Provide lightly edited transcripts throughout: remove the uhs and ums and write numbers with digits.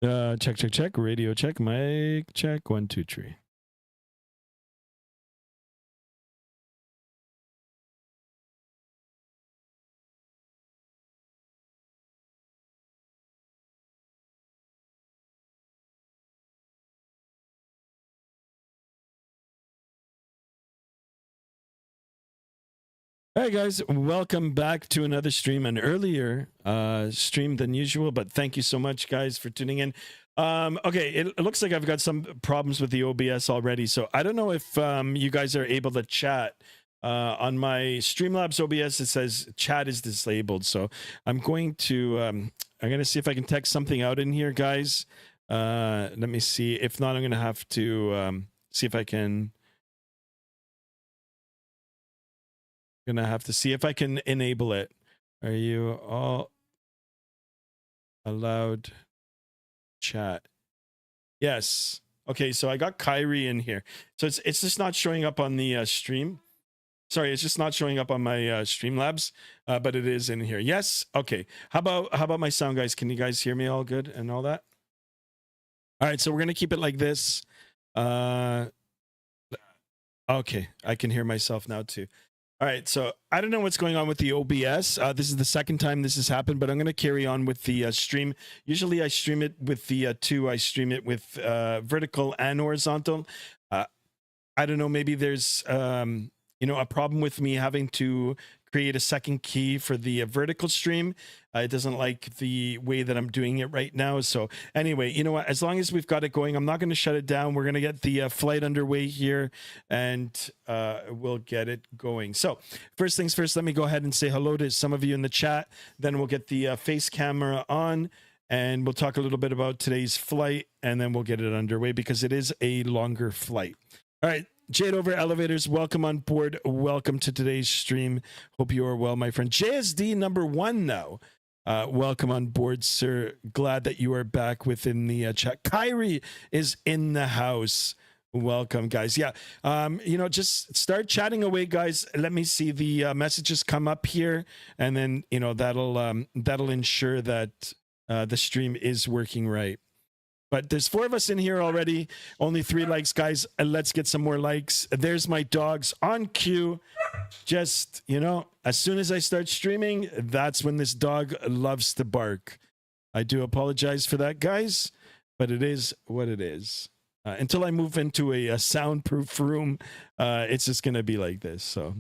Check. Radio check. Mic check. 1, 2, 3. All right, guys, welcome back to another stream, an earlier stream than usual, but thank you so much, guys, for tuning in. Okay, it looks like I've got some problems with the OBS already, so I don't know if you guys are able to chat. On my Streamlabs OBS, it says chat is disabled, so I'm going to see if I can text something out in here, guys. Let me see. If not, I'm going to have to see if I can... Gonna have to see if I can enable it. Are you all allowed chat? Yes. Okay, so I got Kyrie in here. So it's just not showing up on the stream. Sorry, it's just not showing up on my Streamlabs, but it is in here. Yes. Okay. How about my sound, guys? Can you guys hear me all good and all that? All right, so we're gonna keep it like this. Okay, I can hear myself now too. All right, so I don't know what's going on with the OBS. This is the second time this has happened, but I'm going to carry on with the stream. Usually I stream it with the two. I stream it with vertical and horizontal. I don't know, maybe there's a problem with me having to create a second key for the vertical stream. It doesn't like the way that I'm doing it right now. So anyway, you know what? As long as we've got it going, I'm not going to shut it down. We're going to get the flight underway here, and we'll get it going. So first things first, let me go ahead and say hello to some of you in the chat. Then we'll get the face camera on, and we'll talk a little bit about today's flight, and then we'll get it underway because it is a longer flight. All right. Jade over Elevators, welcome on board. Welcome to today's stream. Hope you are well, my friend. JSD number 1 now. Welcome on board, sir. Glad that you are back within the chat. Kyrie is in the house. Welcome, guys. Yeah, just start chatting away, guys. Let me see the messages come up here, and then that'll ensure that the stream is working right. But there's 4 of us in here already. Only 3 likes, guys. Let's get some more likes. There's my dogs on cue. Just, as soon as I start streaming, that's when this dog loves to bark. I do apologize for that, guys, but it is what it is. Until I move into a soundproof room, it's just going to be like this. So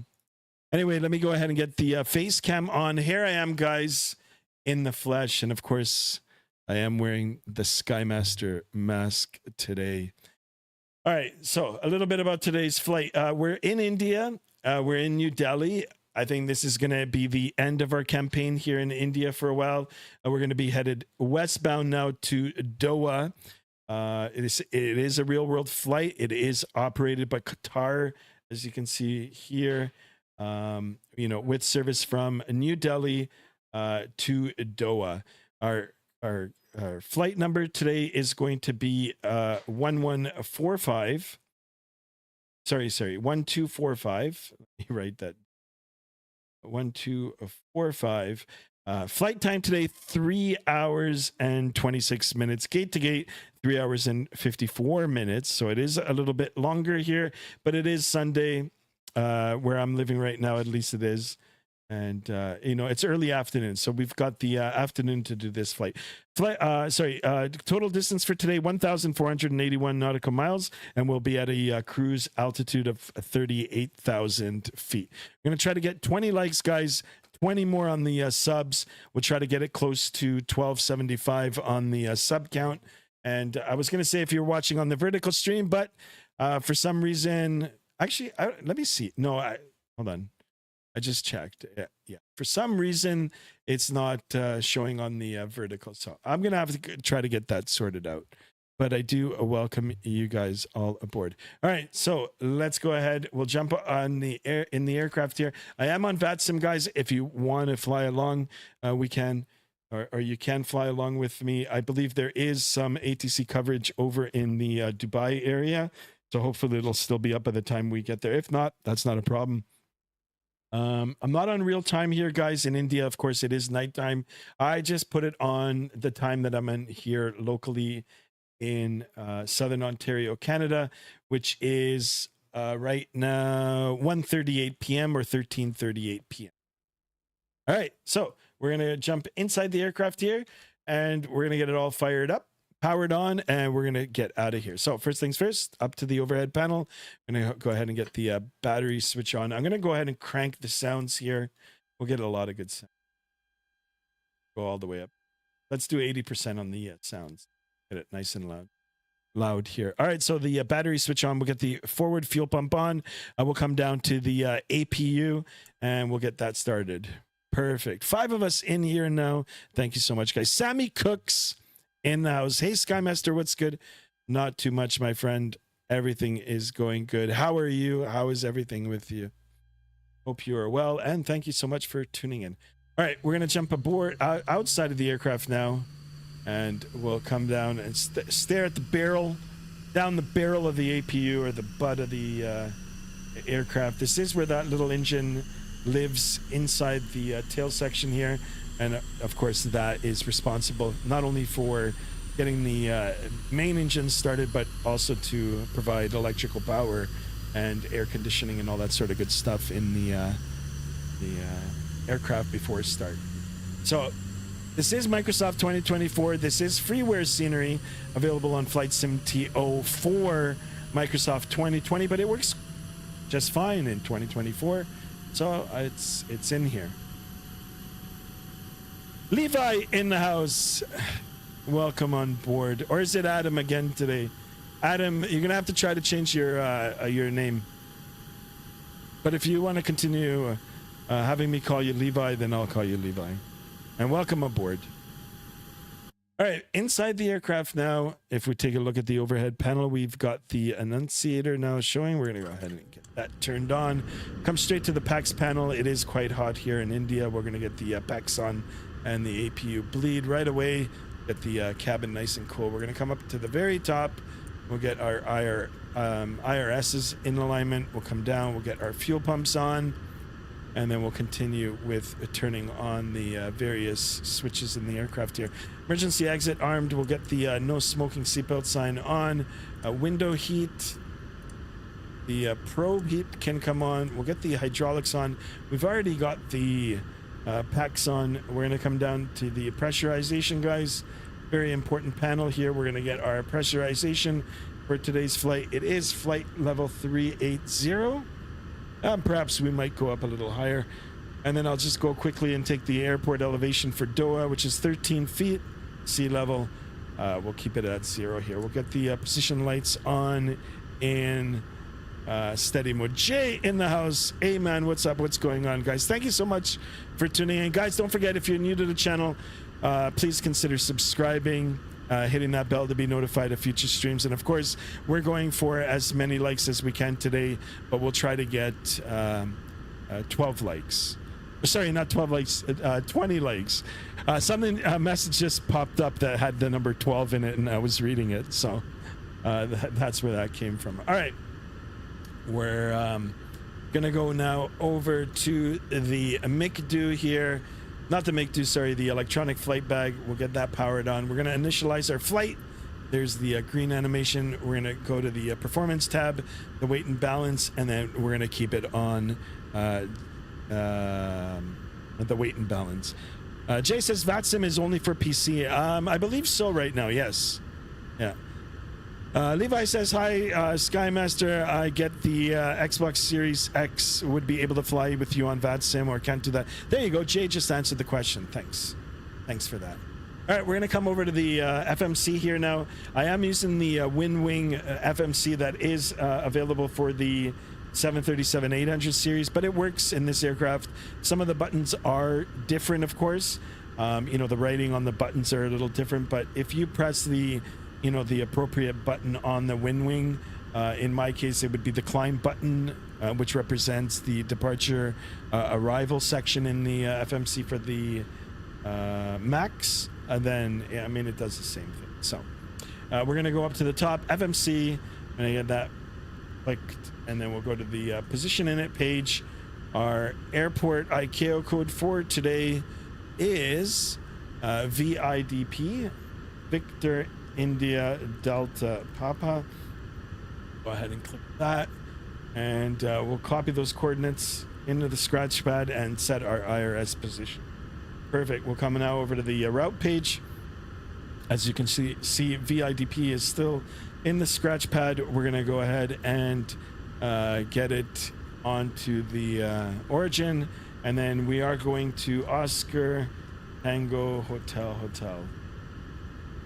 anyway, let me go ahead and get the face cam on. Here I am, guys, in the flesh. And of course, I am wearing the Skymaster mask today. All right, so a little bit about today's flight. We're in India. We're in New Delhi. I think this is going to be the end of our campaign here in India for a while. We're going to be headed westbound now to Doha. It is a real-world flight. It is operated by Qatar, as you can see here. With service from New Delhi to Doha. Our flight number today is going to be 1145. Sorry, 1245. Let me write that. 1245. Flight time today, 3 hours and 26 minutes. Gate to gate, 3 hours and 54 minutes. So it is a little bit longer here, but it is Sunday where I'm living right now. At least it is. And it's early afternoon, so we've got the afternoon to do this flight. Total distance for today, 1,481 nautical miles, and we'll be at a cruise altitude of 38,000 feet. We're going to try to get 20 likes, guys, 20 more on the subs. We'll try to get it close to 1275 on the sub count. And I was going to say if you're watching on the vertical stream, but for some reason, actually, let me see. No, hold on. I just checked. Yeah. For some reason, it's not showing on the vertical. So I'm going to have to try to get that sorted out. But I do welcome you guys all aboard. All right. So let's go ahead. We'll jump on the aircraft here. I am on Vatsim, guys. If you want to fly along, we can. Or you can fly along with me. I believe there is some ATC coverage over in the Dubai area. So hopefully it'll still be up by the time we get there. If not, that's not a problem. I'm not on real time here, guys. In India, of course, it is nighttime. I just put it on the time that I'm in here locally in Southern Ontario, Canada, which is right now 1:38 p.m. or 13:38 p.m. All right, so we're gonna jump inside the aircraft here, and we're gonna get it all fired up, powered on, and we're gonna get out of here. So first things first, up to the overhead panel. I'm gonna go ahead and get the battery switch on. I'm gonna go ahead and crank the sounds here. We'll get a lot of good sound. Go all the way up. Let's do 80% on the sounds. Get it nice and loud here. All right, so the battery switch on. We'll get the forward fuel pump on. We'll come down to the APU, and we'll get that started. Perfect. 5 of us in here now. Thank you so much, guys. Sammy Cooks in the house. Hey, Skymaster, what's good? Not too much, my friend. Everything is going good. How are you? How is everything with you? Hope you are well, and thank you so much for tuning in. All right, we're going to jump aboard outside of the aircraft now, and we'll come down and stare at the barrel, down the barrel of the APU, or the butt of the aircraft. This is where that little engine lives, inside the tail section here, and of course that is responsible not only for getting the main engine started, but also to provide electrical power and air conditioning and all that sort of good stuff in the aircraft before start. So this is Microsoft 2024. This is freeware scenery available on Flight Sim TO for Microsoft 2020, but it works just fine in 2024. So it's in here. Levi in the house. Welcome on board. Or is it Adam again today? Adam, you're gonna have to try to change your name. But if you want to continue having me call you Levi, then I'll call you Levi. And welcome aboard. All right, inside the aircraft now, if we take a look at the overhead panel, we've got the annunciator now showing. We're going to go ahead and get that turned on. Come straight to the PAX panel. It is quite hot here in India. We're going to get the PAX on and the APU bleed right away. Get the cabin nice and cool. We're going to come up to the very top. We'll get our IRSs in alignment. We'll come down. We'll get our fuel pumps on. And then we'll continue with turning on the various switches in the aircraft here. Emergency exit armed. We'll get the no smoking seatbelt sign on. Window heat. The probe heat can come on. We'll get the hydraulics on. We've already got the packs on. We're going to come down to the pressurization, guys. Very important panel here. We're going to get our pressurization for today's flight. It is flight level 380. Perhaps we might go up a little higher. And then I'll just go quickly and take the airport elevation for Doha, which is 13 feet sea level. We'll keep it at 0 here. We'll get the position lights on in steady mode. Jay in the house. Hey man, what's up? What's going on, guys? Thank you so much for tuning in. Guys, don't forget, if you're new to the channel, please consider subscribing. Hitting that bell to be notified of future streams. And of course, we're going for as many likes as we can today, but we'll try to get 12 likes. Sorry, not 12 likes, 20 likes. A message just popped up that had the number 12 in it, and I was reading it. So that's where that came from. All right. We're going to go now over to the MICDO here. Not the MICDO, sorry, the electronic flight bag. We'll get that powered on. We're going to initialize our flight. There's the green animation. We're going to go to the performance tab, the weight and balance, and then we're going to keep it on the weight and balance. Jay says Vatsim is only for PC. I believe so right now, yes. Yeah. Levi says, hi, Skymaster. I get the Xbox Series X would be able to fly with you on Vatsim, or can't do that. There you go. Jay just answered the question. Thanks. Thanks for that. All right, we're going to come over to the FMC here now. I am using the WinWing FMC that is available for the 737-800 series, but it works in this aircraft. Some of the buttons are different, of course. You know, the writing on the buttons are a little different, but if you press the appropriate button on the WinWing, in my case, it would be the climb button, which represents the departure arrival section in the FMC for the Max. And then, yeah, I mean, it does the same thing. So we're going to go up to the top, FMC, and I get that clicked, and then we'll go to the position in it page, Our airport ICAO code for today is VIDP, Victor India Delta Papa. Go ahead and click that, and we'll copy those coordinates into the scratch pad and set our IRS position. Perfect. We'll come now over to the route page. As you can see VIDP is still in the scratch pad. We're going to go ahead and get it onto the origin, and then we are going to Oscar Tango Hotel.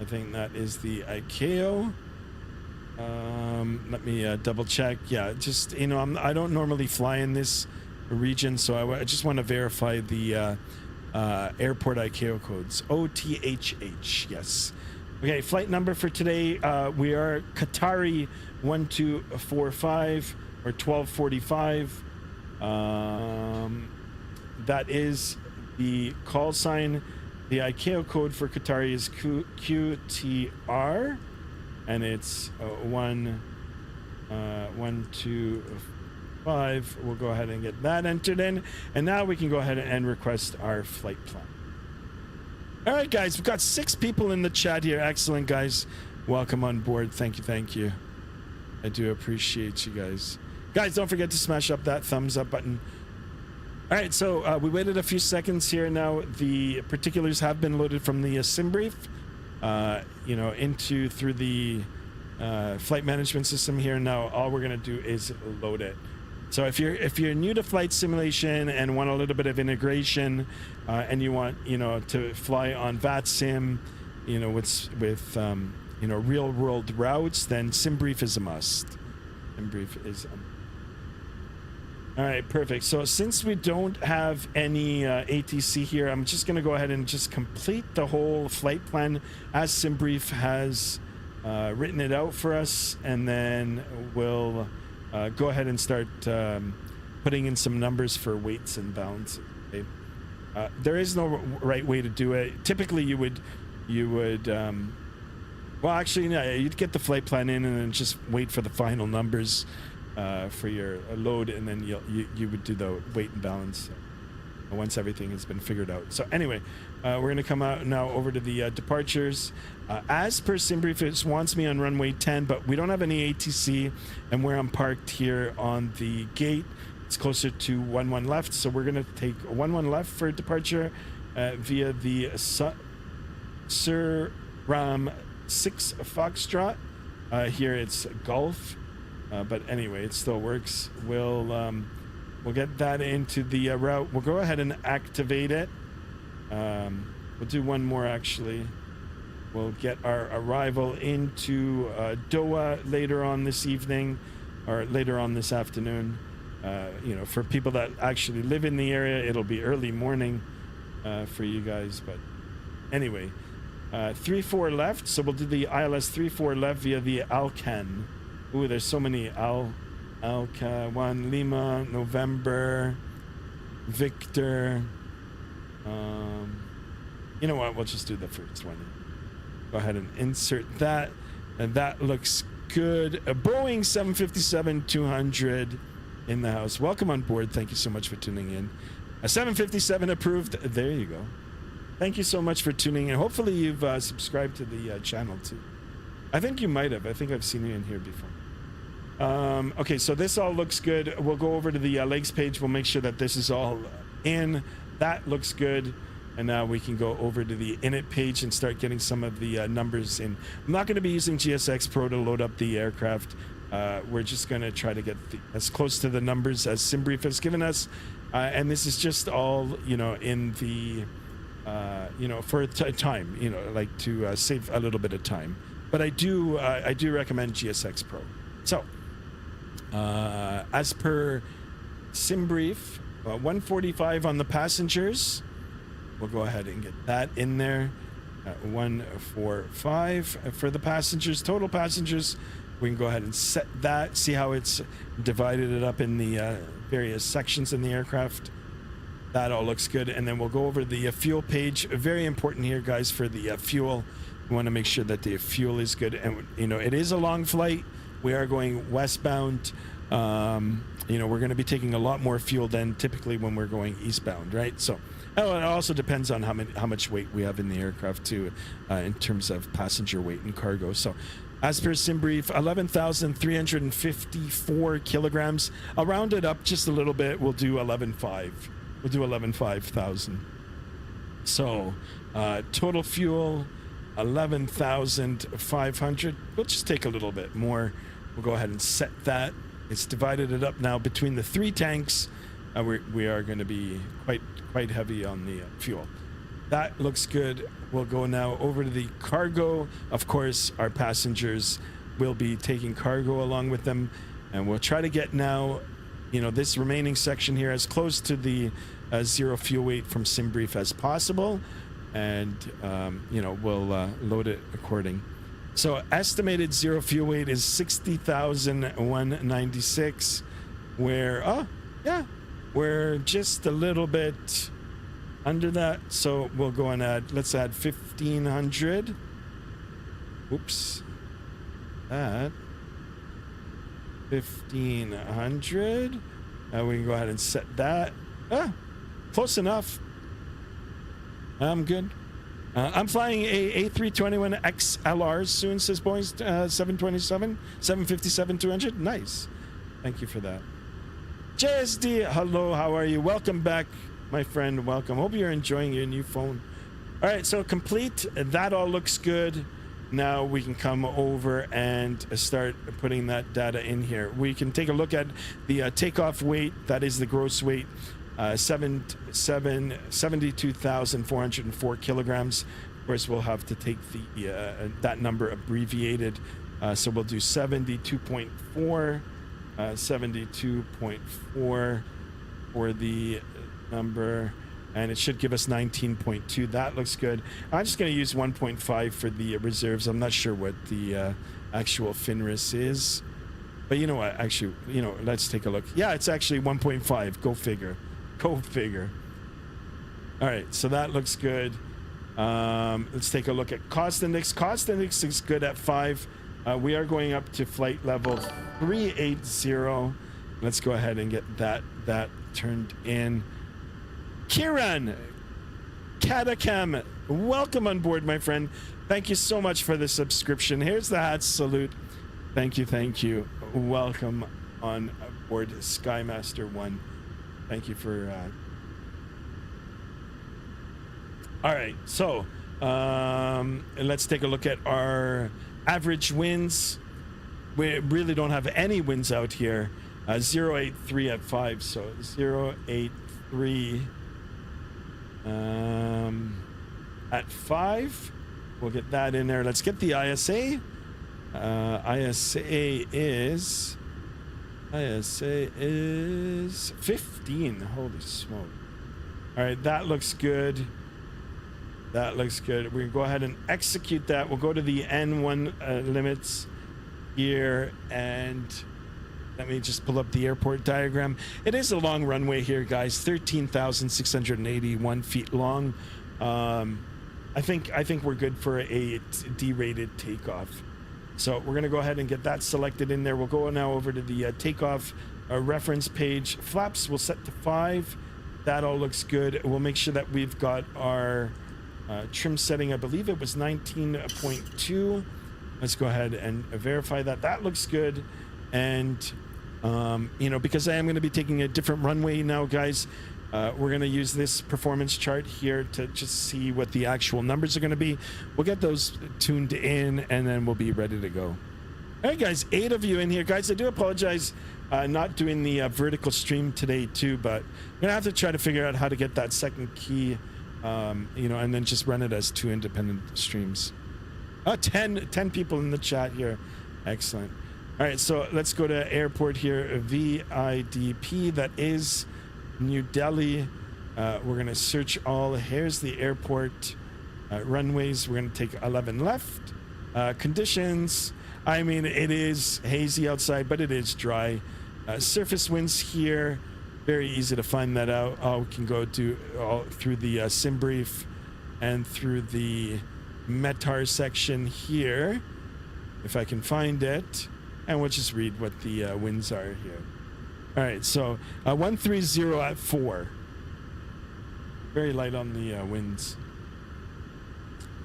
I think that is the ICAO. Let me double check. Yeah, just, you know, I don't normally fly in this region, so I just want to verify the airport ICAO codes. OTHH, yes. Okay, flight number for today, we are Qatari 1245 or 1245. That is the call sign. The ICAO code for Qatari is QTR, and it's 125. We'll go ahead and get that entered in, and now we can go ahead and request our flight plan. All right, guys, we've got 6 people in the chat here. Excellent, guys. Welcome on board. Thank you. I do appreciate you guys. Guys, don't forget to smash up that thumbs up button. All right, so we waited a few seconds here. Now the particulars have been loaded from the sim brief, you know, through the flight management system here. Now all we're gonna do is load it. So if you're new to flight simulation and want a little bit of integration, and you want, you know, to fly on Vatsim, you know, with you know, real world routes, then SimBrief is a must. SimBrief is all right, perfect. So since we don't have any ATC here, I'm just going to go ahead and just complete the whole flight plan as SimBrief has written it out for us, and then we'll go ahead and start putting in some numbers for weights and balances. Okay? There is no right way to do it. Typically, you would well, actually, no, you'd get the flight plan in and then just wait for the final numbers for your load, and then you would do the weight and balance once everything has been figured out. So anyway, we're going to come out now over to the departures. As per SimBrief, it wants me on runway 10, but we don't have any ATC, and where I'm parked here on the gate, it's closer to 11 left, so we're going to take 11 left for departure via the Suram 6 Foxtrot. Here it's Golf. But anyway, it still works. We'll get that into the route. We'll go ahead and activate it. We'll do one more, actually. We'll get our arrival into Doha later on this evening, or later on this afternoon. You know, for people that actually live in the area, it'll be early morning for you guys. But anyway, 3-4 left. So we'll do the ILS 3-4 left via the Alcan. Ooh, there's so many. Alca 1 Lima November Victor. You know what? We'll just do the first one. Go ahead and insert that, and that looks good. A Boeing 757-200 in the house. Welcome on board. Thank you so much for tuning in. A 757 approved. There you go. Thank you so much for tuning in. Hopefully you've subscribed to the channel too. I think you might have. I think I've seen you in here before. Okay, so this all looks good. We'll go over to the legs page. We'll make sure that this is all in. That looks good. And now we can go over to the init page and start getting some of the numbers in. I'm not going to be using GSX Pro to load up the aircraft. We're just going to try to get as close to the numbers as SimBrief has given us. And this is just all, you know, in the, you know, for time, you know, like to save a little bit of time. But I do recommend GSX Pro. So, as per SimBrief, 145 on the passengers. We'll go ahead and get that in there. 145 for the passengers. Total passengers, we can go ahead and set that. See how it's divided it up in the various sections in the aircraft. That all looks good. And then we'll go over the fuel page. Very important here, guys, for the fuel. We want to make sure that the fuel is good. And, you know, it is a long flight. We are going westbound. You know, we're going to be taking a lot more fuel than typically when we're going eastbound, right? So it also depends on how much weight we have in the aircraft too, in terms of passenger weight and cargo. So as per SimBrief, 11,354 kilograms. I'll round it up just a little bit. We'll do 11.5. We'll do 11,500. So total fuel, 11,500. We'll just take a little bit more. We'll go ahead and set that. It's divided it up now between the 3 tanks. We are going to be quite heavy on the fuel. That looks good. We'll go now over to the cargo. Of course, our passengers will be taking cargo along with them, and we'll try to get now, you know, this remaining section here as close to the zero fuel weight from SimBrief as possible, and you know, we'll load it according. So estimated zero fuel weight is 60,196. We're we're just a little bit under that, so we'll go and let's add 1,500. Oops, that 1,500. We can go ahead and set that. Close enough. I'm good. I'm flying a A321 XLR soon, says Boeing 727, 757-200. Nice. Thank you for that. JSD, hello, how are you? Welcome back, my friend. Welcome. Hope you're enjoying your new phone. All right, so complete. That all looks good. Now we can come over and start putting that data in here. We can take a look at the takeoff weight. That is the gross weight. 72,404 kilograms. Of course, we'll have to take the that number abbreviated. So we'll do 72.4, 72.4 for the number, and it should give us 19.2. That looks good. I'm just going to use 1.5 for the reserves. I'm not sure what the actual FINRIS is, but you know what? Actually, you know, let's take a look. Yeah, it's actually 1.5. Go figure. Go figure. All right, so that looks good. Let's take a look at cost index. Cost index is good at 5. We are going up to flight level 380. Let's go ahead and get that turned in. Kiran Katakam, welcome on board, my friend. Thank you so much for the subscription. Here's the hat salute. Thank you. Welcome on board Skymaster 1. Thank you for all right, so let's take a look at our average winds. We really don't have any winds out here. 083 at 5, so 083 at 5. We'll get that in there. Let's get the ISA. ISA is 15. Holy smoke. All right, that looks good. That looks good. We can go ahead and execute that. We'll go to the N1 limits here, and let me just pull up the airport diagram. It is a long runway here, guys. 13,681 feet long. I think we're good for a D-rated takeoff. So we're going to go ahead and get that selected in there. We'll go now over to the takeoff reference page. Flaps we'll set to 5. That all looks good. We'll make sure that we've got our trim setting. I believe it was 19.2. Let's go ahead and verify that. That looks good. And, you know, because I am going to be taking a different runway now, guys, we're going to use this performance chart here to just see what the actual numbers are going to be. We'll get those tuned in, and then we'll be ready to go. All right, guys, 8 of you in here. Guys, I do apologize not doing the vertical stream today, too, but I'm going to have to try to figure out how to get that second key, you know, and then just run it as 2 independent streams. 10 people in the chat here. Excellent. All right, so let's go to airport here. VIDP, that is New Delhi. We're going to search all. Here's the airport runways. We're going to take 11 left. Conditions, I mean, it is hazy outside, but it is dry. Surface winds here, very easy to find that out. We can go to all through the SimBrief and through the METAR section here, if I can find it. and we'll just read what the winds are here. All right, so 130 at 4. Very light on the winds.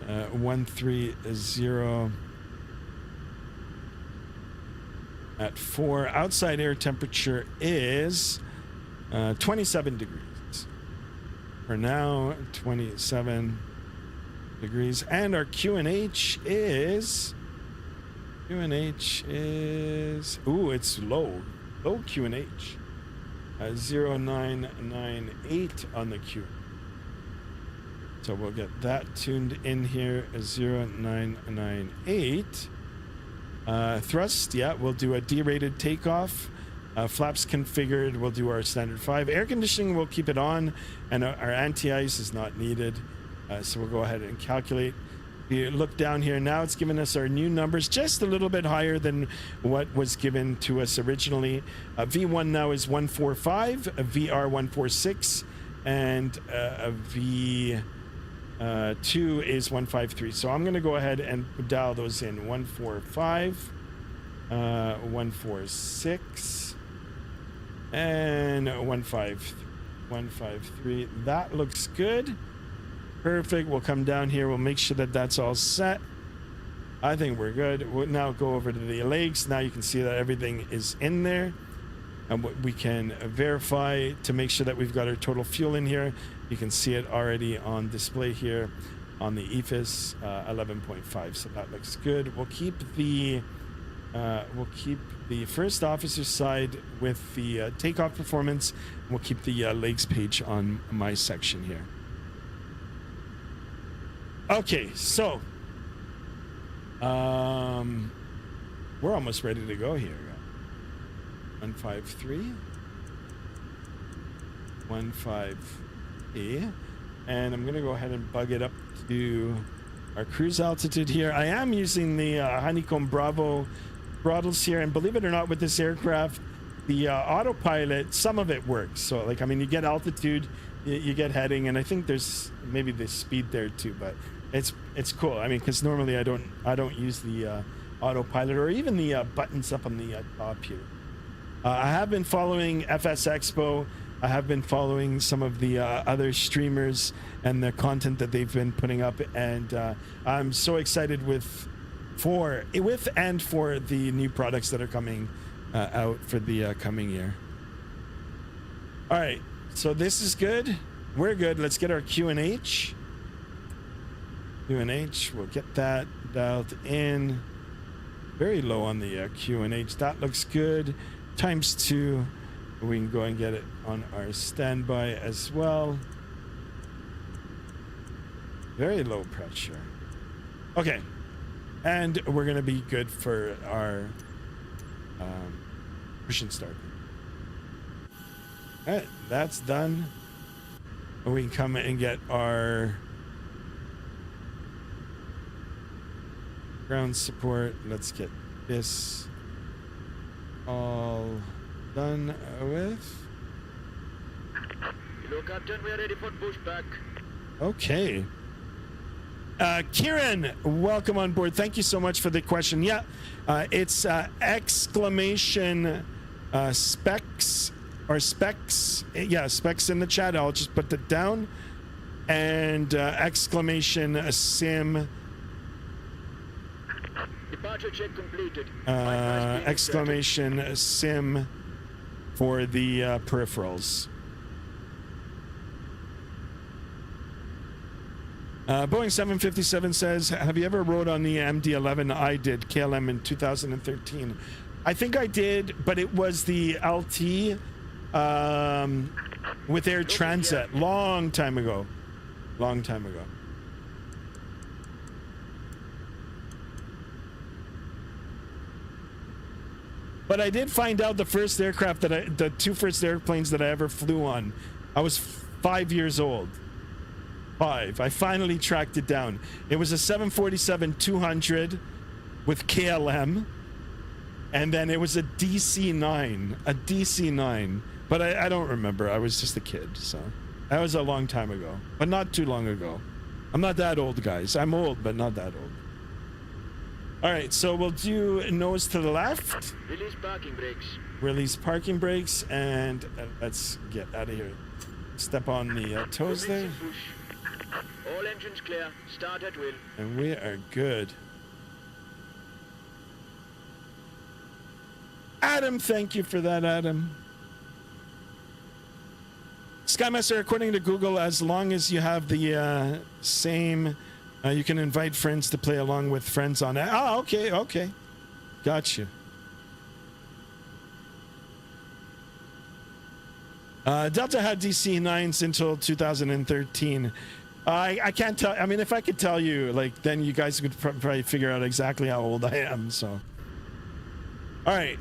130 at 4. Outside air temperature is 27 degrees. For now, 27 degrees. And our QNH is... Ooh, it's low. Low QNH. 0998 on the Q. So we'll get that tuned in here as 0998. Thrust, yeah, we'll do a derated takeoff. Flaps configured, we'll do our standard 5. Air conditioning, we'll keep it on, and our anti-ice is not needed. So we'll go ahead and calculate. You look down here now, it's given us our new numbers, just a little bit higher than what was given to us originally. V1 now is 145, a VR 146, and a V2 is 153. So I'm going to go ahead and dial those in. 145, 146, and 153. That looks good. Perfect. We'll come down here. We'll make sure that that's all set. I think we're good. We'll now go over to the legs. Now you can see that everything is in there. And what we can verify to make sure that we've got our total fuel in here. You can see it already on display here on the EFIS 11.5. So that looks good. We'll keep the first officer side with the takeoff performance. We'll keep the legs page on my section here. Okay, so we're almost ready to go here. 153, 15E, and I'm gonna go ahead and bug it up to our cruise altitude here. I am using the Honeycomb Bravo throttles here, and believe it or not, with this aircraft, the autopilot, some of it works. So, like, I mean, you get altitude, you get heading, and I think there's maybe the speed there too, but it's cool. I mean, because normally I don't use the autopilot or even the buttons up on the top here. I have been following FS Expo. I have been following some of the other streamers and the content that they've been putting up, and I'm so excited for the new products that are coming out for the coming year. All right, so this is good. We're good. Let's get our QNH. QNH, we'll get that dialed in. Very low on the QNH. That looks good. ×2. We can go and get it on our standby as well. Very low pressure. Okay, and we're gonna be good for our push and start. All right, that's done. We can come and get our ground support. Let's get this all done with. Hello, Captain. We are ready for pushback. Okay. Kieran, welcome on board. Thank you so much for the question. Yeah, it's exclamation specs or specs. Yeah, specs in the chat. I'll just put that down. And exclamation sim. Departure check completed. Exclamation sim for the peripherals. Boeing 757 says, have you ever rode on the MD-11? I did, KLM in 2013. I think I did, but it was the LT with Air Transat. Long time ago. Long time ago. But I did find out the first aircraft the two first airplanes that I ever flew on. I was 5 years old. 5. I finally tracked it down. It was a 747-200 with KLM, and then it was a DC-9. A DC-9. But I don't remember. I was just a kid, so that was a long time ago, but not too long ago. I'm not that old, guys. I'm old, but not that old. All right, so we'll do nose to the left, Release parking brakes. release parking brakes, and let's get out of here. Step on the toes there, Commencing push. All engines clear. Start at will. and we are good. Adam, thank you for that, Adam. Skymaster, according to Google, as long as you have the same, you can invite friends to play along with friends on it. Oh, okay, okay. Got you. Delta had DC-9s until 2013. I can't tell. I mean, if I could tell you, like, then you guys could probably figure out exactly how old I am, so. All right,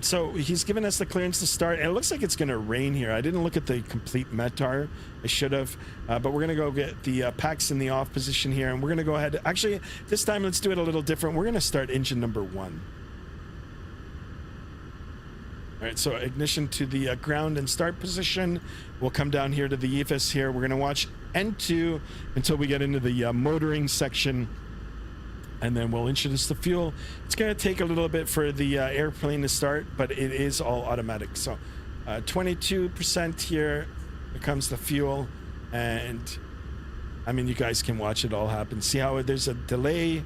so he's given us the clearance to start, and it looks like it's going to rain here. I didn't look at the complete METAR. I should have, but we're going to go get the packs in the off position here, and we're going to go ahead. Actually, this time, let's do it a little different. We're going to start engine number 1. All right, so ignition to the ground and start position. We'll come down here to the EFS here. We're going to watch N2 until we get into the motoring section. And then we'll introduce the fuel. It's going to take a little bit for the airplane to start, but it is all automatic. So 22% here. Here comes the fuel. And I mean, you guys can watch it all happen. See how there's a delay.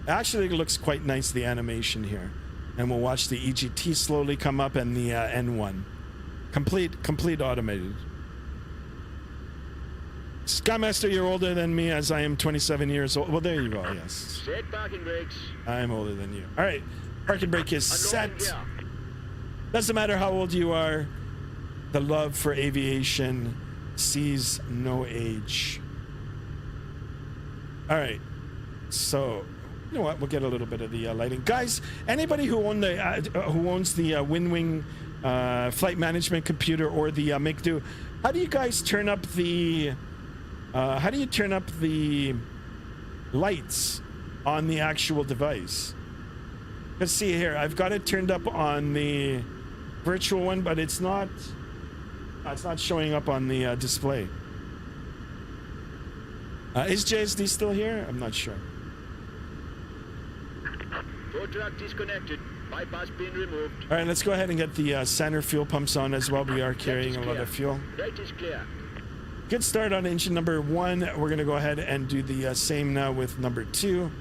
Actually, it looks quite nice, the animation here. And we'll watch the EGT slowly come up and the N1. Complete automated. Skymaster, you're older than me, as I am 27 years old. Well, there you go, yes. Set parking brakes. I'm older than you. All right, parking brake is set. Unloading gear. Doesn't matter how old you are, the love for aviation sees no age. All right, so you know what? We'll get a little bit of the lighting, guys. Anybody who owns the WinWing flight management computer or the MiGDU, how do you guys turn up the lights on the actual device? Let's see here. I've got it turned up on the virtual one, but it's not showing up on the display. Is JSD still here? I'm not sure. Tow truck disconnected. Bypass pin removed. All right, let's go ahead and get the center fuel pumps on as well. We are carrying a lot of fuel. Right is clear. Good start on engine number 1. We're going to go ahead and do the same now with number 2.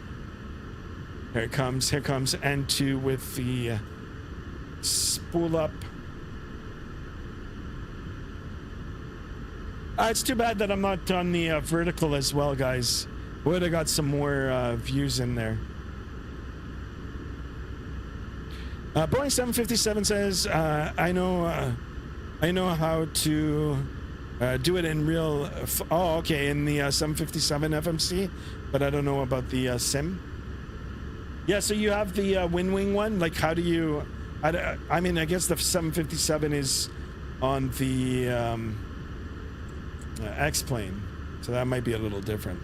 Here it comes. Here comes N2 with the spool up. It's too bad that I'm not on the vertical as well, guys. Would have got some more views in there. Boeing 757 says, I know how to do it in real. Oh, okay, in the 757 FMC, but I don't know about the sim. Yeah, so you have the WinWing one. Like, how do you? I mean, I guess the 757 is on the X-plane, so that might be a little different.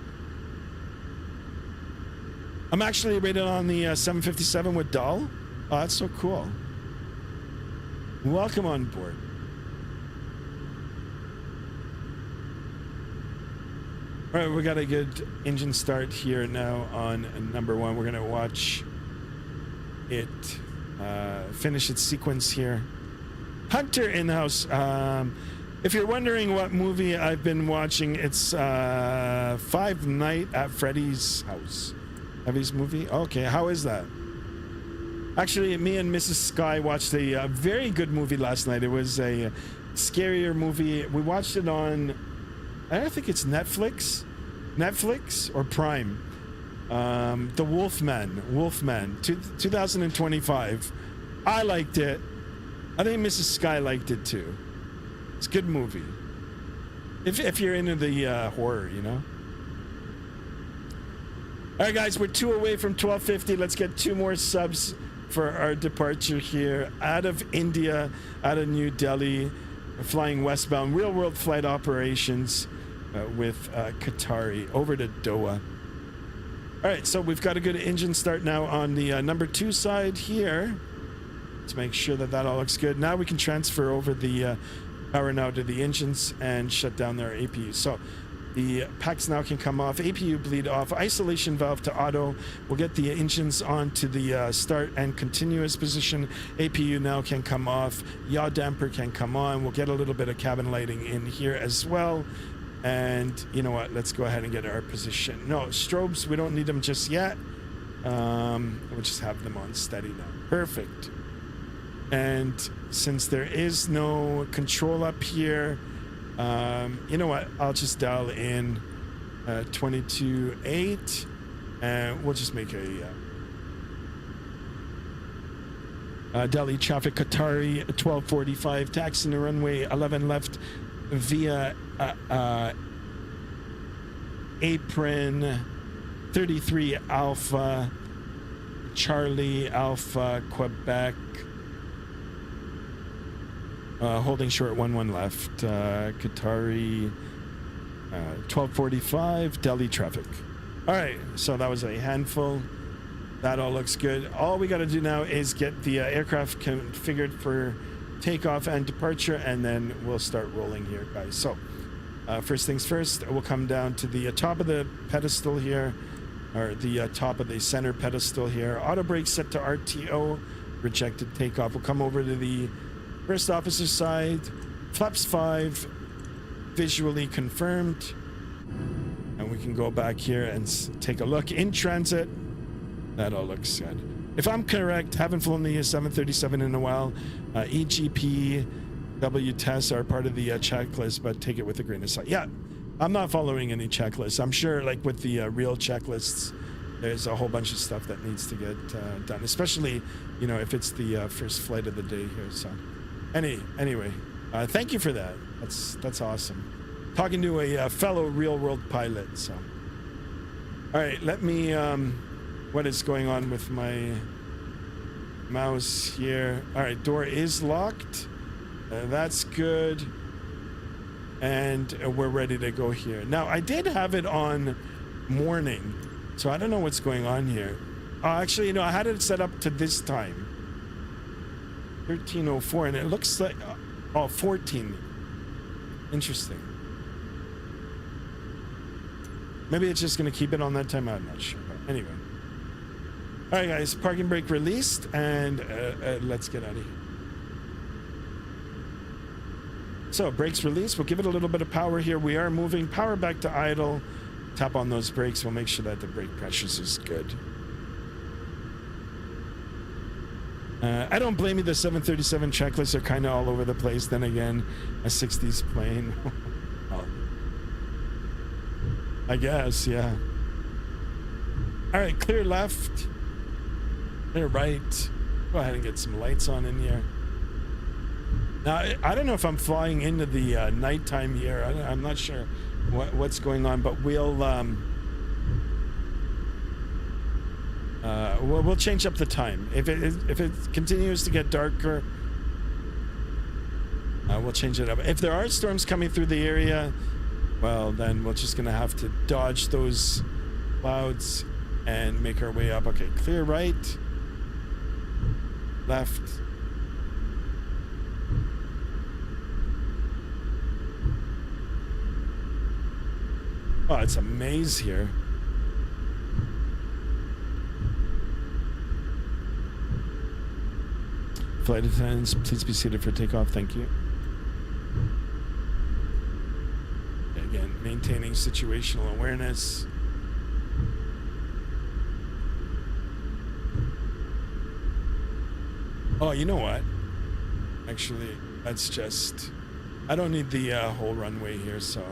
I'm actually rated on the 757 with Dahl. Oh, that's so cool. Welcome on board. All right, we got a good engine start here now on number 1. We're gonna watch it finish its sequence here. Hunter in the house. If you're wondering what movie I've been watching, it's Five Nights at Freddy's House. Freddy's movie? Okay, how is that? Actually, me and Mrs. Sky watched a very good movie last night. It was a scarier movie. We watched it on, I don't think it's Netflix or Prime. The Wolfman, 2025. I liked it. I think Mrs. Sky liked it too. It's a good movie. If you're into the horror, you know. All right, guys, we're 2 away from 1250. Let's get 2 more subs for our departure here out of India, out of New Delhi. We're flying westbound, real world flight operations with Qatari over to Doha. All right, so we've got a good engine start now on the number 2 side here. Let's make sure that all looks good. Now we can transfer over the power now to the engines and shut down their APU. So The packs now can come off. APU bleed off. Isolation valve to auto. We'll get the engines onto the start and continuous position. APU now can come off. Yaw damper can come on. We'll get a little bit of cabin lighting in here as well. And you know what? Let's go ahead and get our position. No, strobes, we don't need them just yet. We'll just have them on steady now. Perfect. And since there is no control up here, you know what? I'll just dial in 22.8 and we'll just make a Delhi traffic Qatari 1245 taxi to runway 11 left via apron 33 Alpha Charlie Alpha Quebec. Holding short 11 left, Qatari 1245, Delhi traffic. All right, so that was a handful. That all looks good. All we got to do now is get the aircraft configured for takeoff and departure, and then we'll start rolling here, guys. So first things first, we'll come down to the top of the pedestal here, or the top of the center pedestal here. Auto brake set to RTO, rejected takeoff. We'll come over to the first officer side, flaps 5, visually confirmed. And we can go back here and take a look. In transit, that all looks good. If I'm correct, haven't flown the 737 in a while. EGP, W tests are part of the checklist, but take it with a grain of salt. Yeah, I'm not following any checklists. I'm sure like with the real checklists, there's a whole bunch of stuff that needs to get done, especially, you know, if it's the first flight of the day here, so. Anyway, thank you for that. That's awesome. Talking to a fellow real-world pilot. So, all right, let me. What is going on with my mouse here? All right, door is locked. That's good, and we're ready to go here. Now, I did have it on morning, so I don't know what's going on here. Actually, you know, I had it set up to this time. 13:04, and it looks like 14. Interesting. Maybe it's just gonna keep it on that time. I'm not sure, but anyway. All right, guys, parking brake released, and let's get out of here. So brakes released. We'll give it a little bit of power here. We are moving power back to idle. Tap on those brakes. We'll make sure that the brake pressures is good. I don't blame you. The 737 checklists are kind of all over the place. Then again, a 60s plane. Oh. I guess, yeah. All right, clear left. Clear right. Go ahead and get some lights on in here. Now, I don't know if I'm flying into the nighttime here. I'm not sure what's going on, but we'll change up the time. If it continues to get darker, we'll change it up. If there are storms coming through the area, well, then we're just gonna have to dodge those clouds and make our way up. Okay, clear right, left. Oh, it's a maze here. Flight attendants, please be seated for takeoff. Thank you. Again, maintaining situational awareness. Oh, you know what? Actually, let's just... I don't need the whole runway here, so...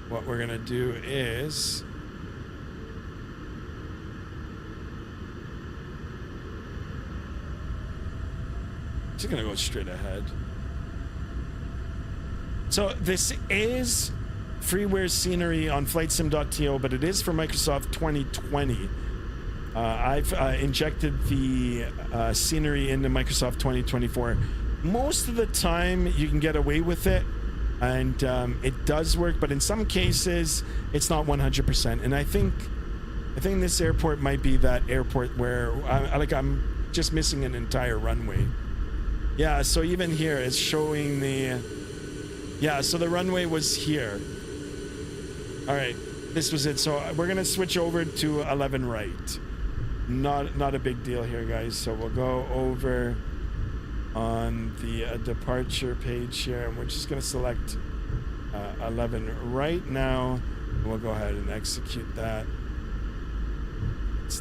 What we're gonna do is... Just gonna go straight ahead. So this is freeware scenery on flightsim.to, but it is for Microsoft 2020. I've injected the scenery into Microsoft 2024. Most of the time you can get away with it, and it does work, but in some cases it's not 100%. And I think this airport might be that airport where I'm just missing an entire runway. Yeah, so even here it's showing the... Yeah, so the runway was here. All right, this was it. So we're gonna switch over to 11 right. Not a big deal here, guys. So we'll go over on the departure page here, and we're just gonna select 11 right now. And we'll go ahead and execute that.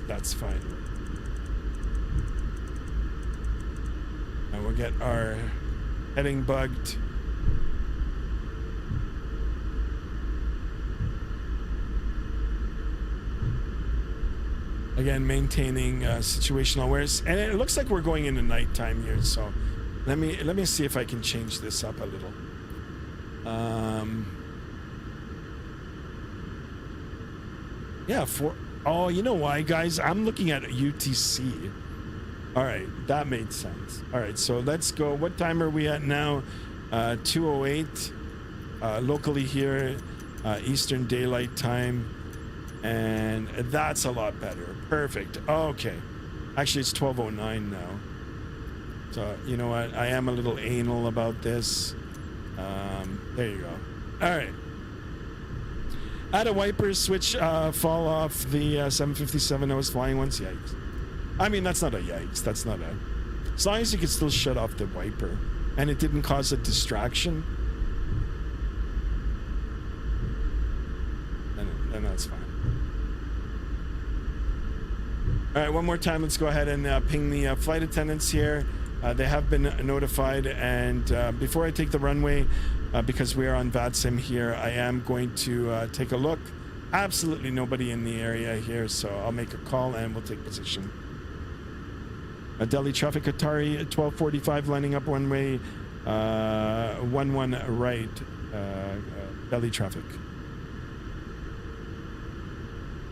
That's fine. And we'll get our heading bugged. Again, maintaining situational awareness, and it looks like we're going into nighttime here. So, let me see if I can change this up a little. Yeah, oh, you know why, guys? I'm looking at UTC. All right, that made sense. All right, so let's go. What time are we at now? 2:08 locally here, Eastern Daylight Time. And that's a lot better. Perfect. Okay. Actually, it's 12:09 now. So, you know what? I am a little anal about this. There you go. All right. Add a wiper switch, fall off the 757 I was flying once. Yikes. I mean, that's not a yikes. That's not a... As long as you can still shut off the wiper and it didn't cause a distraction, then that's fine. All right, one more time. Let's go ahead and ping the flight attendants here. They have been notified, and before I take the runway, because we are on Vatsim here, I am going to take a look. Absolutely nobody in the area here, so I'll make a call and we'll take position. Delhi traffic, Atari 1245 lining up runway 11 right, Delhi traffic.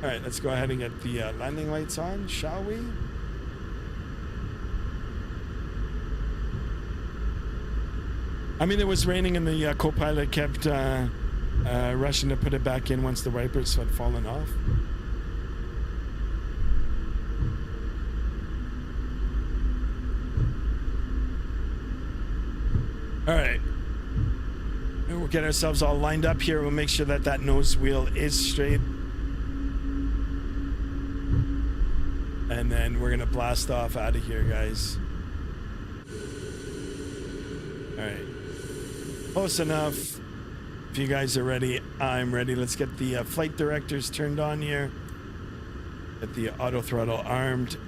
All right, let's go ahead and get the landing lights on, shall we? I mean, it was raining and the co-pilot kept rushing to put it back in once the wipers had fallen off. All right. We'll get ourselves all lined up here. We'll make sure that that nose wheel is straight. And then we're gonna blast off out of here, guys. All right, close enough. If you guys are ready, I'm ready. Let's get the flight directors turned on here. Get the auto throttle armed.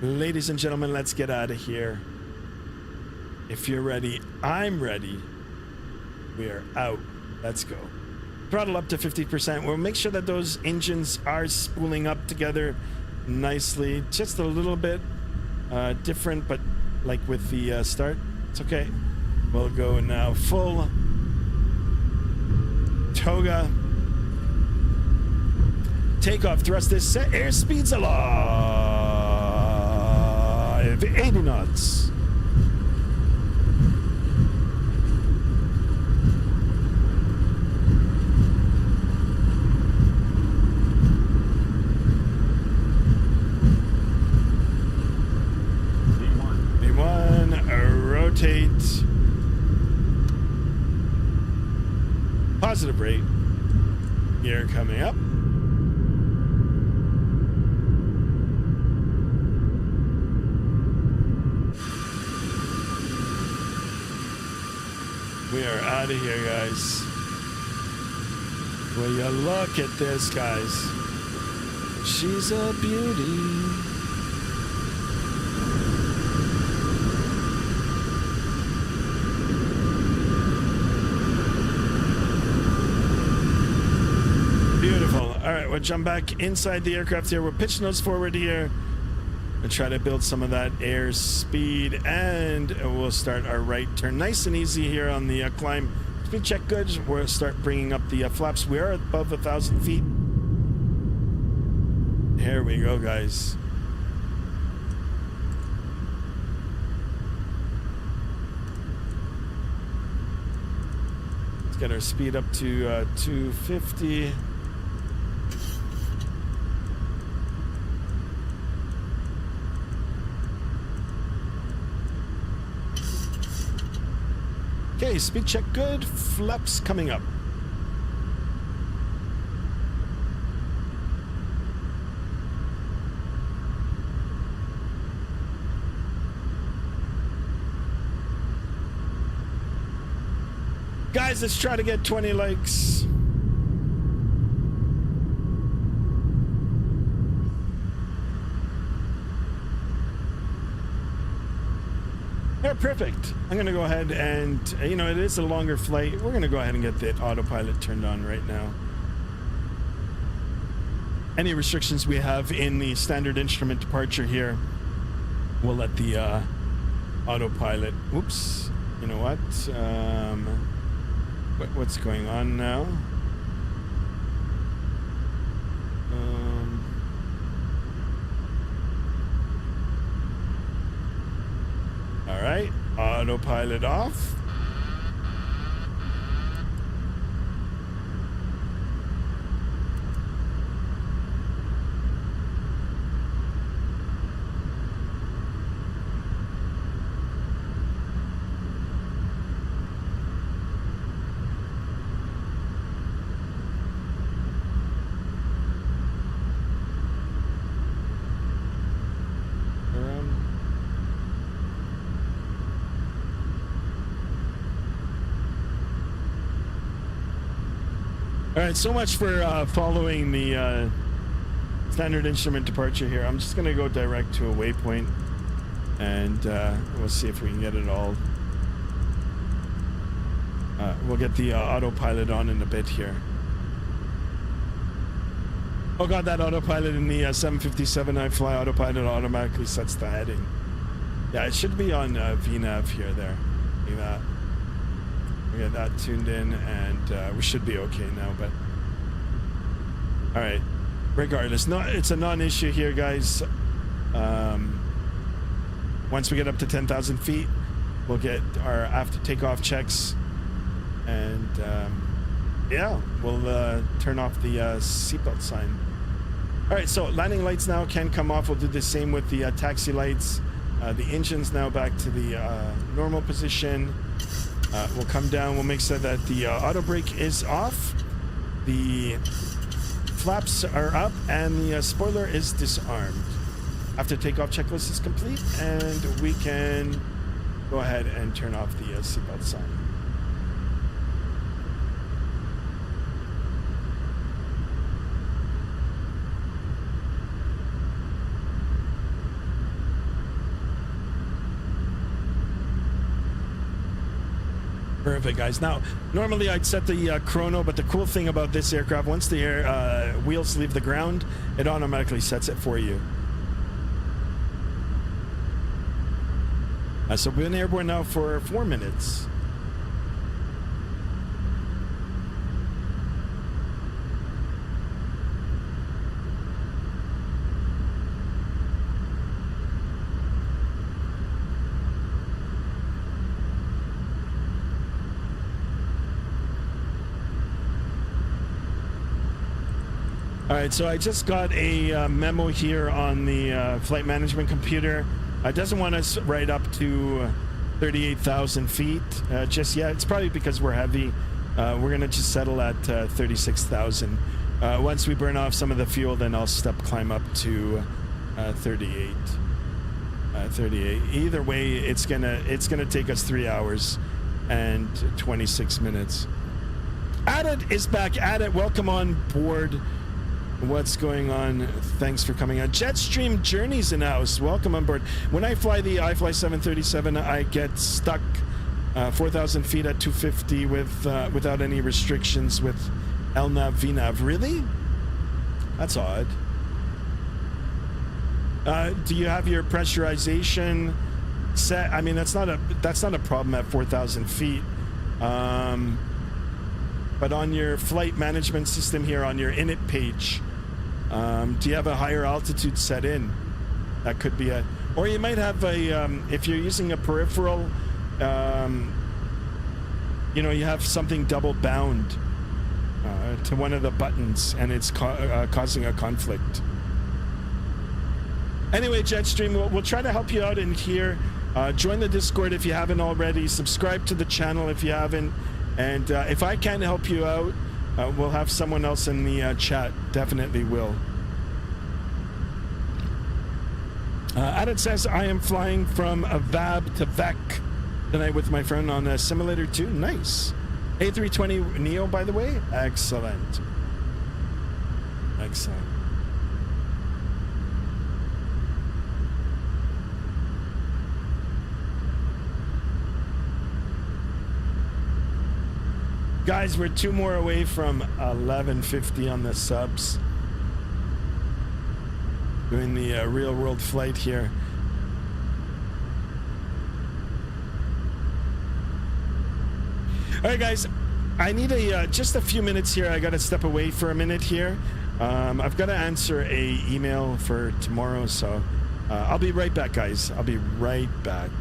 Ladies and gentlemen, let's get out of here. If you're ready, I'm ready. We are out. Let's go. Throttle up to 50%. We'll make sure that those engines are spooling up together nicely, just a little bit different, but like with the start, it's okay. We'll go now full toga. Takeoff, thrusters set, airspeeds alive. 80 knots. Rotate. Positive rate. Gear coming up. We are out of here, guys. Will you look at this, guys? She's a beauty. All right, we'll jump back inside the aircraft here. We're pitching those forward here and try to build some of that air speed, and we'll start our right turn. Nice and easy here on the climb. Speed check good. We'll start bringing up the flaps. We are above 1,000 feet. Here we go, guys. Let's get our speed up to 250. Okay, speed check good. Flaps coming up. Guys, let's try to get 20 likes. Yeah, perfect. I'm going to go ahead and, you know, it is a longer flight. We're going to go ahead and get the autopilot turned on right now. Any restrictions we have in the standard instrument departure here, we'll let the autopilot. Oops. You know what? What's going on now? All right, autopilot off. All right, so much for following the standard instrument departure here. I'm just going to go direct to a waypoint, and we'll see if we can get it all. We'll get the autopilot on in a bit here. Oh god, that autopilot in the 757 iFLY autopilot automatically sets the heading. Yeah, it should be on VNAV here, there. Look at that. We got that tuned in, and we should be okay now, but all right, regardless, it's a non-issue here, guys. Once we get up to 10,000 feet, we'll get our after takeoff checks, and yeah, we'll turn off the seatbelt sign. All right, so landing lights now can come off. We'll do the same with the taxi lights. The engine's now back to the normal position. We'll come down, we'll make sure that the auto brake is off, the flaps are up, and the spoiler is disarmed. After takeoff checklist is complete, and we can go ahead and turn off the seatbelt sign. Perfect, guys. Now, normally I'd set the chrono, but the cool thing about this aircraft, once the wheels leave the ground, it automatically sets it for you. So we've been airborne now for 4 minutes. All right, so I just got a memo here on the flight management computer. It doesn't want us right up to 38,000 feet just yet. It's probably because we're heavy. We're gonna just settle at 36,000. Once we burn off some of the fuel, then I'll climb up to 38. 38. Either way, it's gonna take us 3 hours and 26 minutes. Adit is back. Adit, welcome on board. What's going on? Thanks for coming on. Jetstream Journeys in house. Welcome on board. When I fly the iFLY 737, I get stuck 4,000 feet at 250 without any restrictions with LNAV, VNAV. Really? That's odd. Do you have your pressurization set? I mean, that's not a problem at 4,000 feet. But on your flight management system here, on your init page, do you have a higher altitude set in? That could be a, or you might have a, if you're using a peripheral, you know, you have something double bound to one of the buttons, and it's causing a conflict. Anyway, Jetstream, we'll try to help you out in here. Join the Discord if you haven't already. Subscribe to the channel if you haven't. And if I can help you out, we'll have someone else in the chat. Definitely will. Adit says, I am flying from VAB to VEC tonight with my friend on Simulator 2. Nice. A320 Neo, by the way. Excellent. Excellent. Guys, we're 2 more away from 1150 on the subs. Doing the real world flight here. All right, guys, I need just a few minutes here. I got to step away for a minute here. I've got to answer a email for tomorrow, so I'll be right back, guys. I'll be right back.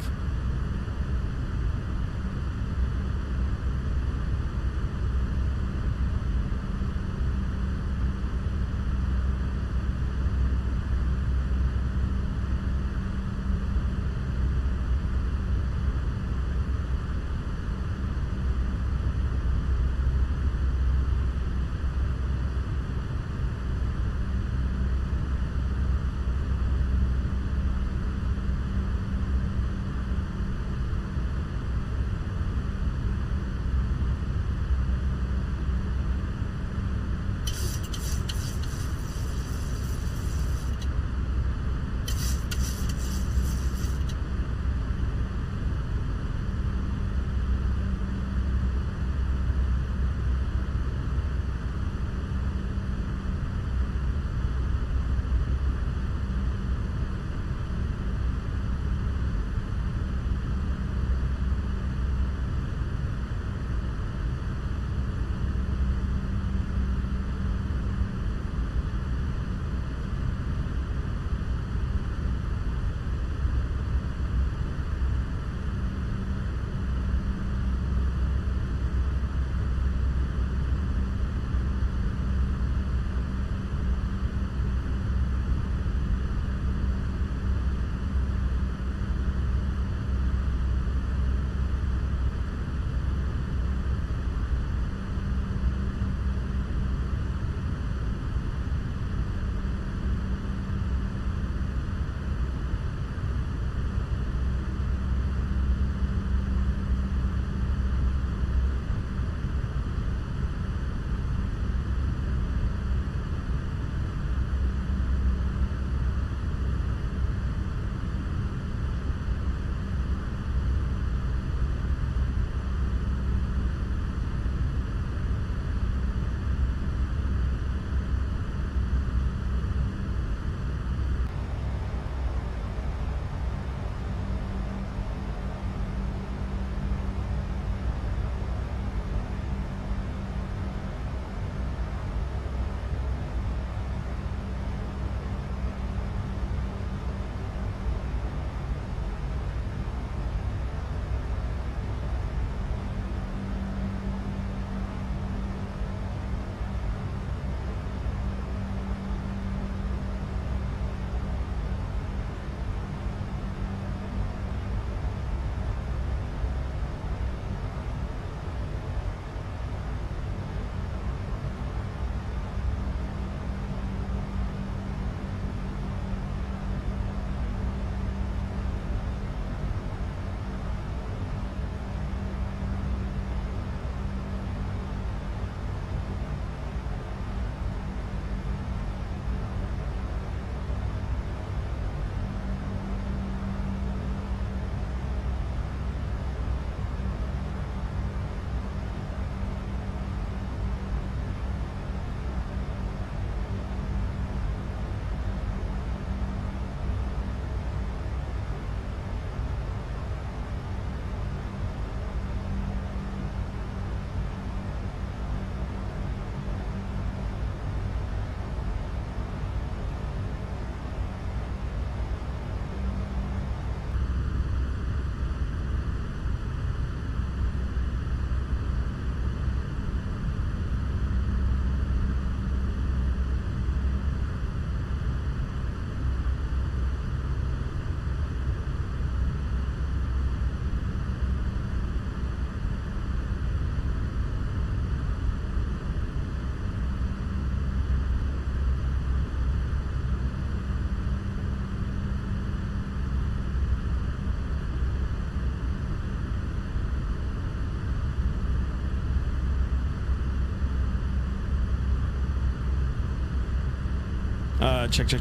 Check.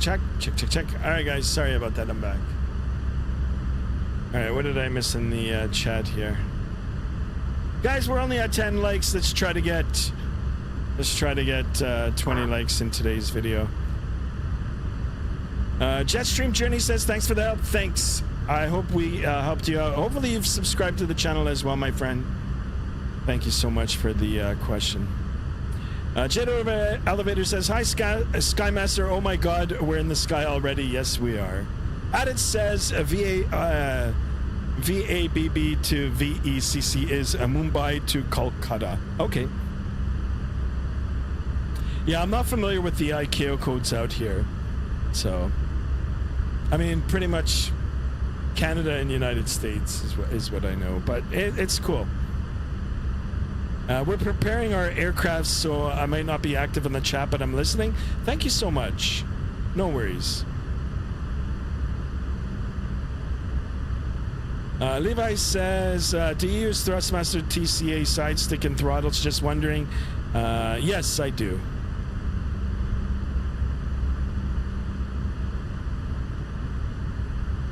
All right, guys. Sorry about that. I'm back. All right, what did I miss in the chat here? Guys, we're only at 10 likes. Let's try to get 20 likes in today's video. Jetstream Journey says, thanks for the help. Thanks. I hope we helped you out. Hopefully you've subscribed to the channel as well, my friend. Thank you so much for the question. Jet Elevator says, hi, Skymaster. Oh my God, we're in the sky already. Yes, we are. Added says, VABB to VECC is Mumbai to Kolkata. Okay. Yeah, I'm not familiar with the ICAO codes out here. So, I mean, pretty much Canada and United States is what I know. But it's cool. We're preparing our aircraft, so I might not be active in the chat, but I'm listening. Thank you so much. No worries. Levi says, do you use Thrustmaster TCA side stick and throttles? Just wondering. Yes, I do.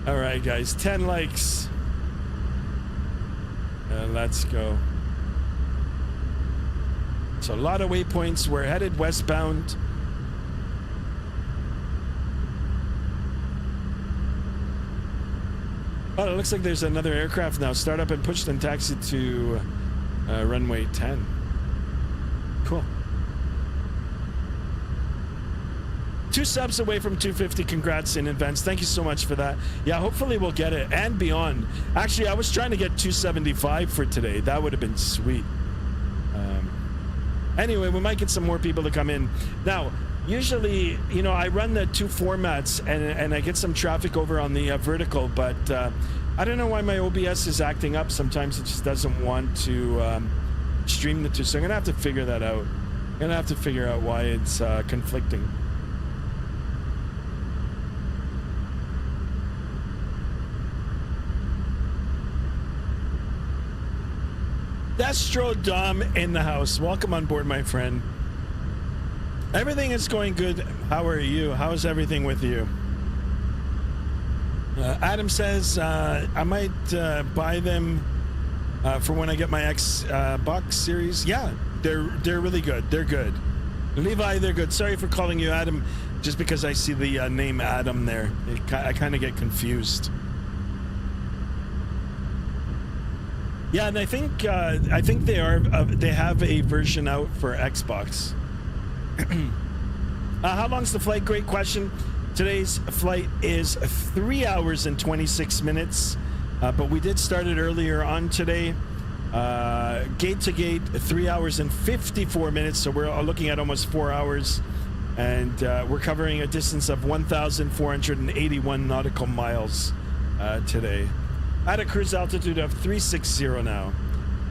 All right, guys, 10 likes. Let's go. So a lot of waypoints. We're headed westbound. Oh, it looks like there's another aircraft now. Start up and push, then taxi to runway 10. Cool. 2 subs away from 250. Congrats in advance. Thank you so much for that. Yeah, hopefully we'll get it and beyond. Actually, I was trying to get 275 for today. That would have been sweet. Anyway, we might get some more people to come in. Now, usually, you know, I run the 2 formats and I get some traffic over on the vertical, but I don't know why my OBS is acting up. Sometimes it just doesn't want to stream the 2. So I'm going to have to figure that out. I'm going to have to figure out why it's conflicting. Destro Dom in the house. Welcome on board, my friend. Everything is going good. How are you? How's everything with you? Adam says, I might buy them for when I get my Xbox series. Yeah, they're really good. They're good. Levi, they're good. Sorry for calling you Adam, just because I see the name Adam there. I kind of get confused. Yeah, and I think they have a version out for Xbox. How long's the flight? Great question. Today's flight is 3 hours and 26 minutes, but we did start it earlier on today. Gate to gate, 3 hours and 54 minutes, so we're looking at almost 4 hours, and we're covering a distance of 1,481 nautical miles today. At a cruise altitude of 360 now,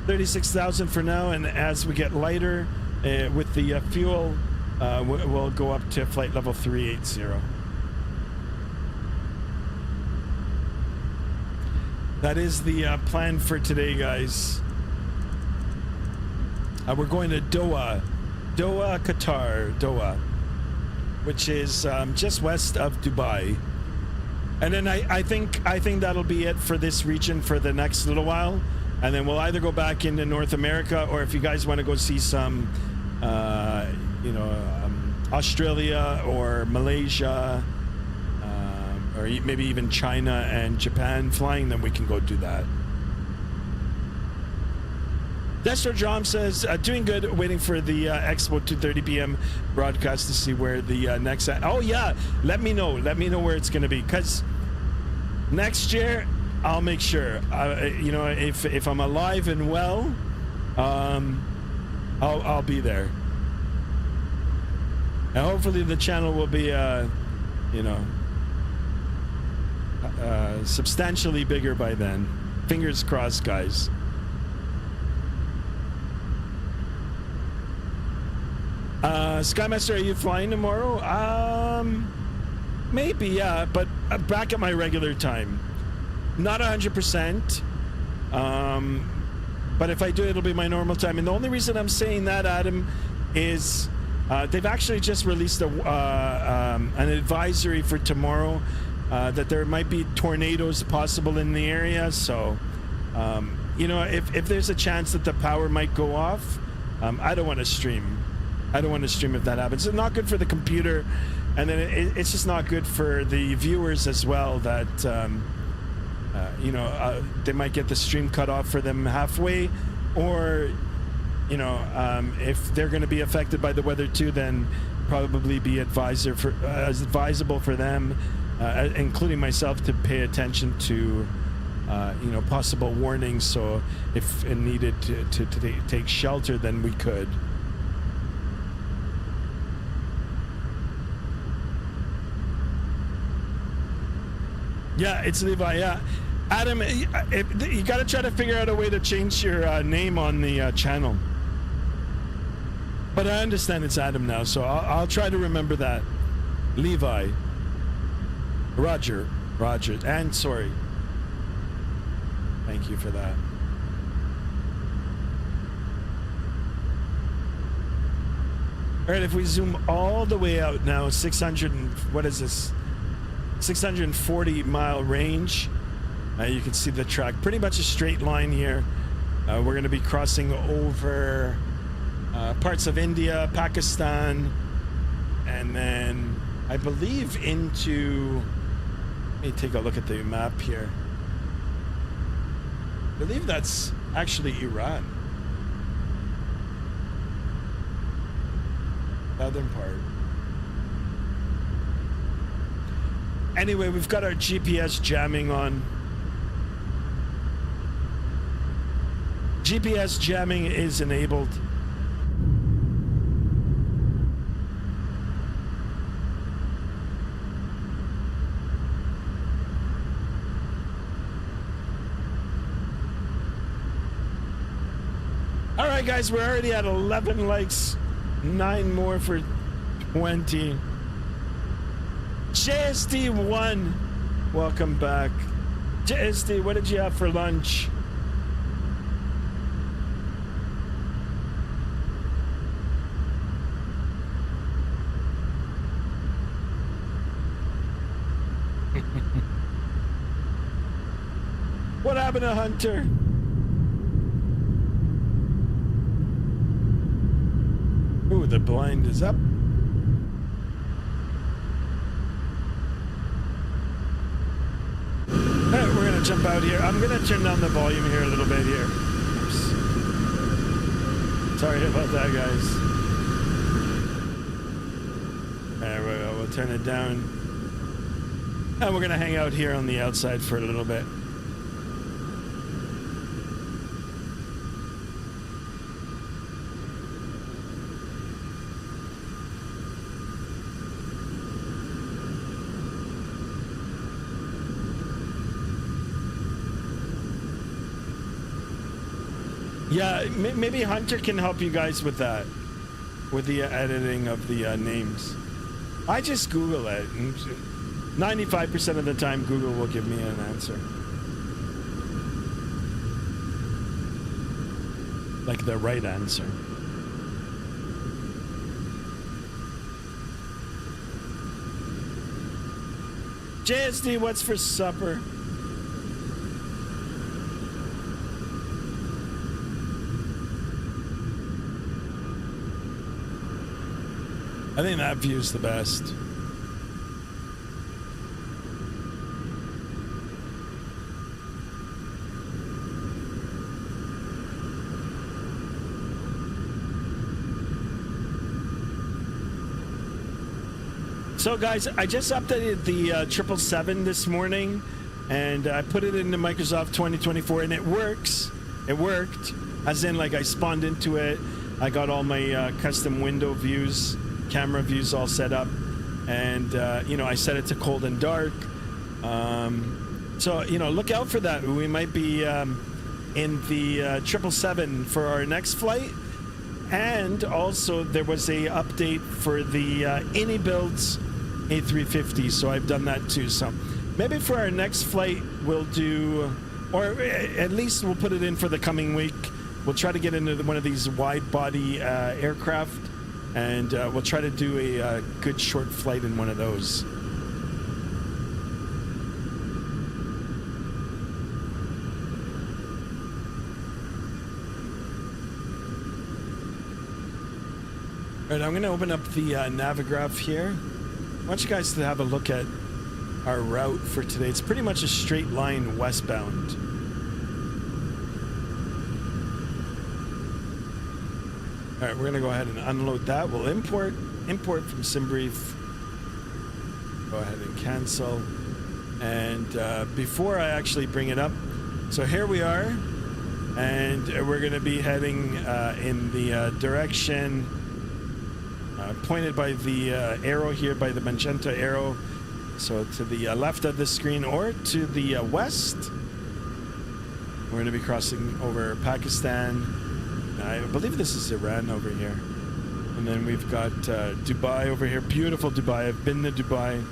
36,000 for now, and as we get lighter with the fuel, we'll go up to flight level 380. That is the plan for today, guys. We're going to Doha, Qatar, Doha, which is just west of Dubai. And then I think that'll be it for this region for the next little while, and then we'll either go back into North America, or if you guys want to go see some, Australia or Malaysia, or maybe even China and Japan flying, then we can go do that. Destro John says, doing good, waiting for the Expo 2:30 p.m. broadcast to see where the next... Oh, yeah, let me know where it's going to be, because next year, I'll make sure, if I'm alive and well, I'll be there. And hopefully the channel will be, substantially bigger by then. Fingers crossed, guys. Skymaster, are you flying tomorrow? Maybe, yeah, but back at my regular time. Not 100%. But if I do, it'll be my normal time. And the only reason I'm saying that, Adam, is They've actually just released an advisory for tomorrow that there might be tornadoes possible in the area. So, you know, if there's a chance that the power might go off, I don't want to stream. I don't want to stream if that happens. It's not good for the computer, and then it's just not good for the viewers as well. That you know, they might get the stream cut off for them halfway, or you know, if they're going to be affected by the weather too, then probably be advisable for them, including myself, to pay attention to you know, possible warnings. So if it needed to take shelter, then we could. Yeah, it's Levi. Yeah, Adam, you got to try to figure out a way to change your name on the channel. But I understand it's Adam now, so I'll try to remember that. Levi, Roger, and sorry. Thank you for that. All right, if we zoom all the way out now, 600 and what is this? 640 mile range. You can see the track, pretty much a straight line here. We're going to be crossing over parts of India, Pakistan, and then I believe into, let me take a look at the map here. I believe that's actually Iran. Southern part. Anyway, we've got our GPS jamming on. GPS jamming is enabled. All right, guys, we're already at 11 likes, 9 more for 20. JSD1, welcome back. JSD, what did you have for lunch? What happened to Hunter? Ooh, the blind is up. All right, we're gonna jump out here. I'm gonna turn down the volume here a little bit here. Oops. Sorry about that, guys. There we go. We'll turn it down. And we're gonna hang out here on the outside for a little bit. Yeah, maybe Hunter can help you guys with that, with the editing of the names. I just Google it, and 95% of the time Google will give me an answer. Like the right answer. JSD, what's for supper? I think that view's the best. So guys, I just updated the 777 this morning, and I put it into Microsoft 2024, and it works. It worked, as in like I spawned into it. I got all my custom window views, camera views all set up, and you know, I set it to cold and dark. So you know, look out for that. We might be in the 777 for our next flight, and also there was a update for the any builds A350, so I've done that too. So maybe for our next flight we'll do, or at least we'll put it in for the coming week. We'll try to get into one of these wide body aircraft and we'll try to do a good short flight in one of those. All right, I'm going to open up the Navigraph here. I want you guys to have a look at our route for today. It's pretty much a straight line westbound. All right, we're going to go ahead and unload that. We'll import from SimBrief. Go ahead and cancel. And before I actually bring it up, so here we are, and we're going to be heading in the direction pointed by the arrow here, by the magenta arrow. So to the left of the screen or to the west. We're going to be crossing over Pakistan. I believe this is Iran over here. And then we've got Dubai over here. Beautiful Dubai. I've been to Dubai.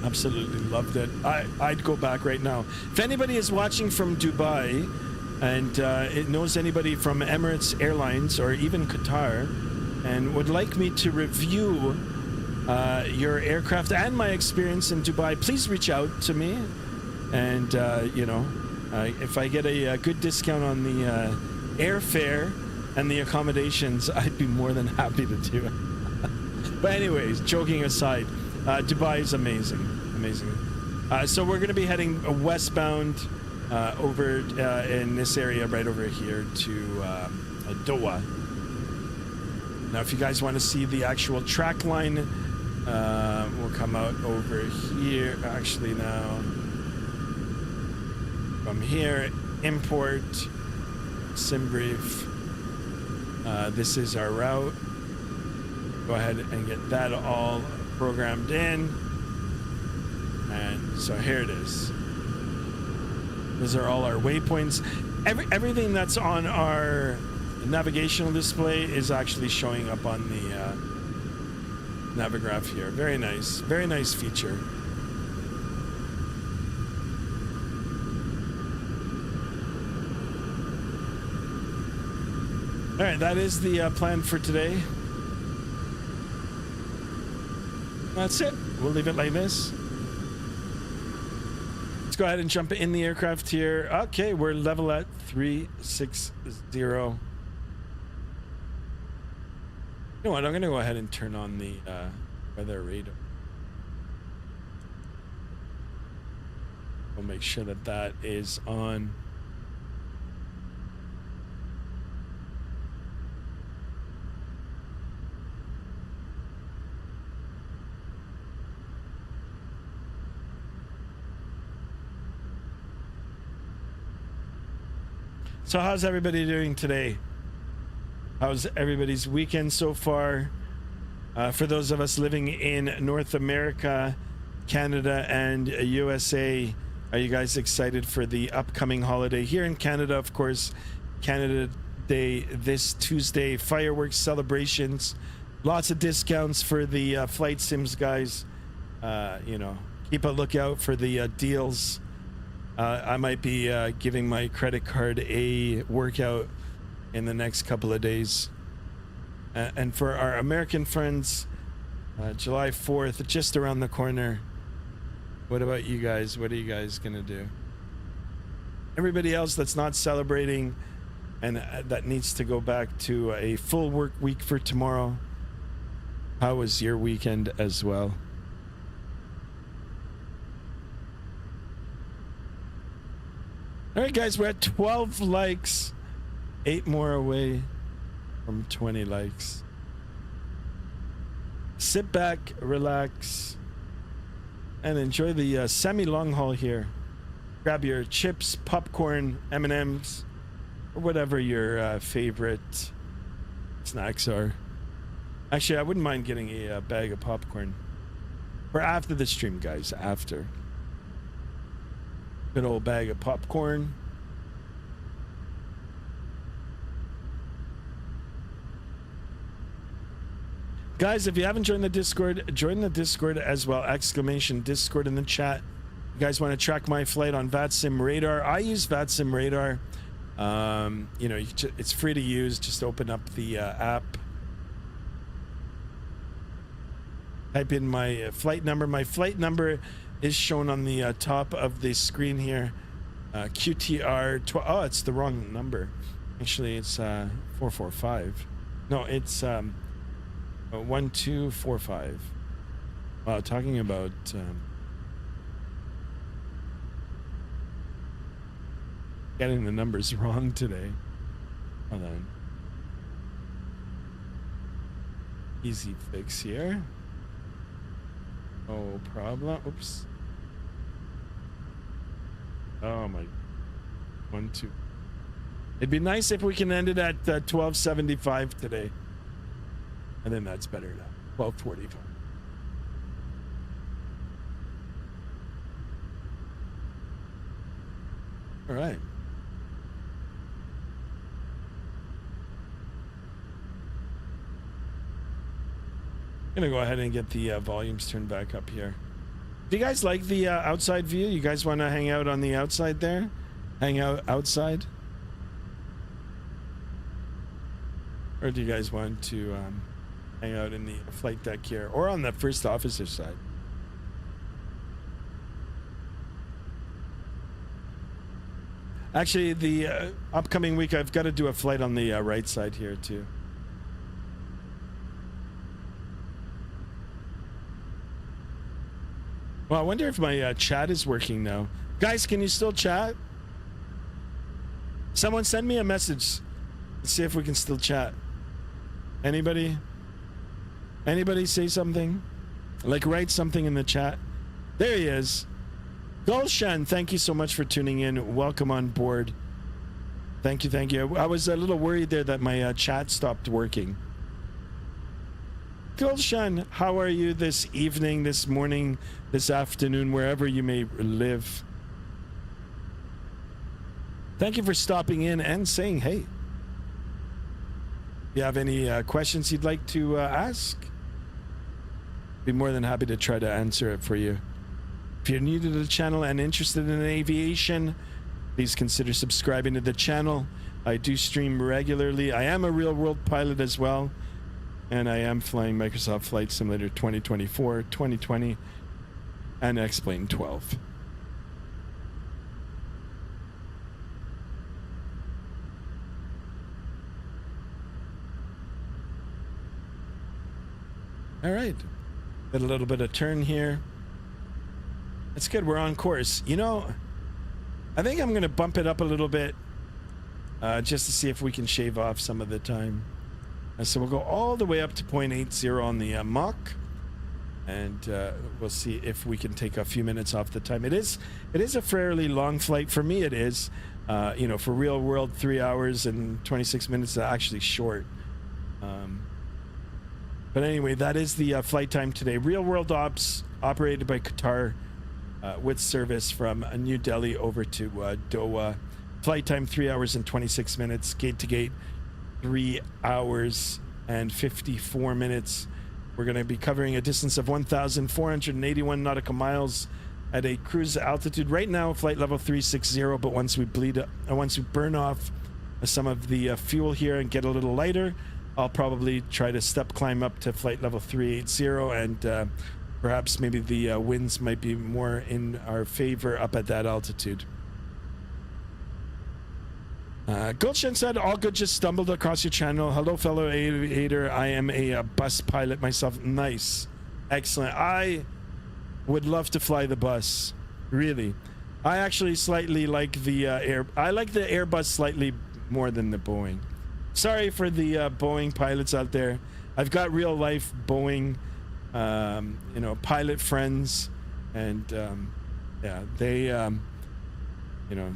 Absolutely loved it. I'd go back right now. If anybody is watching from Dubai and it knows anybody from Emirates Airlines or even Qatar and would like me to review your aircraft and my experience in Dubai, please reach out to me. And, you know, if I get a good discount on the airfare and the accommodations, I'd be more than happy to do it. But anyways, joking aside, Dubai is amazing. So we're going to be heading westbound over in this area right over here to Doha. Now, if you guys want to see the actual track line, we'll come out over here. Actually, now from here, import, SimBrief. This is our route. Go ahead and get that all programmed in. And so here it is. Those are all our waypoints. Everything that's on our navigational display is actually showing up on the Navigraph here. Very nice feature. All right, that is the plan for today. That's it. We'll leave it like this. Let's go ahead and jump in the aircraft here. Okay, we're level at 360. You know what? I'm going to go ahead and turn on the weather radar. We'll make sure that that is on. So how's everybody doing today? How's everybody's weekend so far? For those of us living in North America, Canada, and USA, are you guys excited for the upcoming holiday? Here in Canada, of course, Canada Day this Tuesday, fireworks celebrations, lots of discounts for the flight sims guys. You know, keep a lookout for the deals. I might be giving my credit card a workout in the next couple of days. And for our American friends, July 4th, just around the corner. What about you guys? What are you guys gonna do? Everybody else that's not celebrating and that needs to go back to a full work week for tomorrow, how was your weekend as well? All right, guys, we're at 12 likes, 8 more away from 20 likes. Sit back, relax, and enjoy the semi-long haul here. Grab your chips, popcorn, M&Ms, or whatever your favorite snacks are. Actually, I wouldn't mind getting a bag of popcorn. Or after the stream, guys, after. Good old bag of popcorn. Guys, if you haven't joined the Discord, join the Discord as well. Exclamation Discord in the chat. You guys want to track my flight on Vatsim Radar? I use Vatsim Radar. You know, it's free to use. Just open up the app type in my flight number. My flight number is shown on the top of the screen here. QTR 12. Oh, it's the wrong number. Actually, it's 445. No, it's 1245. Wow, talking about getting the numbers wrong today. Hold on. Easy fix here. No problem. Oops. Oh my. 1, 2. It'd be nice if we can end it at 1275 today. And then that's better now. 1245. All right. I'm gonna go ahead and get the volumes turned back up here. Do you guys like the outside view? You guys want to hang out on the outside there? Hang out outside? Or do you guys want to hang out in the flight deck here? Or on the first officer side? Actually, the upcoming week, I've got to do a flight on the right side here too. Well, I wonder if my chat is working now. Guys, can you still chat? Someone send me a message. Let's see if we can still chat. Anybody? Anybody say something? Like write something in the chat. There he is. Gulshan, thank you so much for tuning in. Welcome on board. Thank you, thank you. I was a little worried there that my chat stopped working. Gulshan, how are you this evening, this morning, this afternoon, wherever you may live? Thank you for stopping in and saying hey. If you have any questions you'd like to ask, be more than happy to try to answer it for you. If you're new to the channel and interested in aviation, please consider subscribing to the channel. I do stream regularly. I am a real world pilot as well. And I am flying Microsoft Flight Simulator 2024, 2020, and X-Plane 12. All right. Got a little bit of turn here. That's good. We're on course. You know, I think I'm going to bump it up a little bit just to see if we can shave off some of the time. So we'll go all the way up to 0.80 on the Mach, and we'll see if we can take a few minutes off the time. It is a fairly long flight. For me, it is. You know, for real world, 3 hours and 26 minutes is actually short. But anyway, that is the flight time today. Real world ops operated by Qatar with service from New Delhi over to Doha. Flight time 3 hours and 26 minutes. Gate to gate 3 hours and 54 minutes. We're going to be covering a distance of 1,481 nautical miles at a cruise altitude right now, flight level 360. But once we burn off some of the fuel here and get a little lighter, I'll probably try to step climb up to flight level 380, and perhaps maybe the winds might be more in our favor up at that altitude. Gulshan said, all good, just stumbled across your channel. Hello, fellow aviator. I am a bus pilot myself. Nice. Excellent. I would love to fly the bus. Really. I actually slightly like the I like the Airbus slightly more than the Boeing. Sorry for the Boeing pilots out there. I've got real life Boeing, you know, pilot friends, and yeah, they, you know,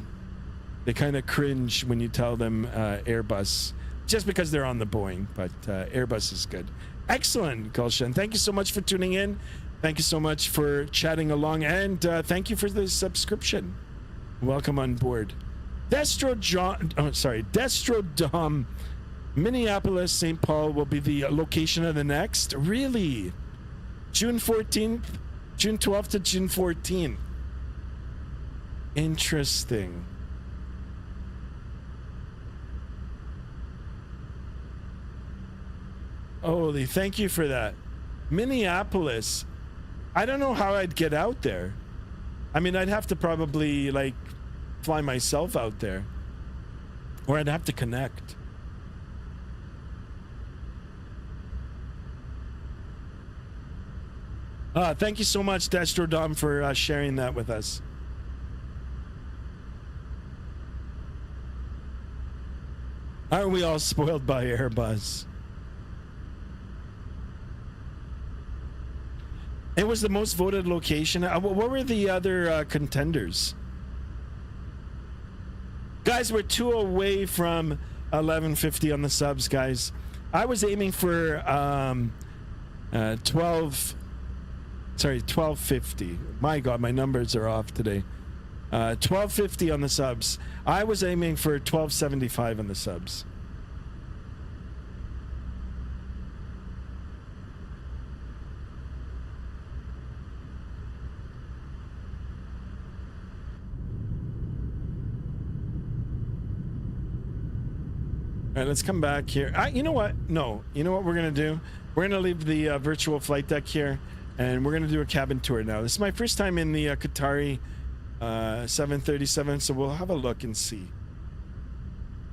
they kind of cringe when you tell them Airbus, just because they're on the Boeing, but Airbus is good. Excellent, Gulshan. Thank you so much for tuning in. Thank you so much for chatting along, and thank you for the subscription. Welcome on board. Destro Dom, Minneapolis, St. Paul will be the location of the next. Really? June 14th, June 12th to June 14th. Interesting. Holy, thank you for that. Minneapolis. I don't know how I'd get out there. I mean, I'd have to probably like fly myself out there, or I'd have to connect. Thank you so much, Destrodom, for sharing that with us. Aren't we all spoiled by Airbus? It was the most voted location. What were the other contenders? Guys, we're 2 away from 1150 on the subs, guys. I was aiming for 1250. My God, my numbers are off today. 1250 on the subs. I was aiming for 1275 on the subs. All right, let's come back here. You know what? No, you know what we're gonna do? We're gonna leave the virtual flight deck here, and we're gonna do a cabin tour now. This is my first time in the Qatari 737, so we'll have a look and see.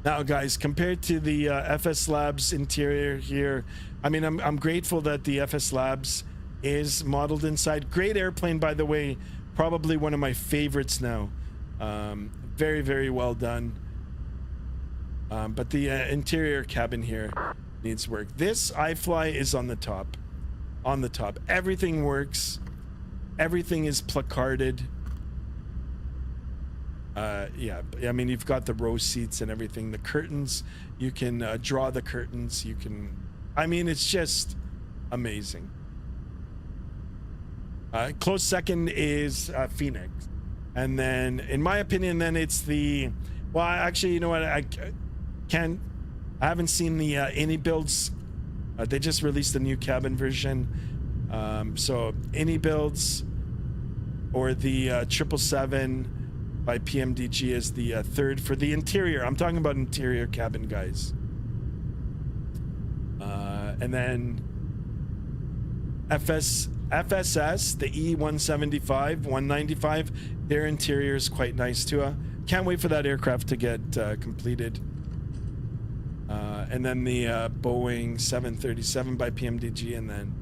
Now, guys, compared to the FS Labs interior here, I mean, I'm grateful that the FS Labs is modeled inside. Great airplane, by the way. Probably one of my favorites now. Very, very well done. But the interior cabin here needs work. This iFLY is on the top. On the top. Everything works. Everything is placarded. Yeah, I mean, you've got the row seats and everything. The curtains, you can draw the curtains. You can, I mean, it's just amazing. Close second is Phoenix. And then, in my opinion, then it's the, well, actually, you know what? I haven't seen the any builds. They just released a new cabin version. So any builds or the 777 by PMDG is the third for the interior. I'm talking about interior cabin, guys. And then FSS, the E175, 195, their interior is quite nice too. Can't wait for that aircraft to get completed. And then the Boeing 737 by PMDG, and then...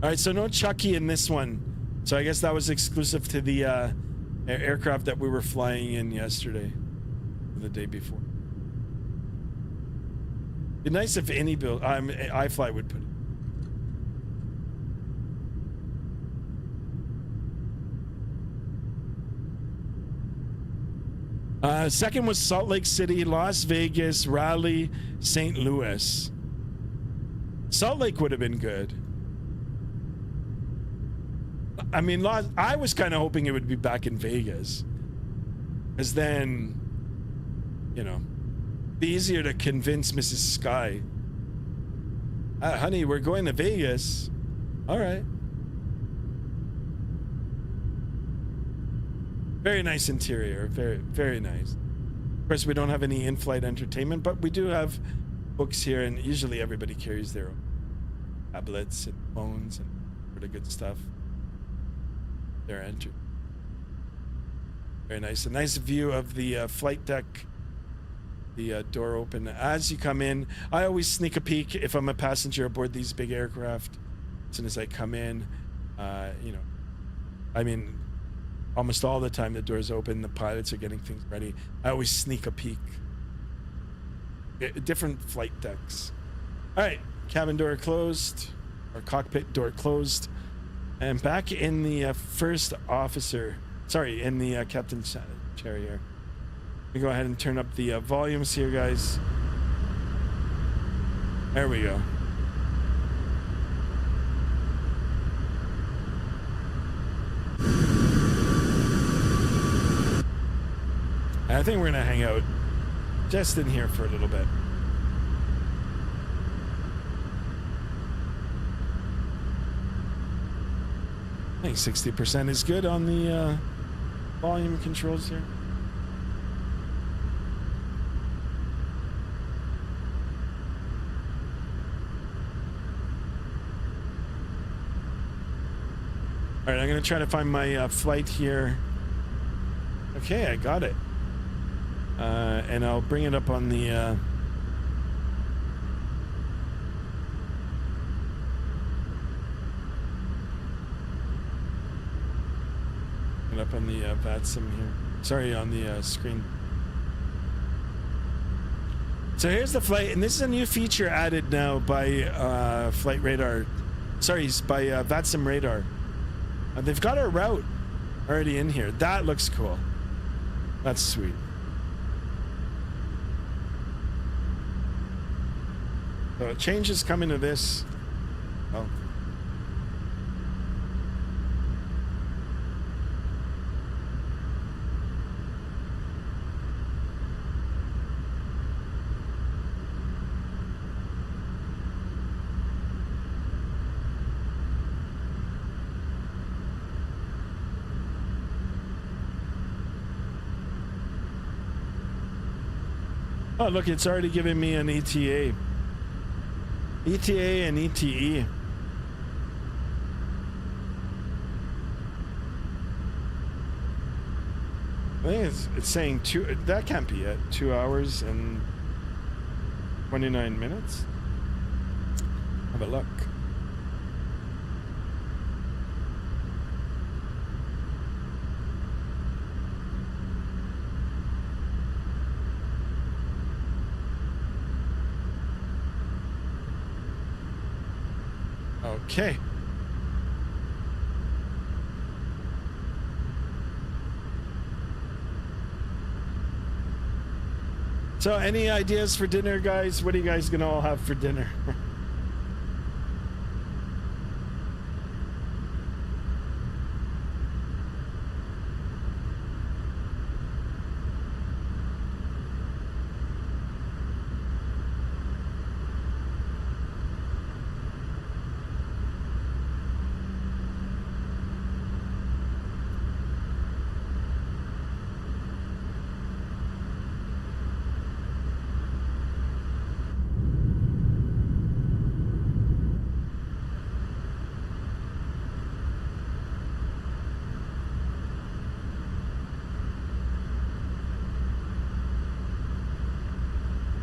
All right, so no Chucky in this one. So I guess that was exclusive to the aircraft that we were flying in yesterday, or the day before. It'd be nice if any build, iFLY would put it. Second was Salt Lake City, Las Vegas, Raleigh, St. Louis. Salt Lake would have been good. I mean, I was kind of hoping it would be back in Vegas, because then, you know, be easier to convince Mrs. Sky. Honey, we're going to Vegas. All right. Very nice interior. Very, very nice. Of course, we don't have any in-flight entertainment, but we do have books here, and usually everybody carries their own tablets and phones and pretty good stuff. They're entered. Very nice. A nice view of the flight deck. The door open as you come in. I always sneak a peek if I'm a passenger aboard these big aircraft. As soon as I come in, you know, I mean, almost all the time the doors open, the pilots are getting things ready. I always sneak a peek. Different flight decks. All right, cabin door closed, or cockpit door closed, and back in the first officer. Sorry, in the captain's chair here. Let me go ahead and turn up the volumes here, guys. There we go. I think we're gonna hang out just in here for a little bit. I think 60% is good on the volume controls here. All right, I'm gonna try to find my flight here. Okay, I got it. And I'll bring it up on the Vatsim here. Sorry, on the screen. So here's the flight, and this is a new feature added now by Flight Radar. Sorry, by Vatsim Radar. They've got our route already in here. That looks cool. That's sweet. So changes coming to this. Oh. Oh, look, it's already giving me an ETA. ETA and ETE. I think it's saying two. That can't be it. 2 hours and 29 minutes. Have a look. Okay. So any ideas for dinner, guys? What are you guys gonna all have for dinner?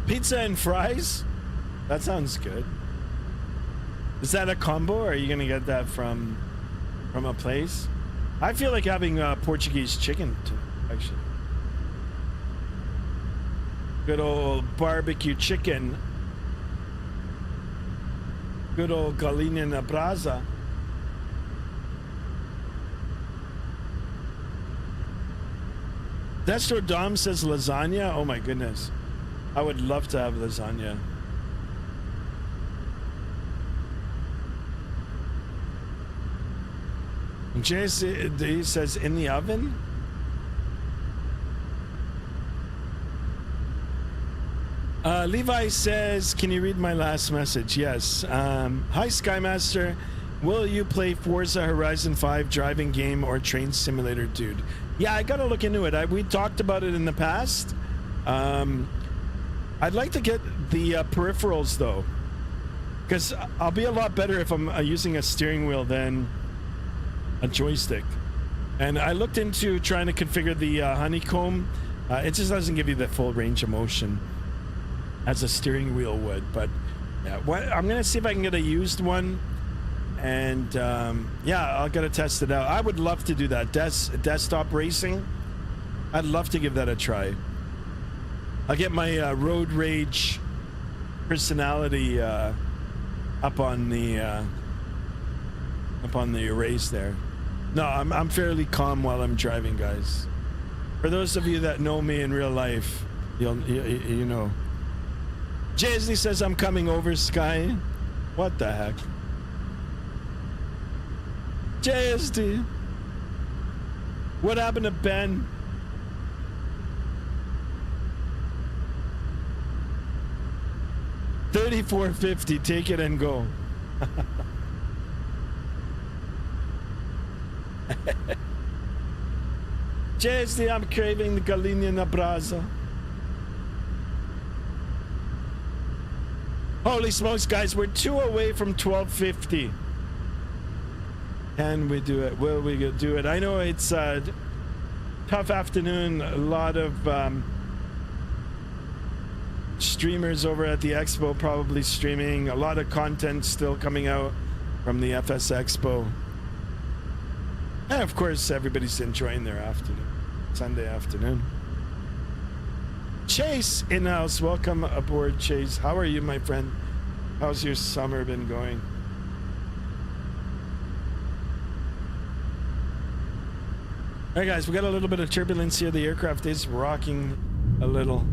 Pizza and fries? That sounds good. Is that a combo, or are you gonna get that from a place? I feel like having Portuguese chicken too, actually. Good old barbecue chicken. Good old galinha na brasa. Destro Dom says lasagna. Oh my goodness. I would love to have lasagna. JC says in the oven. Levi says, can you read my last message? Yes. Hi Skymaster, will you play Forza Horizon 5 driving game or train simulator, dude? Yeah, I gotta look into it. We talked about it in the past. I'd like to get the peripherals though, because I'll be a lot better if I'm using a steering wheel than a joystick. And I looked into trying to configure the honeycomb. It just doesn't give you the full range of motion as a steering wheel would. But yeah, I'm gonna see if I can get a used one, and yeah, I'll gotta test it out. I would love to do that desktop racing. I'd love to give that a try. I'll get my road rage personality up on the arrays there. No, I'm fairly calm while I'm driving, guys. For those of you that know me in real life, you know. Jaisley says I'm coming over, Sky. What the heck? JSD. What happened to Ben? $34.50. Take it and go. JSD, I'm craving the galinha na brasa. Holy smokes, guys, we're 2 away from 1250. Can we do it? Will we do it? I know it's a tough afternoon. A lot of streamers over at the expo probably streaming. A lot of content still coming out from the FS Expo. And of course, everybody's enjoying their afternoon, Sunday afternoon. Chase in-house, welcome aboard, Chase. How are you, my friend? How's your summer been going? All right, guys, we got a little bit of turbulence here. The aircraft is rocking a little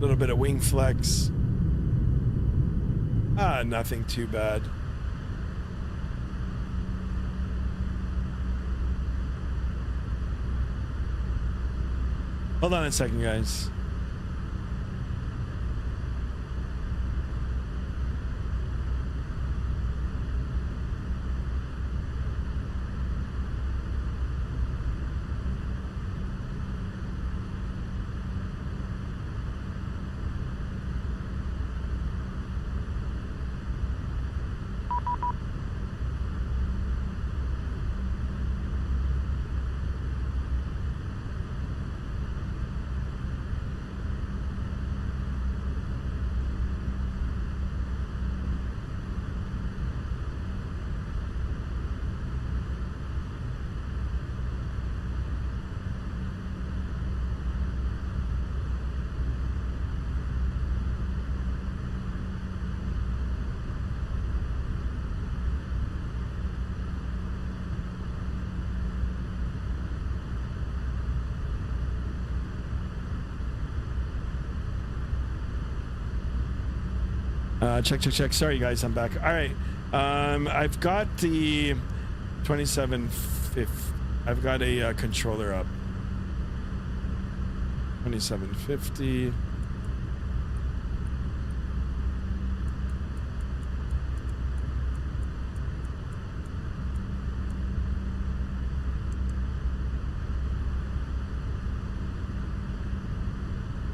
bit of wing flex. Nothing too bad. Hold on a second, guys. Check. Sorry, guys, I'm back. All right. I've got the 2750. I've got a controller up. 2750.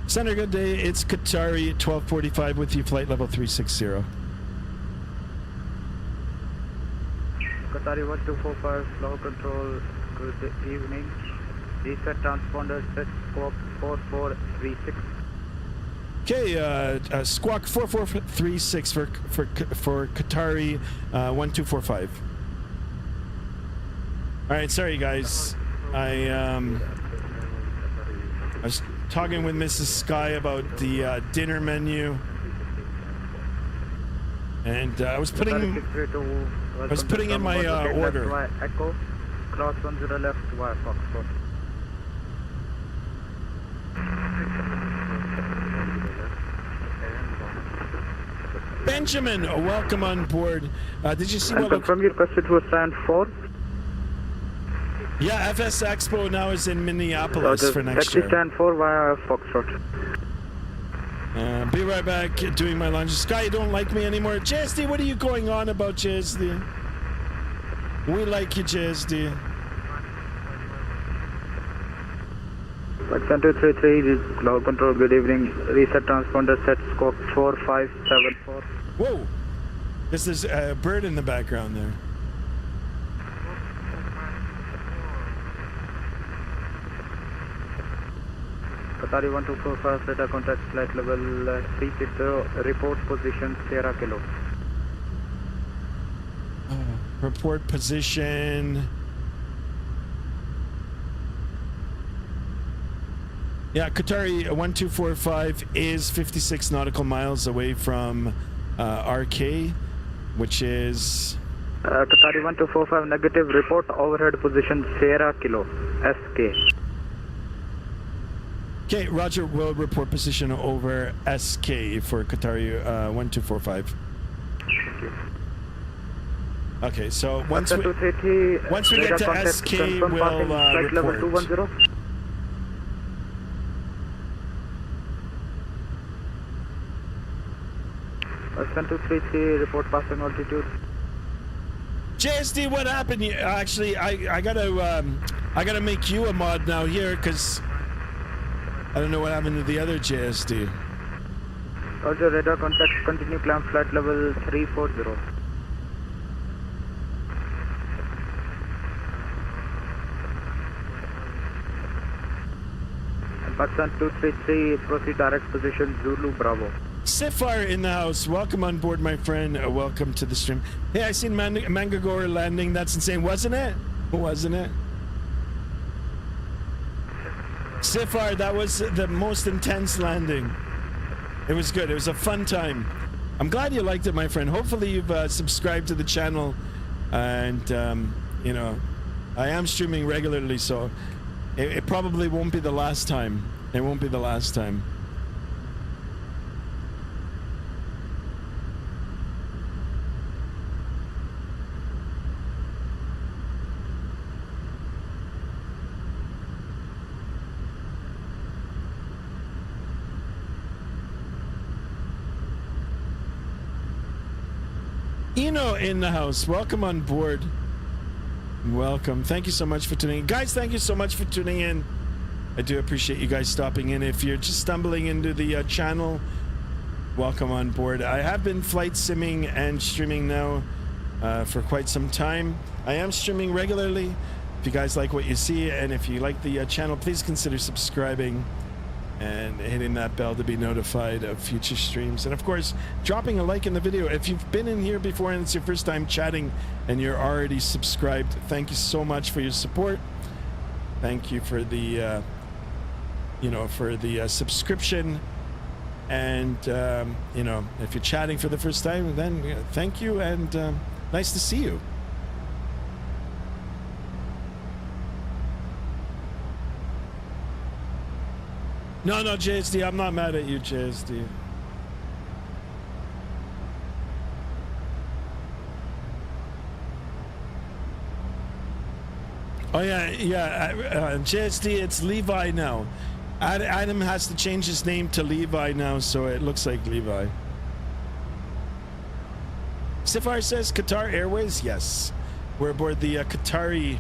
Senator, good day. It's Qatari 1245 with you, flight level 360. Qatari 1245, flow control, good evening. Reset transponder, set squawk 4436. Okay, squawk 4436 for Qatari 1245. All right, sorry guys. I was talking with Mrs. Sky about the dinner menu, and I was putting in my order. Echo, cross 10 left via Foxtrot. Benjamin, welcome on board. Did you see what? From your requested to stand 4. Yeah, FS Expo now is in Minneapolis for next year. Stand 4 via Foxtrot. Be right back, doing my lunch. Sky, you don't like me anymore. JSD, what are you going on about, JSD? We like you, JSD. Center 233, cloud control, good evening. Reset transponder, set scope 4574. Whoa! There's a bird in the background there. Qatari 1245, radar contact flight level 360, report position Sierra Kilo. Report position. Yeah, Qatari 1245 is 56 nautical miles away from RK, which is... Qatari 1245, negative, report overhead position Sierra Kilo, SK. Okay, Roger, will report position over SK for Qatari 1245. Thank you. Okay, so once we get to SK, we'll flight level 210. Sun 233, report passing altitude. JSD, what happened? Actually, I gotta make you a mod now here because I don't know what happened to the other JSD. Roger, radar contact, continue climb flight level 340. Vatsim 233, proceed direct position Zulu Bravo. Sifar in the house. Welcome on board, my friend. Welcome to the stream. Hey, I seen Mangagore landing. That's insane, wasn't it? Wasn't it? Sifar, that was the most intense landing. It was good. It was a fun time. I'm glad you liked it, my friend. Hopefully you've subscribed to the channel, and you know, I am streaming regularly, so it probably won't be the last time. It won't be the last time. Eno in the house. Welcome on board. Welcome. Thank you so much for tuning in. Guys, thank you so much for tuning in. I do appreciate you guys stopping in. If you're just stumbling into the channel, welcome on board. I have been flight simming and streaming now for quite some time. I am streaming regularly. If you guys like what you see, and if you like the channel, please consider subscribing and hitting that bell to be notified of future streams, and of course dropping a like in the video. If you've been in here before and it's your first time chatting and you're already subscribed, thank you so much for your support. Thank you for the you know, for the subscription, and you know, if you're chatting for the first time, then thank you, and nice to see you. No, JSD, I'm not mad at you, JSD. Oh yeah, JSD, it's Levi now. Adam has to change his name to Levi now, so it looks like Levi. Sifar says Qatar Airways, yes. We're aboard the Qatari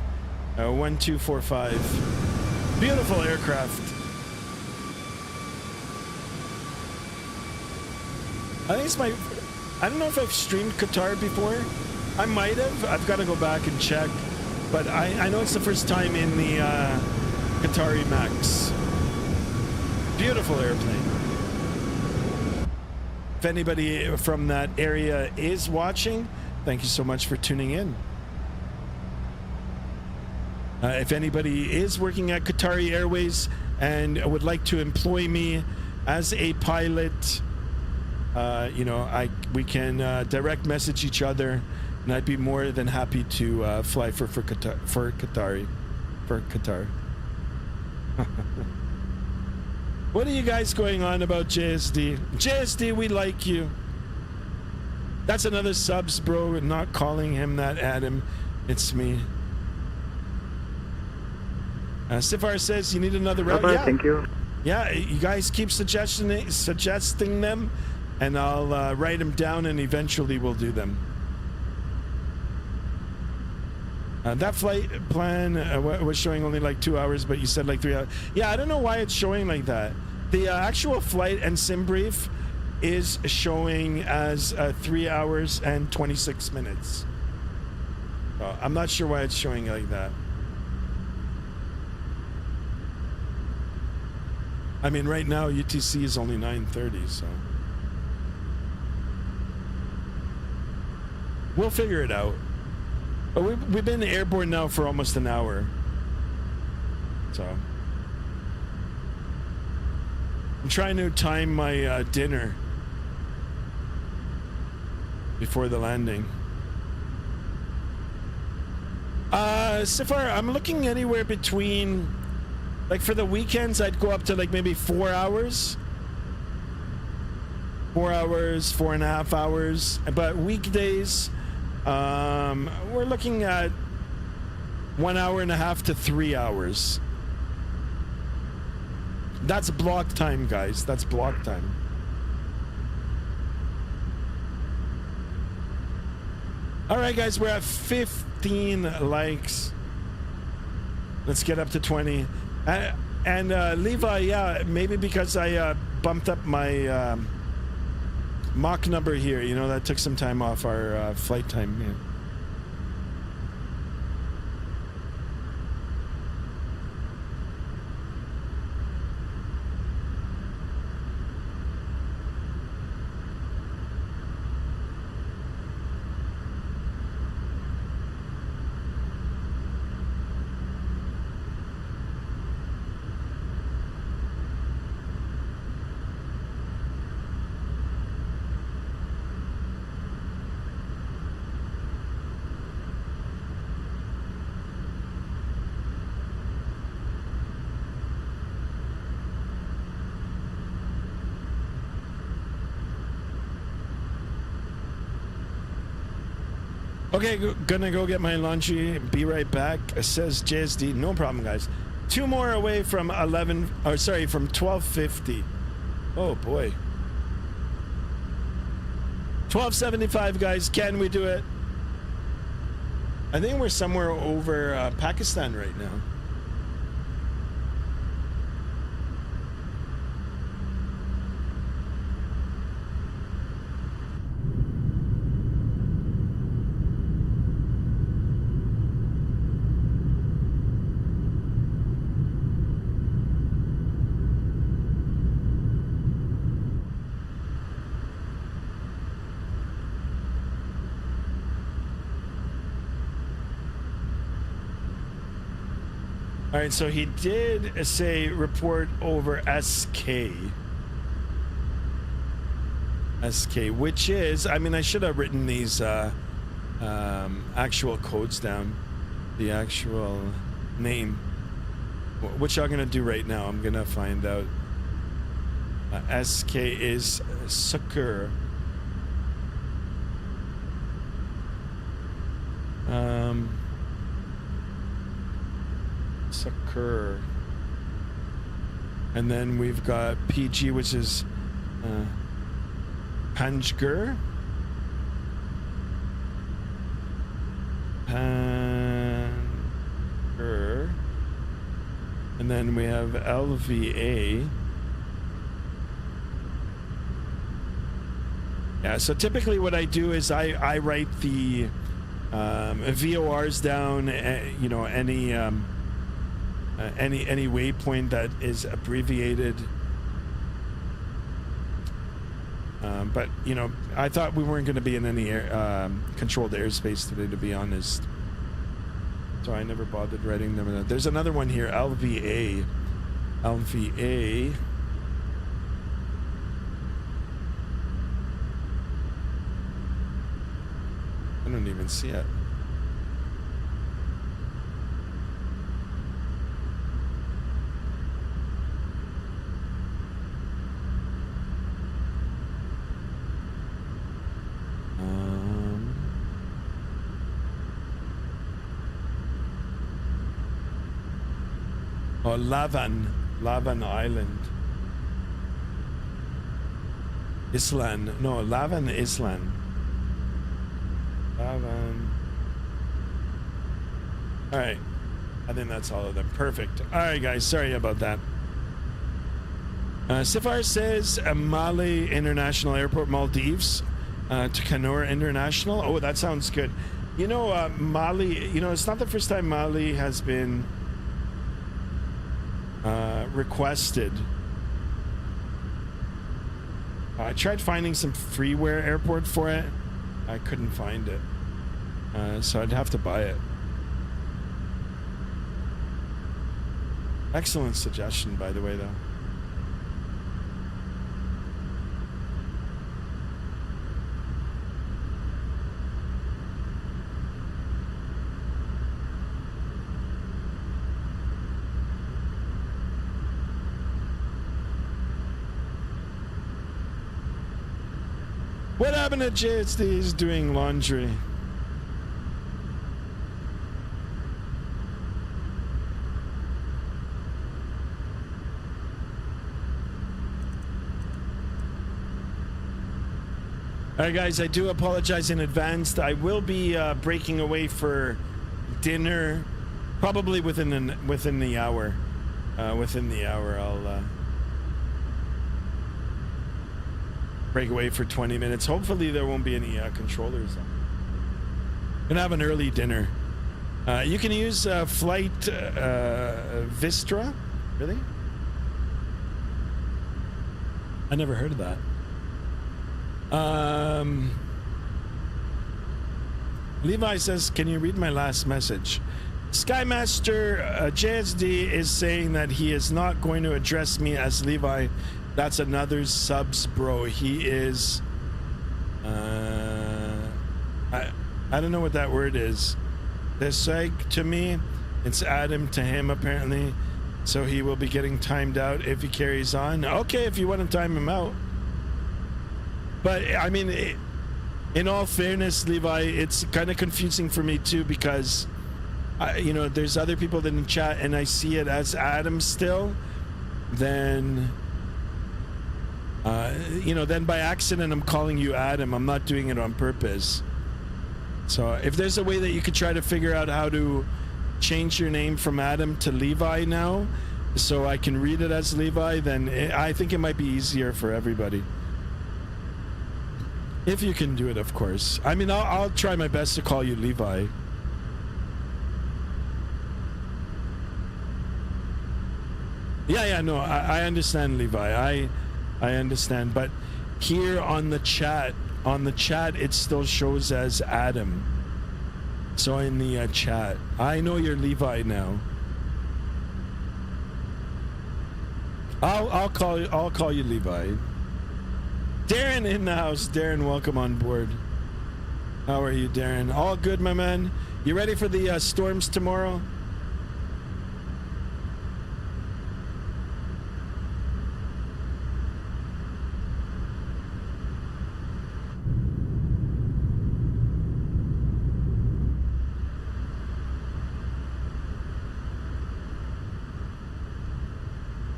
1245. Beautiful aircraft. I think it's my, I don't know if I've streamed Qatar before. I might have. I've got to go back and check. But I know it's the first time in the Qatari Max. Beautiful airplane. If anybody from that area is watching, thank you so much for tuning in. If anybody is working at Qatari Airways and would like to employ me as a pilot, you know, we can direct message each other, and I'd be more than happy to fly for Qatar. What are you guys going on about, JSD? JSD, we like you. That's another subs, bro. Not calling him that, Adam. It's me. Sifar says you need another route. Okay, yeah. thank you. Yeah, you guys keep suggesting them, and I'll write them down, and eventually we'll do them. That flight plan was showing only like 2 hours, but you said like 3 hours. Yeah, I don't know why it's showing like that. The actual flight and sim brief is showing as 3 hours and 26 minutes. I'm not sure why it's showing like that. I mean, right now UTC is only 9:30, so we'll figure it out. But we've been airborne now for almost an hour, so I'm trying to time my dinner before the landing. Sifar, I'm looking anywhere between, like for the weekends, I'd go up to like maybe 4 hours. 4 hours, 4.5 hours. But weekdays, we're looking at 1.5 hours to 3 hours. That's block time, guys. That's block time. All right, guys, we're at 15 likes. Let's get up to 20. And Levi, yeah, maybe because I bumped up my Mach number here, you know, that took some time off our flight time. Yeah. Okay, gonna go get my laundry. Be right back. It says JSD. No problem, guys. 2 more away from 11. Or sorry, from 12:50. Oh boy. 12:75, guys. Can we do it? I think we're somewhere over Pakistan right now. All right, so he did say report over SK. SK, which is, I mean, I should have written these actual codes down. The actual name. Which I'm going to do right now. I'm going to find out. SK is Sucker. Sucker. And then we've got PG, which is Panjgur. Panjgur. And then we have LVA. Yeah, so typically what I do is I write the VORs down, you know, any waypoint that is abbreviated. But you know, I thought we weren't going to be in any controlled airspace today, to be honest. So I never bothered writing them. There's another one here, LVA. LVA. I don't even see it. Oh, Lavan Island. Island. No, Lavan Island. Lavan. All right. I think that's all of them. Perfect. All right, guys. Sorry about that. Sifar says Mali International Airport, Maldives to Kanur International. Oh, that sounds good. You know, Mali, you know, it's not the first time Mali has been requested. I tried finding some freeware airport for it. I couldn't find it. So I'd have to buy it. Excellent suggestion, by the way, though. What happened to JSD? He's doing laundry. All right, guys, I do apologize in advance. I will be breaking away for dinner, probably within the hour. Within the hour, I'll break away for 20 minutes. Hopefully, there won't be any controllers. Gonna have an early dinner. You can use Flight Vistra. Really? I never heard of that. Levi says, can you read my last message? Skymaster JSD is saying that he is not going to address me as Levi. That's another subs, bro. He is I don't know what that word is. They're psych to me. It's Adam to him, apparently. So he will be getting timed out if he carries on. Okay, if you want to time him out. But I mean, In all fairness, Levi, it's kind of confusing for me too because, you know, there's other people that in chat and I see it as Adam still. Then, you know, then by accident I'm calling you Adam. I'm not doing it on purpose. So if there's a way that you could try to figure out how to change your name from Adam to Levi now, so I can read it as Levi, then I think it might be easier for everybody. If you can do it, of course. I mean, I'll try my best to call you Levi. Yeah, no, I understand, Levi. I understand, but here on the chat, it still shows as Adam. So in the chat, I know you're Levi now. I'll call you Levi. Darren in the house. Darren, welcome on board. How are you, Darren? All good, my man. You ready for the storms tomorrow?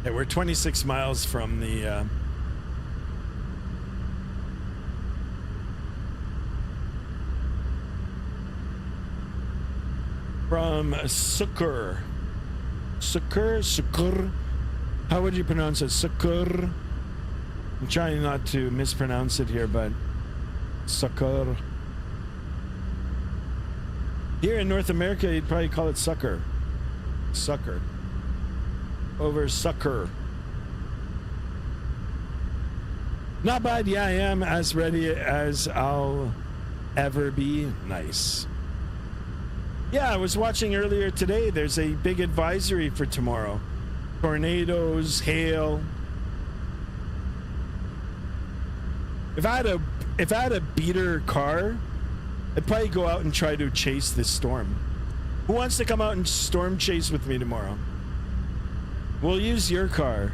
Yeah, we're 26 miles from the from Sukur. How would you pronounce it? Sukur. I'm trying not to mispronounce it here, but Sukur. Here in North America, you'd probably call it sucker. Sucker. Over Sucker. Not bad. Yeah, I am as ready as I'll ever be. Nice. Yeah, I was watching earlier today. There's a big advisory for tomorrow. Tornadoes, hail. If I had a beater car, I'd probably go out and try to chase this storm. Who wants to come out and storm chase with me tomorrow? We'll use your car.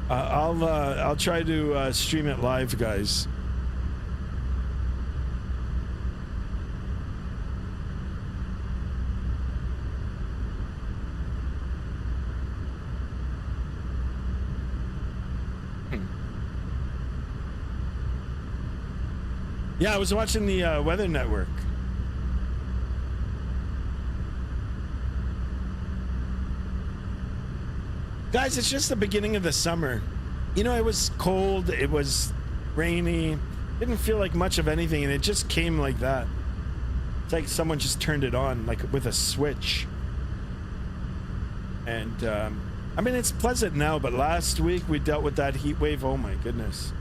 I'll try to stream it live, guys. Yeah, I was watching the Weather Network. Guys, it's just the beginning of the summer. You know, it was cold, it was rainy, didn't feel like much of anything, and it just came like that. It's like someone just turned it on, like with a switch. And, I mean, it's pleasant now, but last week we dealt with that heat wave. Oh my goodness.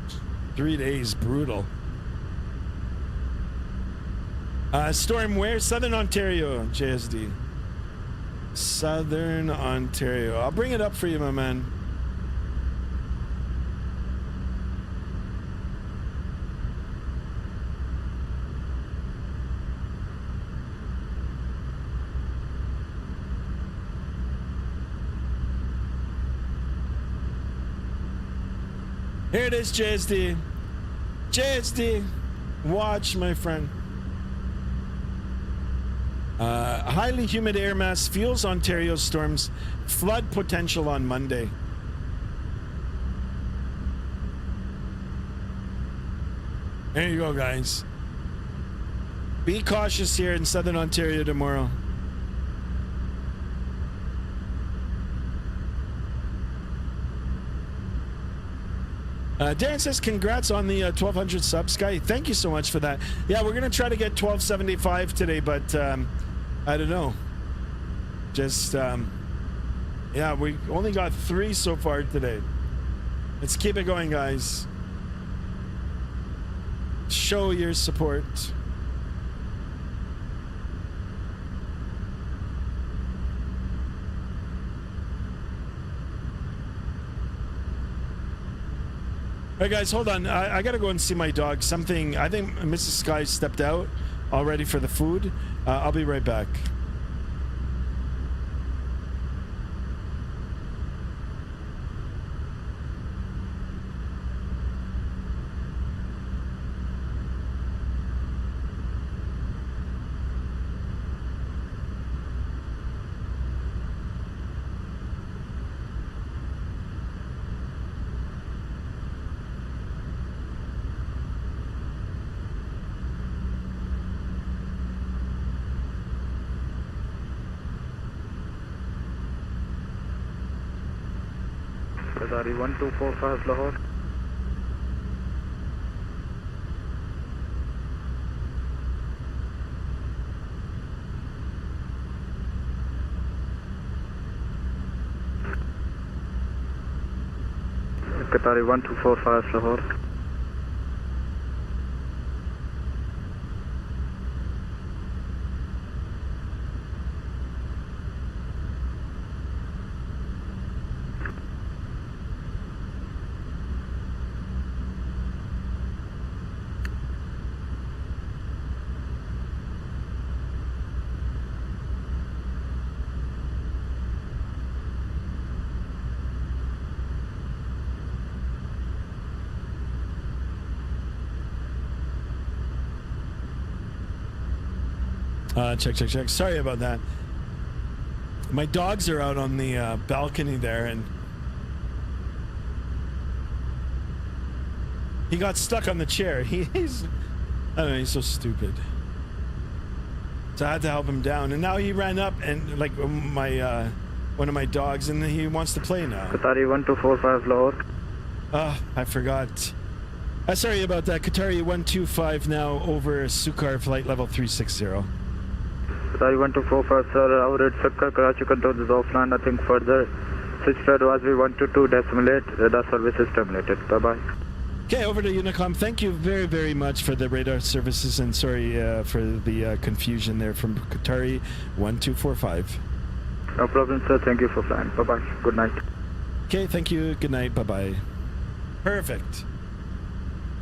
3 days, brutal. Storm where? Southern Ontario, JSD. Southern Ontario. I'll bring it up for you, my man. Here it is, JSD. JSD. Watch, my friend. Highly humid air mass fuels Ontario storms. Flood potential on Monday. There you go, guys. Be cautious here in Southern Ontario tomorrow. Darren says congrats on the 1200 subs, Sky. Thank you so much for that. Yeah, we're gonna try to get 1275 today, but I don't know. Just yeah, we only got 3 so far today. Let's keep it going, guys. Show your support. All right, guys, hold on. I gotta go and see my dog. Something, I think Mrs. Sky stepped out already for the food. I'll be right back. Qatari 1245 Lahore. Qatari 1245 Lahore. Check. Sorry about that. My dogs are out on the balcony there, and he got stuck on the chair. He's, I don't know, he's so stupid. So I had to help him down, and now he ran up and like my one of my dogs, and he wants to play now. Qatari 1245 Lahore. I forgot. Sorry about that. Qatari 125 now over Sukar flight level 360. Qatari 1245, sir, our red Sukkar, Karachi control is offline, nothing further. Switch flight was 122.8, radar service is terminated. Bye-bye. Okay, over to Unicom. Thank you very, very much for the radar services, and sorry for the confusion there from Qatari 1245. No problem, sir. Thank you for flying. Bye-bye. Good night. Okay, thank you. Good night. Bye-bye. Perfect.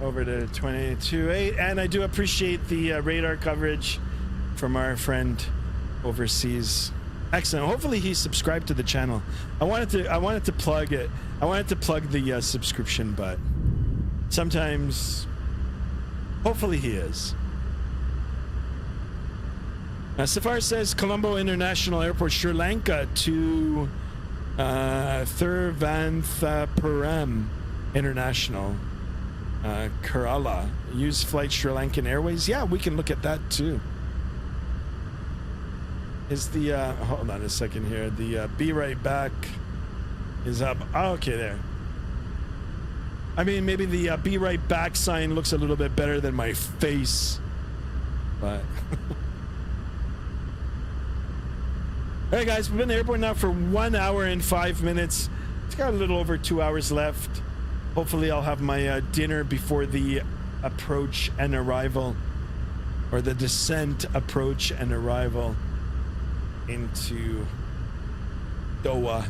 Over to 228, and I do appreciate the radar coverage from our friend overseas. Excellent. Hopefully he's subscribed to the channel. I wanted to plug it. I wanted to plug the subscription, but sometimes hopefully he is. Safar says Colombo International Airport, Sri Lanka to Thiruvananthapuram International, Kerala. Use flight Sri Lankan Airways. Yeah, we can look at that too. Is the hold on a second here, the be right back is up. Oh, okay, there. I mean, maybe the be right back sign looks a little bit better than my face, but all right, guys, we've been in the airport now for 1 hour and 5 minutes. It's got a little over 2 hours left. Hopefully I'll have my dinner before the approach and arrival, or the descent, approach and arrival into Doha.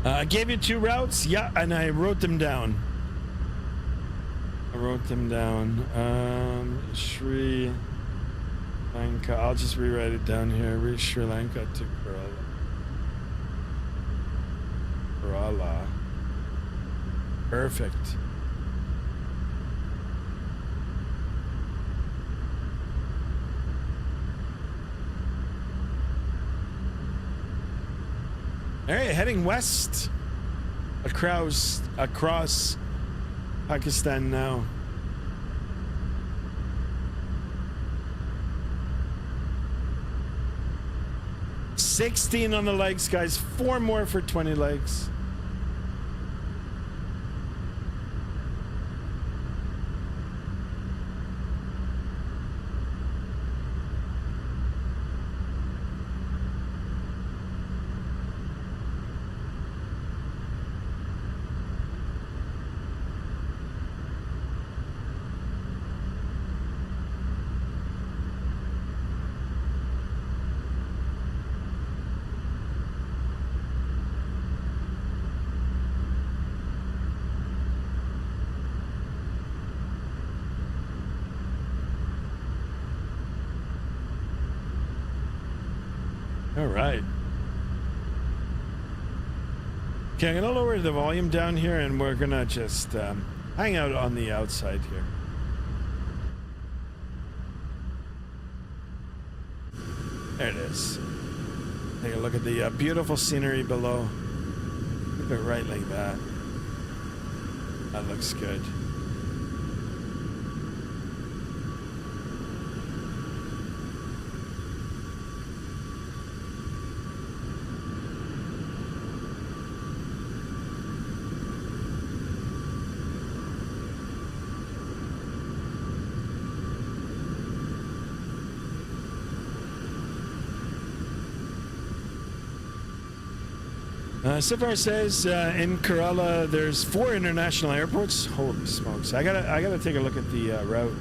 I gave you 2 routes, yeah, and I wrote them down. Sri Lanka. I'll just rewrite it down here. Sri Lanka to Kerala. Perfect. All right, heading west across Pakistan now. $16 on the legs, guys. 4 more for 20 legs. All right. Okay, I'm gonna lower the volume down here, and we're gonna just hang out on the outside here. There it is. Take a look at the beautiful scenery below. Keep it right like that. That looks good. Sifar says in Kerala there's 4 international airports. Holy smokes! I gotta take a look at the route.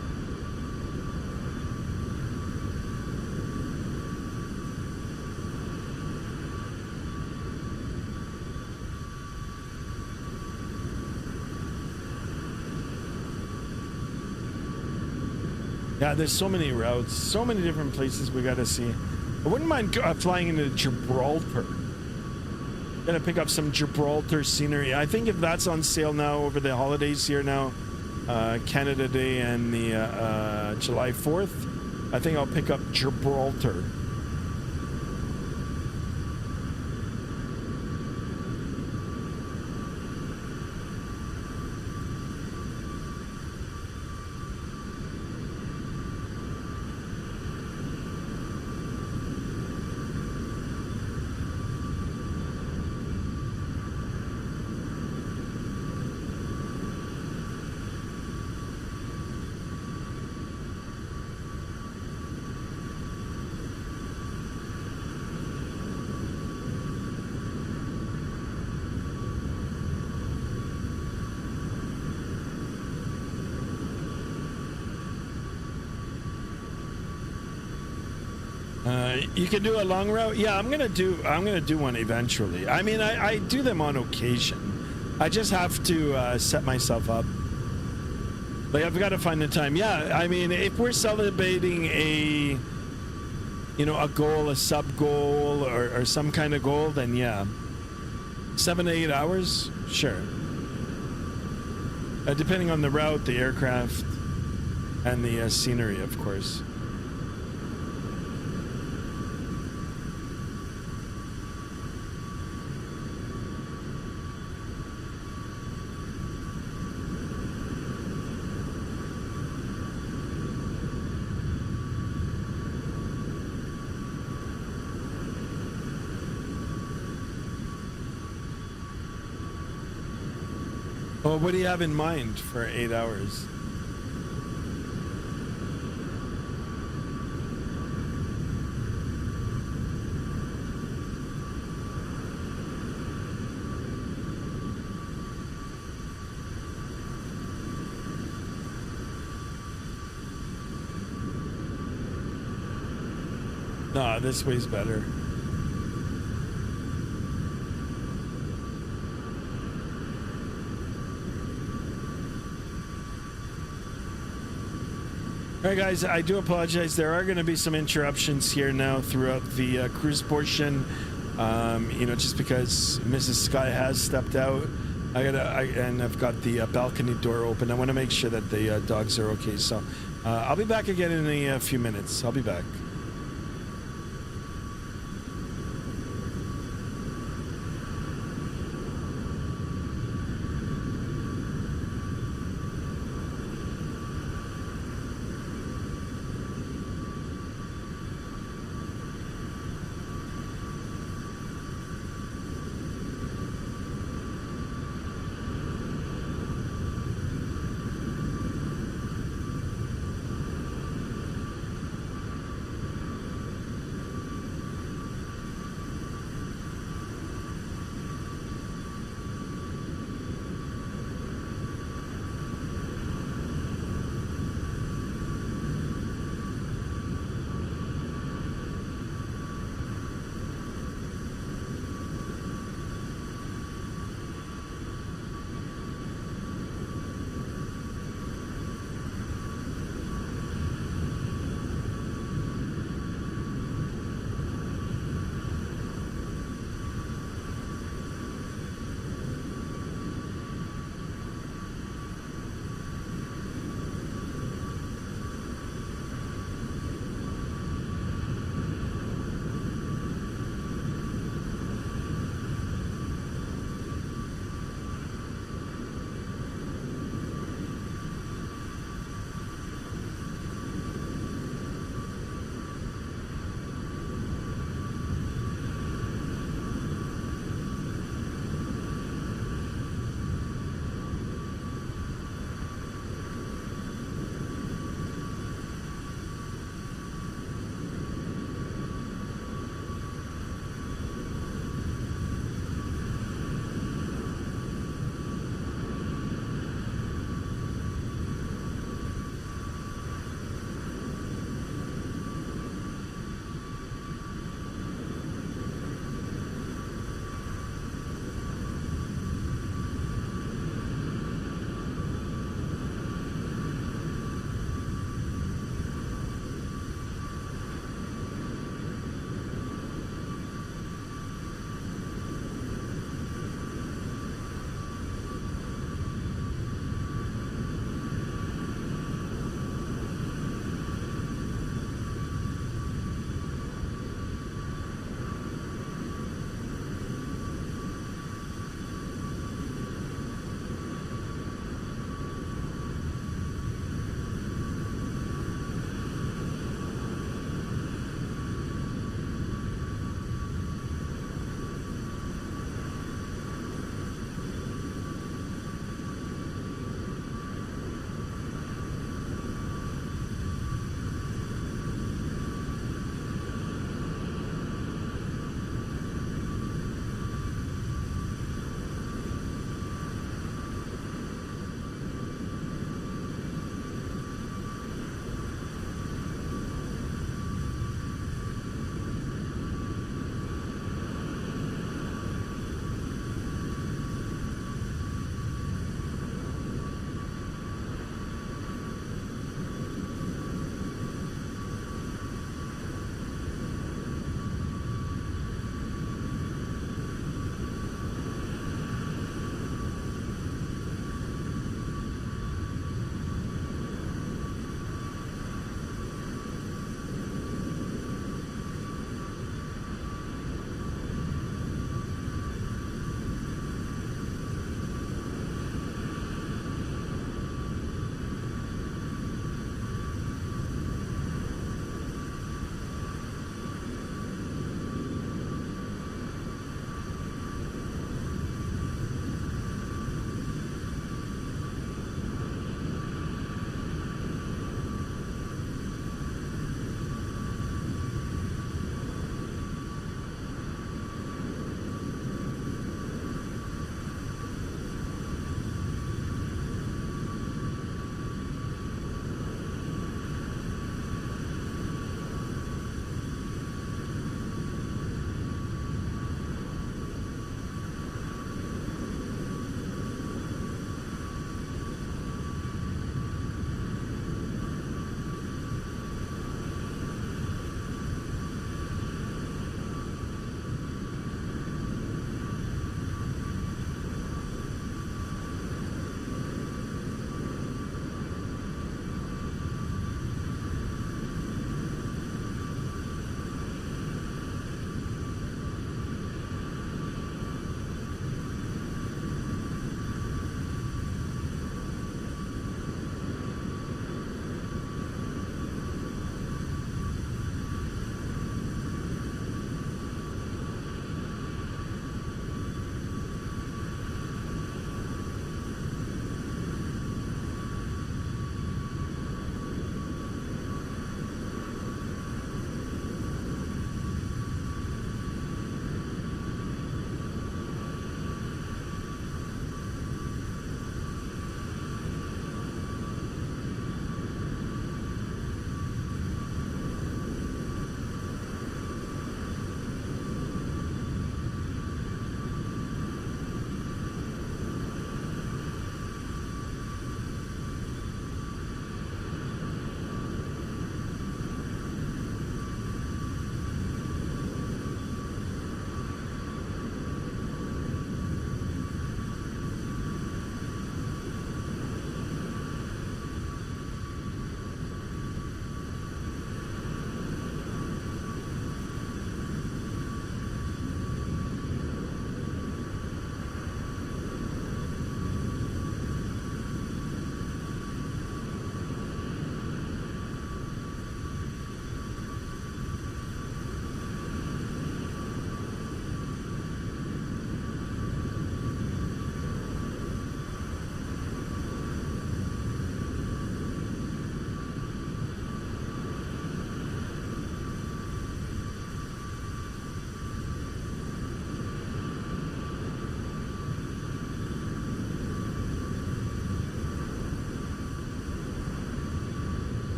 Yeah, there's so many routes, so many different places we gotta see. I wouldn't mind flying into Gibraltar. Gonna pick up some Gibraltar scenery. I think if that's on sale now over the holidays here now, Canada Day and the July 4th, I think I'll pick up Gibraltar. You can do a long route. Yeah, I'm gonna do one eventually. I mean, I do them on occasion. I just have to set myself up. Like, I've got to find the time. Yeah, I mean, if we're celebrating a goal, a sub goal, or some kind of goal, then yeah, 7 to 8 hours, sure. Depending on the route, the aircraft, and the scenery, of course. Well, what do you have in mind for 8 hours? Nah, this way's better. All right, guys, I do apologize. There are going to be some interruptions here now throughout the cruise portion. Just because Mrs. Sky has stepped out. And I've got the balcony door open. I want to make sure that the dogs are okay. So I'll be back again in a few minutes. I'll be back.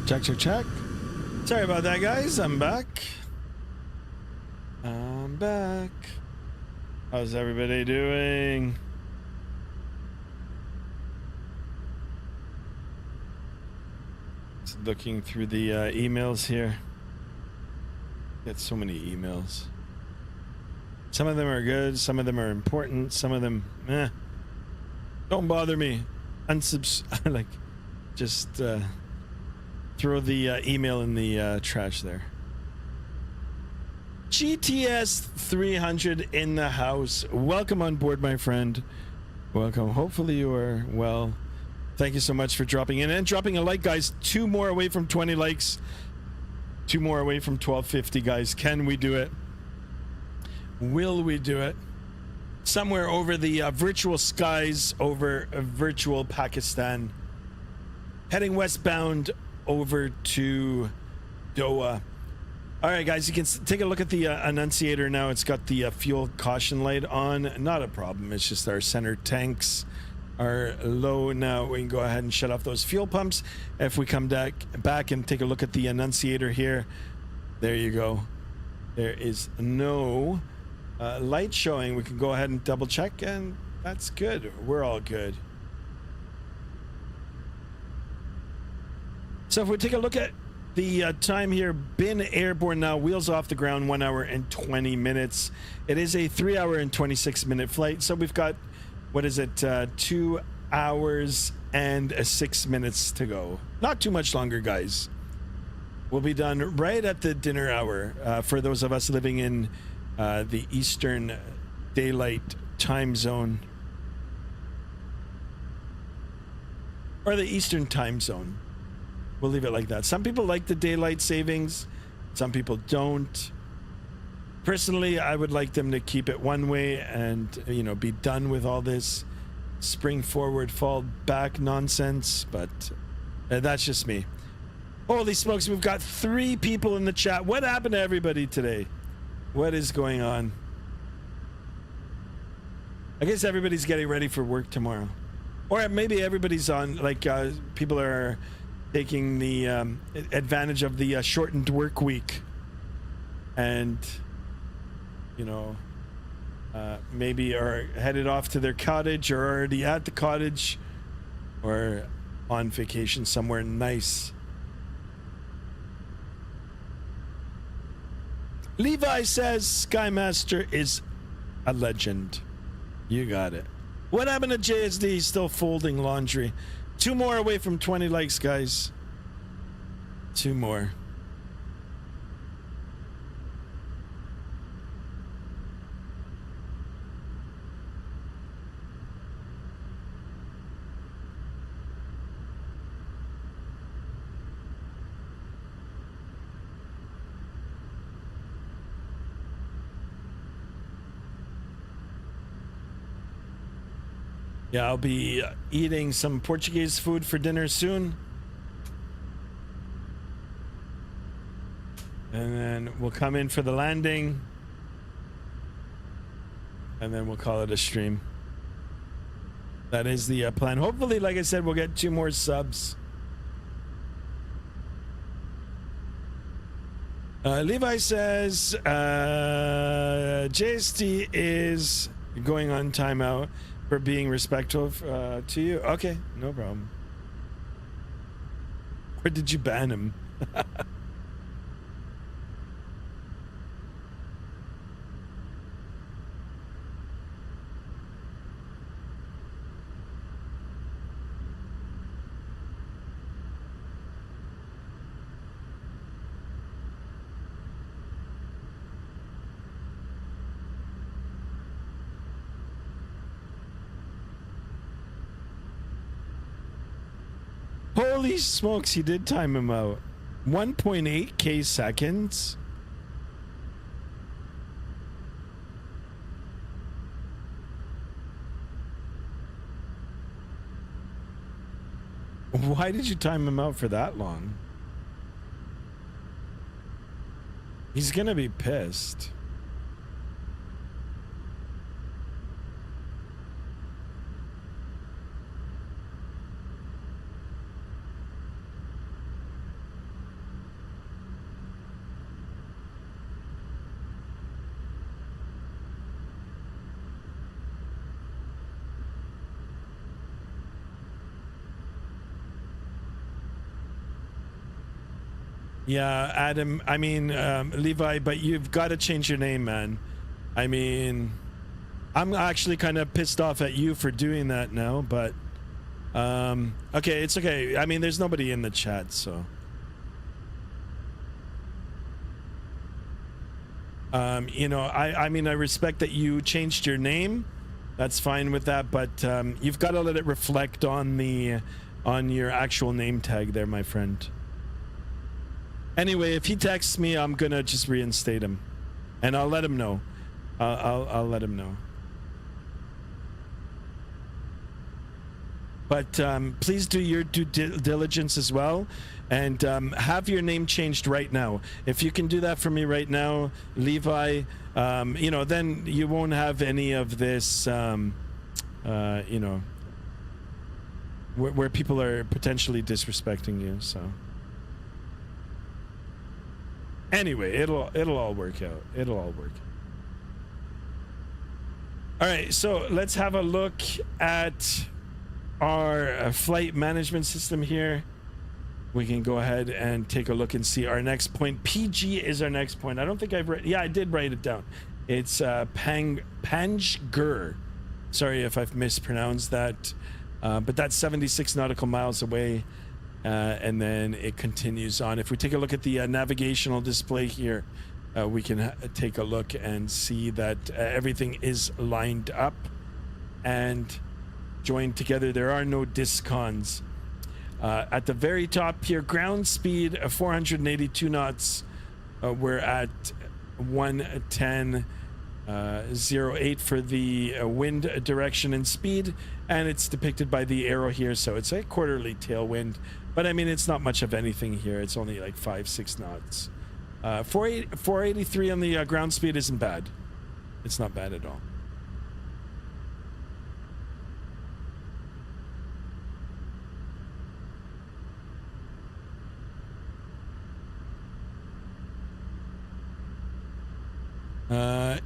Check, check, check. Sorry about that, guys. I'm back. I'm back. How's everybody doing? Just looking through the emails here. Get so many emails. Some of them are good. Some of them are important. Some of them, don't bother me. Like, just throw the email in the trash there. GTS 300 in the house. Welcome on board, my friend. Welcome. Hopefully you are well. Thank you so much for dropping in and dropping a like, guys. 2 more away from 20 likes. 2 more away from 1250, guys. Can we do it? Will we do it? Somewhere over the virtual skies over virtual Pakistan. Heading westbound over to Doha. All right, guys, you can take a look at the annunciator now. It's got the fuel caution light on. Not a problem. It's just our center tanks are low now. We can go ahead and shut off those fuel pumps. If we come back and take a look at the annunciator here, there you go. There is no light showing. We can go ahead and double check, and that's good. We're all good. So if we take a look at the time here, been airborne now, wheels off the ground, 1 hour and 20 minutes. It is a 3 hour and 26 minute flight. So we've got, what is it, 2 hours and 6 minutes to go. Not too much longer, guys. We'll be done right at the dinner hour for those of us living in the Eastern Daylight Time Zone. Or the Eastern Time Zone. We'll leave it like that. Some people like the daylight savings. Some people don't. Personally, I would like them to keep it one way and, you know, be done with all this spring forward, fall back nonsense. But that's just me. Holy smokes, we've got 3 people in the chat. What happened to everybody today? What is going on? I guess everybody's getting ready for work tomorrow. Or maybe everybody's on, like, people are taking the advantage of the shortened work week, and you know, maybe are headed off to their cottage, or already at the cottage, or on vacation somewhere nice. Levi says Skymaster is a legend. You got it. What happened to JSD? He's still folding laundry. 2 more away from 20 likes, guys. 2 more. Yeah, I'll be eating some Portuguese food for dinner soon. And then we'll come in for the landing. And then we'll call it a stream. That is the plan. Hopefully, like I said, we'll get 2 more subs. Levi says JST is going on timeout for being respectful to you. Okay, no problem. Where did you ban him? Holy smokes, he did time him out. 1.8k seconds. Why did you time him out for that long? He's gonna be pissed. Yeah, Adam. I mean, Levi, but you've got to change your name, man. I mean, I'm actually kind of pissed off at you for doing that now, but okay, it's okay. I mean, there's nobody in the chat, so you know, I mean, I respect that you changed your name. That's fine with that, but you've got to let it reflect on your actual name tag there, my friend. Anyway, if he texts me, I'm gonna just reinstate him, and I'll let him know. I'll let him know. But please do your due diligence as well, and have your name changed right now. If you can do that for me right now, Levi, you know, then you won't have any of this, you know, where people are potentially disrespecting you. So anyway, it'll all work out. It'll all work. All right, so let's have a look at our flight management system here. We can go ahead and take a look and see our next point. PG is our next point. I don't think I've yeah, I did write it down. It's Panjgur. Sorry if I've mispronounced that, but that's 76 nautical miles away, and then it continues on. If we take a look at the navigational display here, we can take a look and see that everything is lined up and joined together. There are no discons. At the very top here, ground speed 482 knots. We're at 110.08 for the wind direction and speed, and it's depicted by the arrow here, so it's a quarterly tailwind, but I mean, it's not much of anything here. It's only like 5-6 knots. 483 on the ground speed isn't bad. It's not bad at all.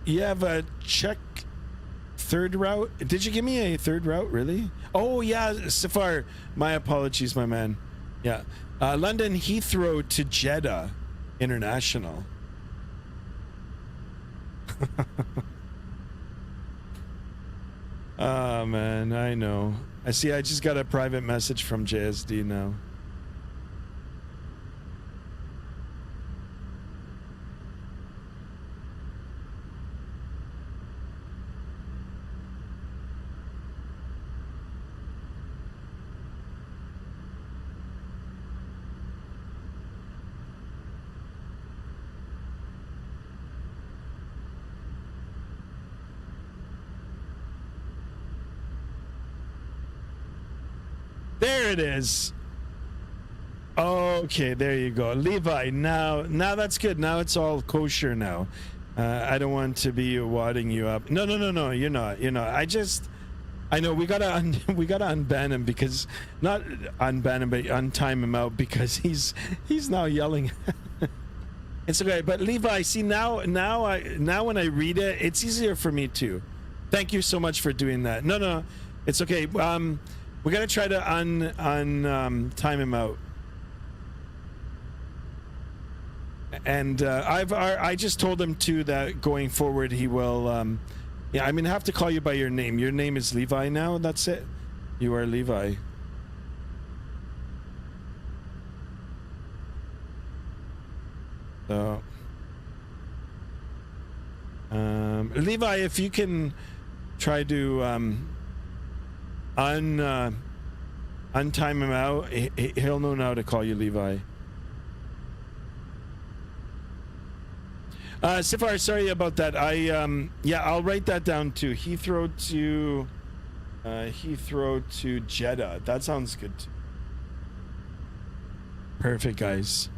You have a check third route. Did you give me a third route, really? Oh yeah, Safar, my apologies, my man. Yeah, London Heathrow to Jeddah International. Oh man, I know. I see. I just got a private message from JSD now. There it is. Okay, there you go, Levi. Now that's good. Now it's all kosher. Now, I don't want to be wadding you up. No. You're not. I know we gotta unban him, because not unban him, but untime him out, because he's now yelling. It's okay, but Levi, see now when I read it, it's easier for me too. Thank you so much for doing that. No, it's okay. We gotta try to time him out. And I just told him too that going forward he will yeah, I mean, I have to call you by your name. Your name is Levi now. That's it. You are Levi. So Levi, if you can try to untime him out, he'll know now to call you Levi. Safar, sorry about that. Yeah, I'll write that down too. Heathrow to Jeddah. That sounds good too. Perfect, guys.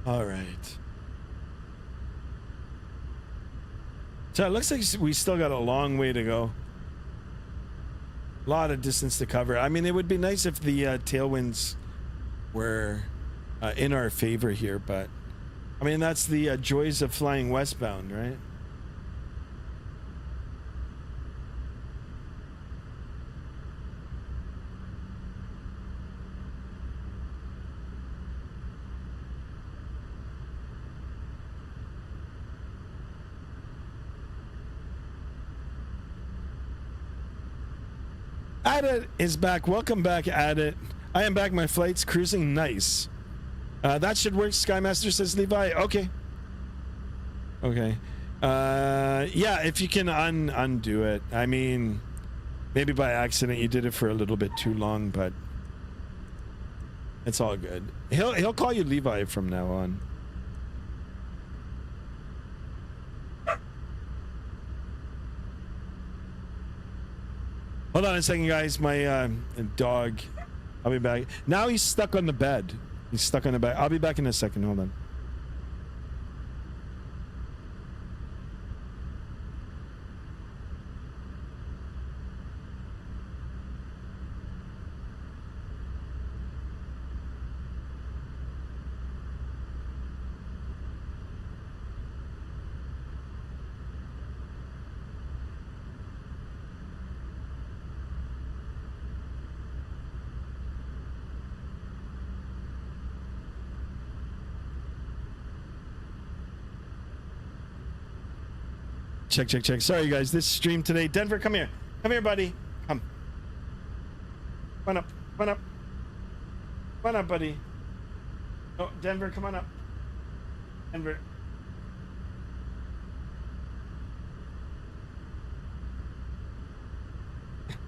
All right. So it looks like we still got a long way to go. A lot of distance to cover. I mean, it would be nice if the tailwinds were in our favor here, but I mean, that's the joys of flying westbound, right? Adit is back. Welcome back, Adit. I am back. My flight's cruising nice. That should work, Skymaster says Levi. Okay. Okay. Yeah, if you can undo it. I mean, maybe by accident you did it for a little bit too long, but it's all good. He'll call you Levi from now on. Hold on a second, guys. My dog. I'll be back. Now he's stuck on the bed. He's stuck on the bed. I'll be back in a second. Hold on. Check. Sorry, guys. This stream today. Denver, come here. Come here, buddy. Come. Come on up, buddy. Oh, Denver, come on up. Denver.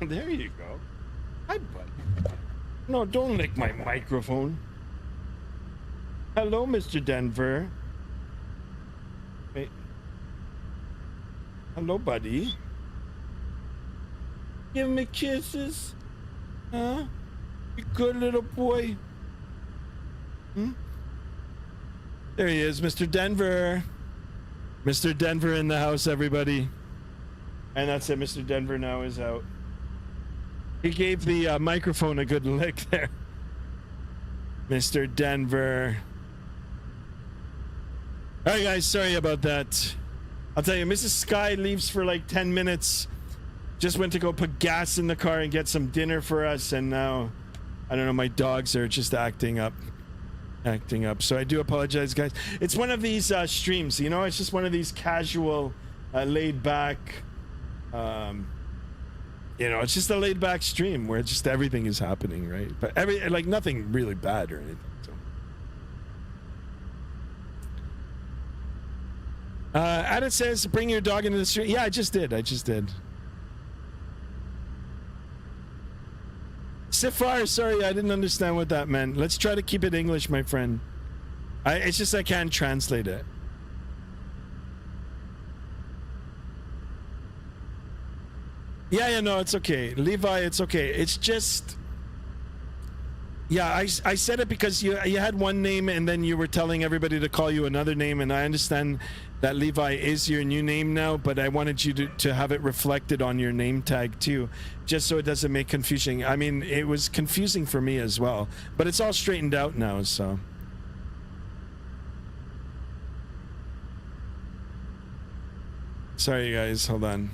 There you go. Hi, buddy. No, don't lick my microphone. Hello, Mr. Denver. Wait. Hello, buddy. Give me kisses. Huh? You good little boy. Hmm? There he is, Mr. Denver. Mr. Denver in the house, everybody. And that's it. Mr. Denver now is out. He gave the microphone a good lick there. Mr. Denver. All right, guys. Sorry about that. I'll tell you, Mrs. Sky leaves for like 10 minutes. Just went to go put gas in the car and get some dinner for us. And now, I don't know, my dogs are just acting up. So I do apologize, guys. It's one of these streams, you know? It's just one of these casual, laid back, you know, it's just a laid back stream where just everything is happening, right? But like nothing really bad or anything. So. Adit says, bring your dog into the stream. Yeah, I just did. Sifar, sorry, I didn't understand what that meant. Let's try to keep it English, my friend. It's just I can't translate it. Yeah, no, it's okay. Levi, it's okay. It's just... Yeah, I said it because you had one name and then you were telling everybody to call you another name, and I understand that Levi is your new name now, but I wanted you to have it reflected on your name tag too, just so it doesn't make confusion. I mean, it was confusing for me as well, but it's all straightened out now, so. Sorry guys, hold on.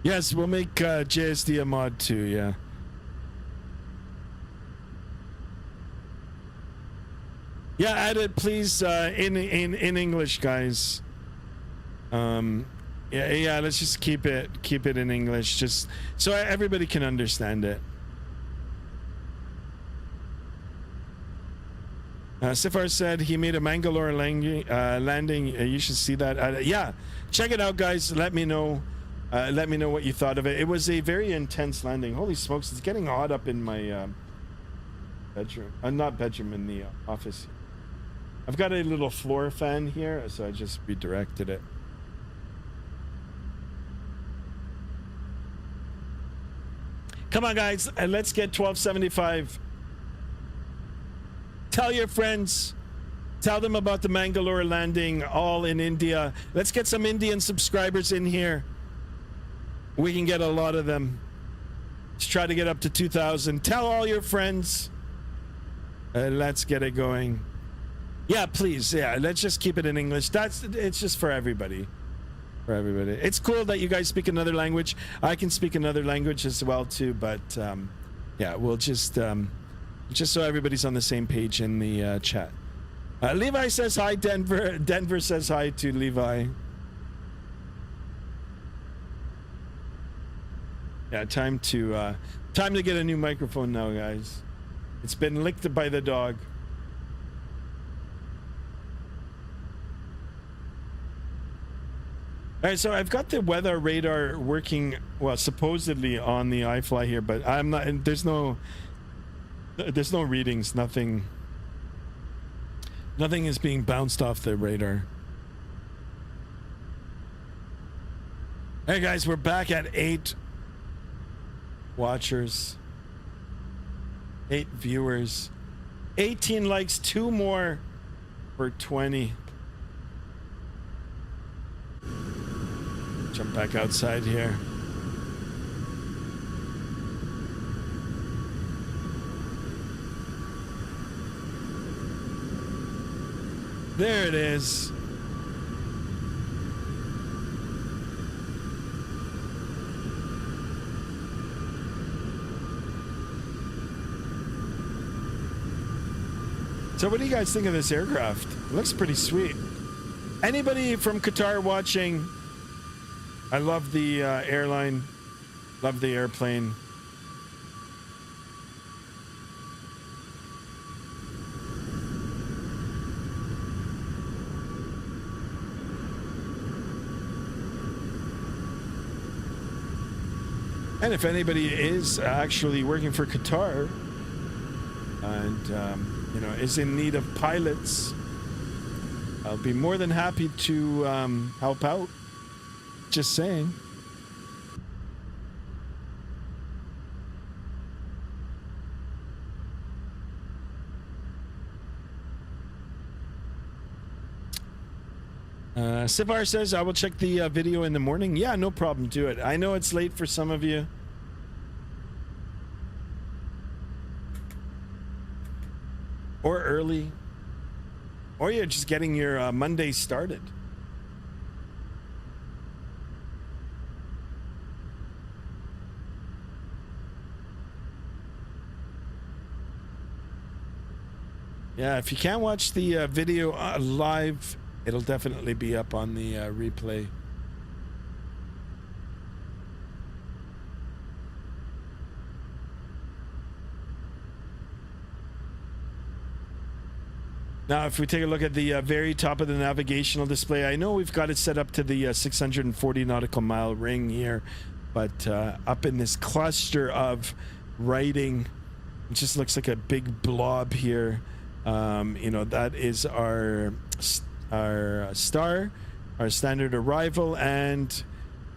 Yes, we'll make JSD a mod too, yeah. Yeah, add it please in English, guys. Yeah, let's just keep it in English, just so everybody can understand it. Sifar said he made a Mangalore landing. You should see that. Yeah, check it out, guys. Let me know. Let me know what you thought of it. It was a very intense landing. Holy smokes, it's getting hot up in my bedroom. Not bedroom, in the office. I've got a little floor fan here, so I just redirected it. Come on, guys, let's get 1275. Tell your friends. Tell them about the Mangalore landing, all in India. Let's get some Indian subscribers in here. We can get a lot of them. Let's try to get up to 2,000. Tell all your friends. Let's get it going. Yeah, please. Yeah, let's just keep it in English. It's just for everybody. For everybody. It's cool that you guys speak another language. I can speak another language as well too, but yeah, we'll just so everybody's on the same page in the chat. Levi says hi, Denver. Denver says hi to Levi. Yeah, time to get a new microphone now, guys. It's been licked by the dog. All right, so I've got the weather radar working, well, supposedly on the iFLY here, but I'm not. There's no readings. Nothing is being bounced off the radar. Hey guys, we're back at 8 watchers, 8 viewers, 18 likes, 2 more for 20. Jump back outside here. There it is. So what do you guys think of this aircraft? It looks pretty sweet. Anybody from Qatar watching? I love the airline, love the airplane. And if anybody is actually working for Qatar and you know, is in need of pilots, I'll be more than happy to help out. Just saying. Sivar says, I will check the video in the morning. Yeah, no problem. Do it. I know it's late for some of you. Or early. Or you're just getting your Monday started. Yeah, if you can't watch the video live, it'll definitely be up on the replay. Now, if we take a look at the very top of the navigational display, I know we've got it set up to the 640 nautical mile ring here, but up in this cluster of writing, it just looks like a big blob here. You know, that is our star, our standard arrival, and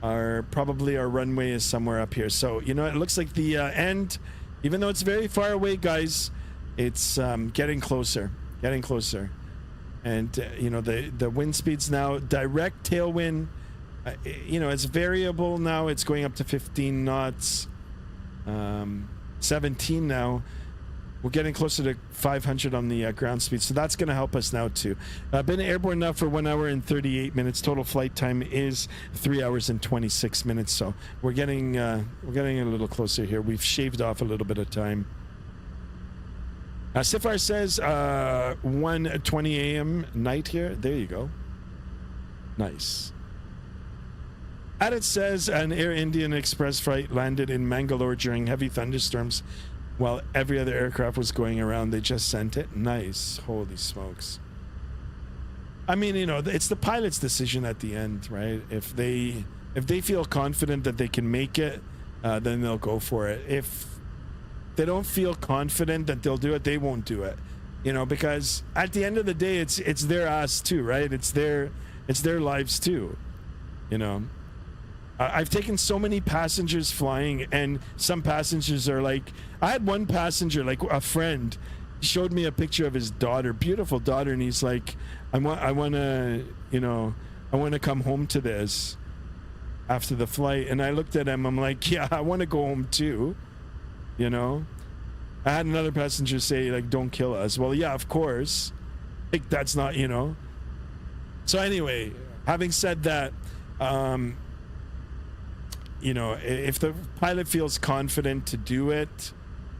probably our runway is somewhere up here. So, you know, it looks like the end, even though it's very far away, guys, it's getting closer. And you know, the wind speeds now, direct tailwind, you know, it's variable now. It's going up to 15 knots, 17 now. We're getting closer to 500 on the ground speed, so that's going to help us now too. Been airborne now for 1 hour and 38 minutes. Total flight time is 3 hours and 26 minutes. So we're getting a little closer here. We've shaved off a little bit of time. Sifar says 1:20 a.m. night here. There you go. Nice. Adit says an Air Indian Express flight landed in Mangalore during heavy thunderstorms while every other aircraft was going around. They just sent it. Nice. Holy smokes. I mean, you know, it's the pilot's decision at the end, right? If they feel confident that they can make it, then they'll go for it. If they don't feel confident that they'll do it, they won't do it, you know, because at the end of the day, it's their ass too, right? It's their lives too, you know. I've taken so many passengers flying, and some passengers are like, I had one passenger, like a friend, showed me a picture of his daughter, beautiful daughter, and he's like, I want to, you know, I want to come home to this after the flight. And I looked at him, I'm like, yeah, I want to go home too, you know. I had another passenger say, like, don't kill us. Well, yeah, of course. Like, that's not, you know. So anyway, having said that, you know, if the pilot feels confident to do it,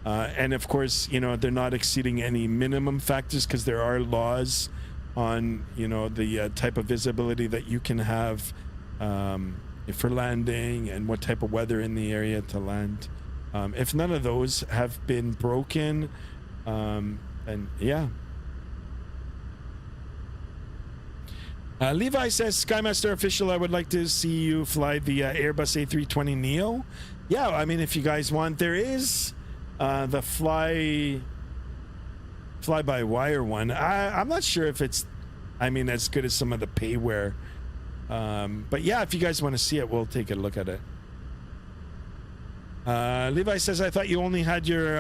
and of course, you know, they're not exceeding any minimum factors, because there are laws on, you know, the type of visibility that you can have for landing and what type of weather in the area to land. If none of those have been broken, and yeah. Levi says, Skymaster official, I would like to see you fly the Airbus A320neo. Yeah, I mean, if you guys want, there is the fly-by-wire one. I'm not sure if it's, I mean, as good as some of the payware. But yeah, if you guys want to see it, we'll take a look at it. Levi says, I thought you only had your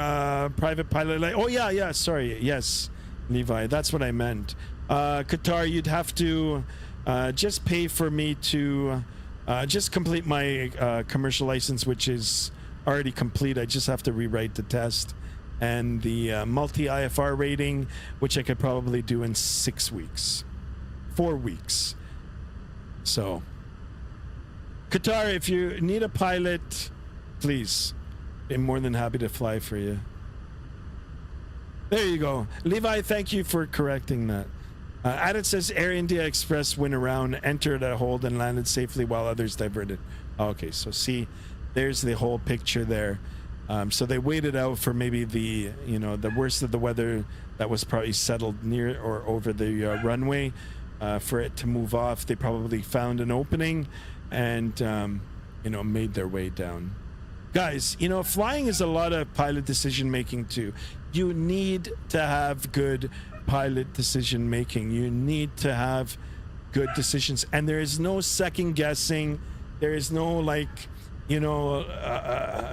private pilot. Oh, yeah, sorry. Yes, Levi, that's what I meant. Qatar, you'd have to just pay for me to just complete my commercial license, which is already complete. I just have to rewrite the test, and the multi-IFR rating, which I could probably do in 4 weeks. So Qatar, if you need a pilot, please, I'm more than happy to fly for you. There you go. Levi, thank you for correcting that. Adit says Air India Express went around, entered a hold, and landed safely while others diverted. Okay, so see, there's the whole picture there. So they waited out for maybe the, you know, the worst of the weather that was probably settled near or over the runway for it to move off. They probably found an opening and, you know, made their way down. Guys, you know, flying is a lot of pilot decision making too. You need to have good pilot decision making. You need to have good decisions, and there is no second guessing. There is no, like, you know,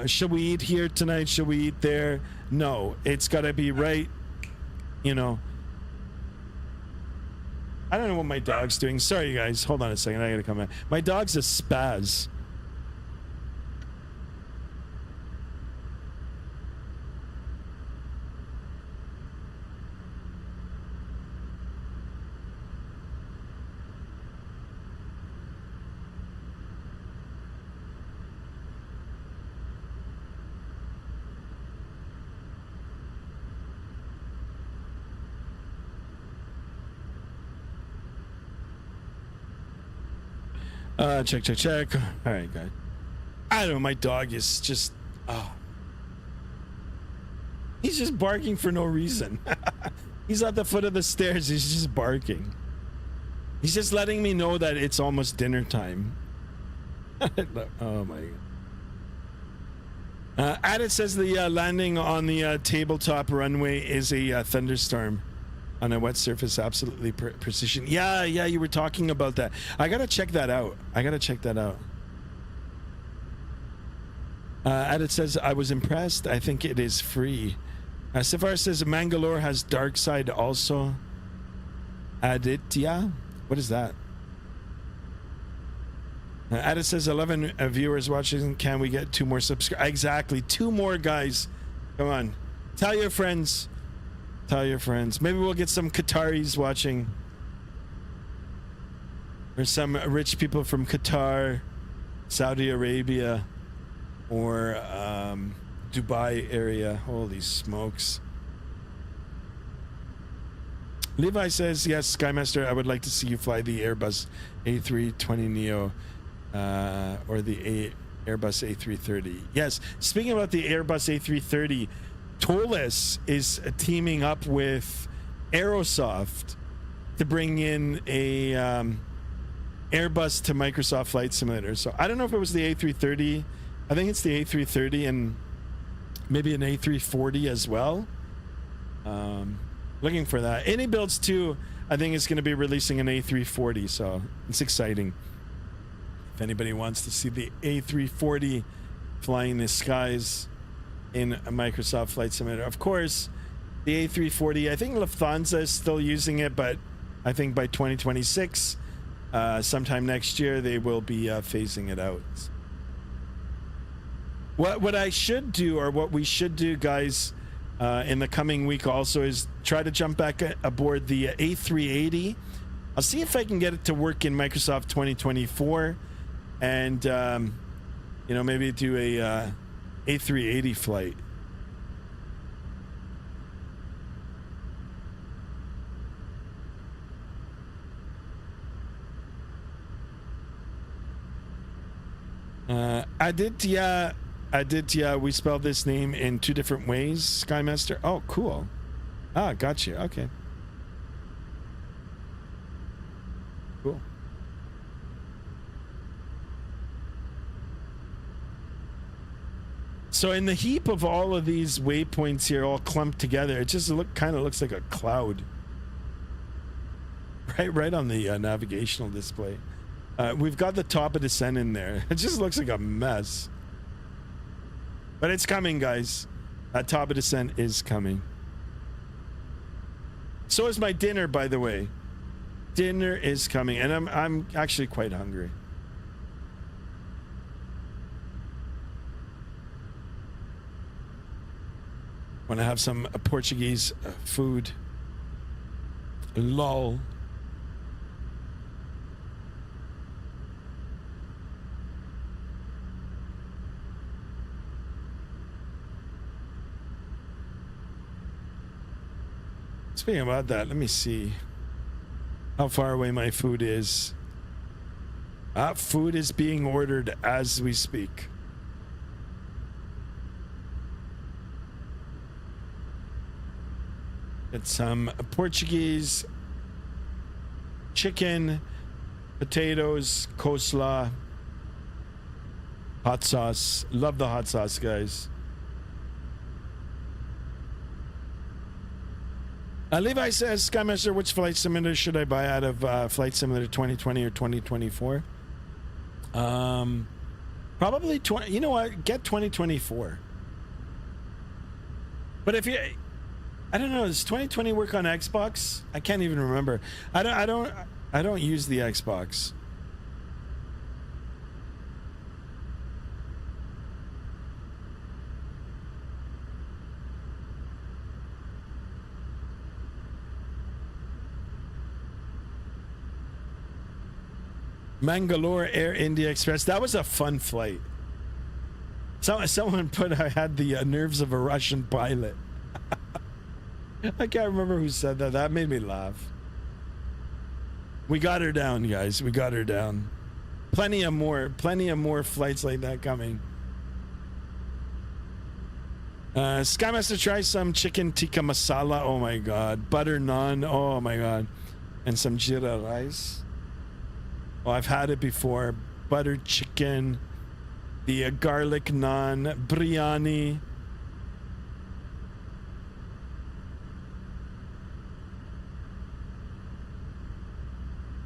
should we eat here tonight, should we eat there? No, it's got to be right, you know. I don't know what my dog's doing. Sorry guys, hold on a second, I gotta come back. My dog's a spaz. Check. All right, guys. I don't know. My dog is just, he's just barking for no reason. He's at the foot of the stairs. He's just barking. He's just letting me know that it's almost dinner time. Oh my God. Adit says the landing on the tabletop runway is a thunderstorm on a wet surface. Absolutely precision. Yeah, you were talking about that. I gotta check that out. Adit says, I was impressed. I think it is free. Safar says Mangalore has dark side also. Aditya, what is that? Adit says 11 viewers watching. Can we get 2 more subscribers? Exactly, 2 more, guys. Come on, tell your friends. Maybe we'll get some Qataris watching, or some rich people from Qatar, Saudi Arabia, or Dubai area. Holy smokes. Levi says, yes, Skymaster, I would like to see you fly the Airbus A320neo or the Airbus A330. Yes, speaking about the Airbus A330, Tolis is teaming up with Aerosoft to bring in a Airbus to Microsoft Flight Simulator. So I don't know if it was the A330. I think it's the A330 and maybe an A340 as well. Looking for that. Any Builds 2, I think, is going to be releasing an A340, so it's exciting. If anybody wants to see the A340 flying the skies in a Microsoft Flight Simulator. Of course, The A340, I think Lufthansa is still using it, but I think by 2026, sometime next year, they will be phasing it out. What I should do, or what we should do, guys, in the coming week also, is try to jump back aboard the A380. I'll see if I can get it to work in Microsoft 2024, and you know, maybe do a A380 flight. I did, yeah. We spelled this name in 2 different ways, Skymaster. Oh, cool. Ah, gotcha. Okay. Cool. So in the heap of all of these waypoints here all clumped together, it just kind of looks like a cloud. Right on the navigational display. We've got the top of descent in there. It just looks like a mess. But it's coming, guys. That top of descent is coming. So is my dinner, by the way. Dinner is coming, and I'm actually quite hungry. Want to have some Portuguese food. Lol. Speaking about that, let me see how far away my food is. Food is being ordered as we speak. It's some Portuguese chicken, potatoes, coleslaw, hot sauce. Love the hot sauce, guys. Levi says, Skymaster, which flight simulator should I buy out of Flight Simulator 2020 or 2024? Probably 20. You know what? Get 2024. But if you, I don't know, does 2020 work on Xbox? I can't even remember. I don't use the Xbox. Mangalore Air India Express. That was a fun flight. Someone put, I had the nerves of a Russian pilot. I can't remember who said that. That made me laugh. We got her down, guys. We got her down. Plenty of more flights like that coming. Skymaster, try some chicken tikka masala. Oh my god. Butter naan. Oh my god. And some jeera rice. Oh, I've had it before. Buttered chicken, the garlic naan, biryani.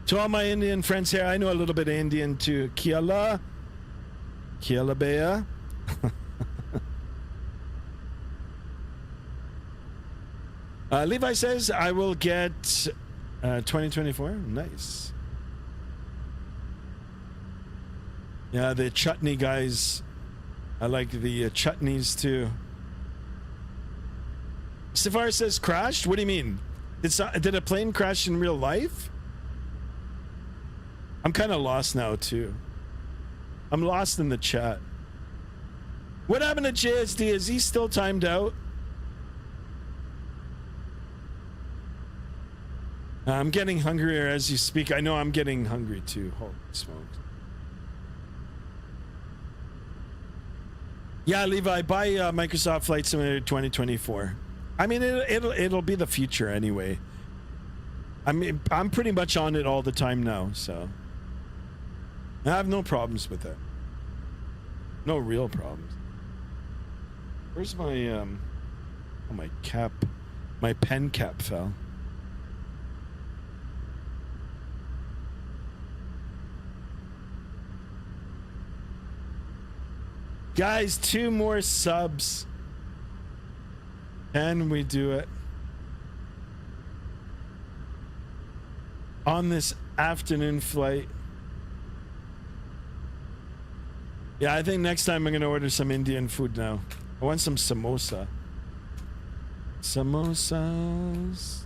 To all my Indian friends here, I know a little bit of Indian too. Kiala Baya. Levi says, I will get 2024. Nice. Yeah, the chutney guys. I like the chutneys too. Safar says crashed. What do you mean? Did a plane crash in real life? I'm kind of lost now too. I'm lost in the chat. What happened to JSD? Is he still timed out? I'm getting hungrier as you speak. I know I'm getting hungry too. Holy smokes. Yeah, Levi, buy Microsoft Flight Simulator 2024. I mean, it'll be the future anyway. I mean, I'm pretty much on it all the time now, so I have no problems with it. No real problems. Where's my oh, my cap? My pen cap fell. Guys, 2 more subs. Can we do it? on this afternoon flight. Yeah, I think next time I'm gonna order some Indian food now. I want some samosa. Samosas.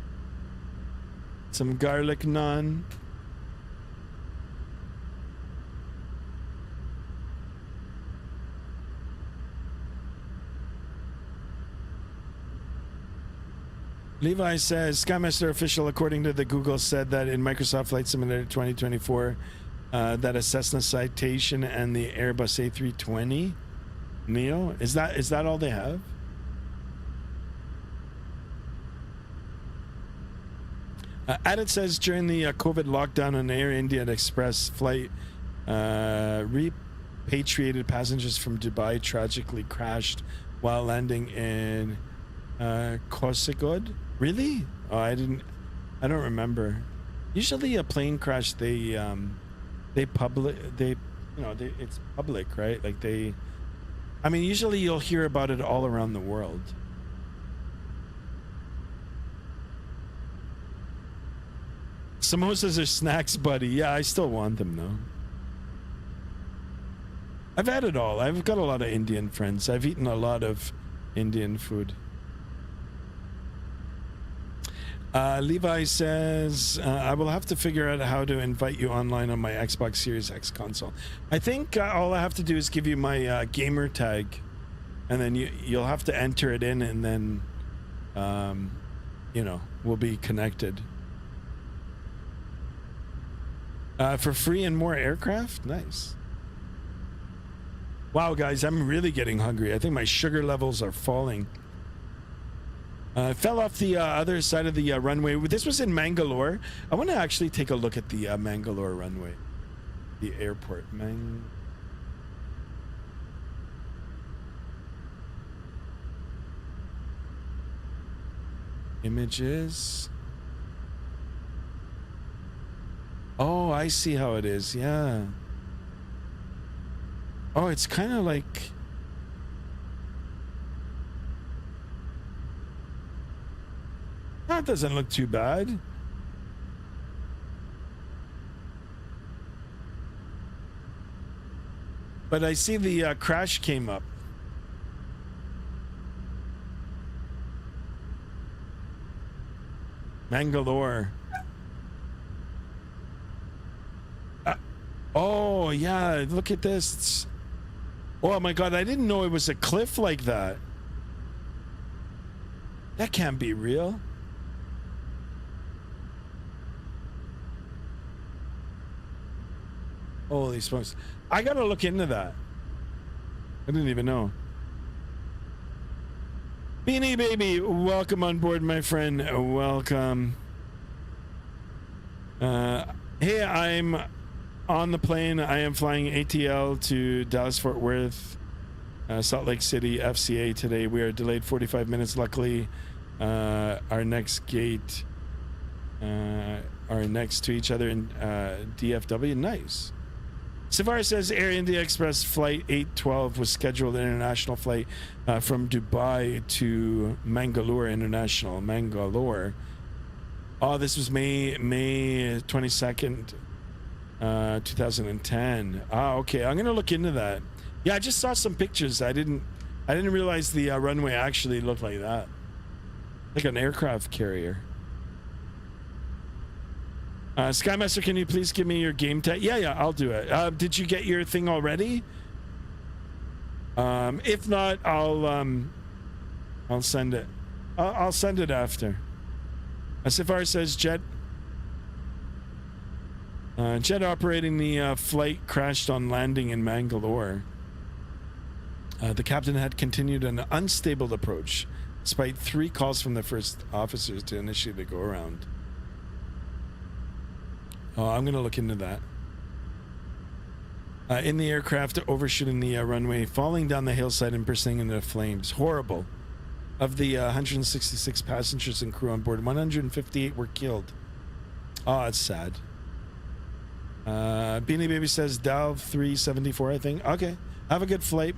Some garlic naan. Levi says, Skymaster official, according to the Google, said that in Microsoft Flight Simulator 2024, that a Cessna Citation and the Airbus A320 Neo, is that all they have? Added says during the COVID lockdown on Air India Express flight, repatriated passengers from Dubai tragically crashed while landing in Kozhikode. Really? Oh, I don't remember. Usually a plane crash, it's public, right? Like I mean, usually you'll hear about it all around the world. Samosas are snacks, buddy. Yeah, I still want them though. I've had it all. I've got a lot of Indian friends. I've eaten a lot of Indian food. Levi says, I will have to figure out how to invite you online on my Xbox Series X console. I think all I have to do is give you my gamer tag, and then you'll have to enter it in, and then, we'll be connected. For free and more aircraft? Nice. Wow, guys, I'm really getting hungry. I think my sugar levels are falling. Fell off the other side of the runway. This was in Mangalore. I want to actually take a look at the Mangalore runway. The airport. Images. Oh, I see how it is. Yeah. Oh, it's kind of like... That doesn't look too bad. But I see the crash came up. Mangalore. Oh, yeah, look at this. Oh my God, I didn't know it was a cliff like that. That can't be real. Holy smokes. I gotta look into that. I didn't even know. Beanie Baby, welcome on board, my friend. Welcome. Hey, I'm on the plane. I am flying ATL to Dallas Fort Worth, Salt Lake City, FCA today. We are delayed 45 minutes. Luckily, our next gate are next to each other in DFW. Nice. Savar says Air India Express flight 812 was scheduled an international flight from Dubai to Mangalore International. Mangalore. Oh, this was May 22nd, 2010. Ah, okay. I'm gonna look into that. Yeah, I just saw some pictures. I didn't realize the runway actually looked like that, like an aircraft carrier. Skymaster, can you please give me your game tag? Yeah, I'll do it. Did you get your thing already? If not, I'll send it. I'll send it after. Safar says jet operating the flight crashed on landing in Mangalore. The captain had continued an unstable approach despite 3 calls from the first officers to initiate the go around. Oh, I'm gonna look into that. In the aircraft, overshooting the runway, falling down the hillside and bursting into flames. Horrible. Of the 166 passengers and crew on board, 158 were killed. Oh, it's sad. Beanie Baby says Dow 374, I think. Okay, have a good flight.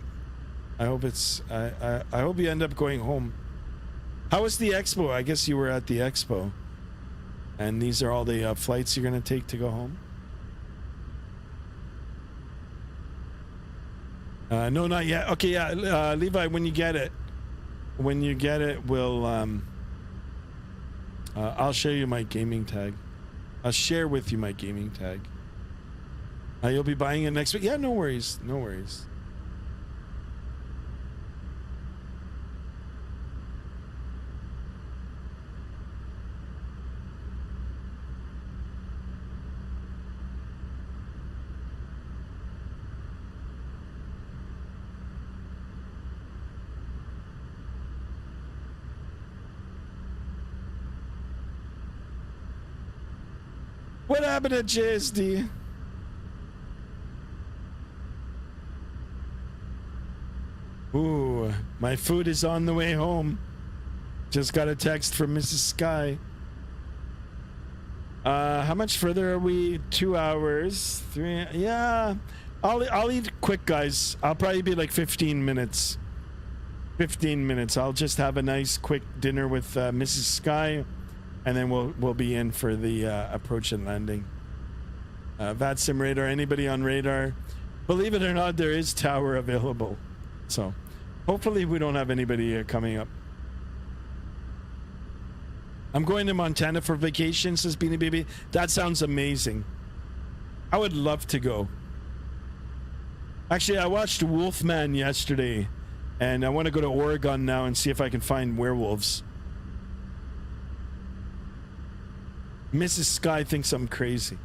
I hope it's. I hope you end up going home. How was the expo? I guess you were at the expo. And these are all the flights you're going to take to go home? No, not yet. Okay, yeah, Levi, when you get it, we'll, I'll show you my gaming tag. I'll share with you my gaming tag. You'll be buying it next week. Yeah, no worries. No worries. What happened to JSD? Ooh, my food is on the way home. Just got a text from Mrs. Sky. How much further are we? 2 hours. 3. Yeah. I'll eat quick, guys. I'll probably be like 15 minutes. 15 minutes. I'll just have a nice quick dinner with Mrs. Sky, and then we'll be in for the approach and landing. Vatsim radar. Anybody on radar? Believe it or not, there is tower available. So hopefully we don't have anybody coming up. I'm going to Montana for vacation, says Beanie Baby. That sounds amazing. I would love to go. Actually, I watched Wolfman yesterday, and I want to go to Oregon now and see if I can find werewolves. Mrs. Sky thinks I'm crazy.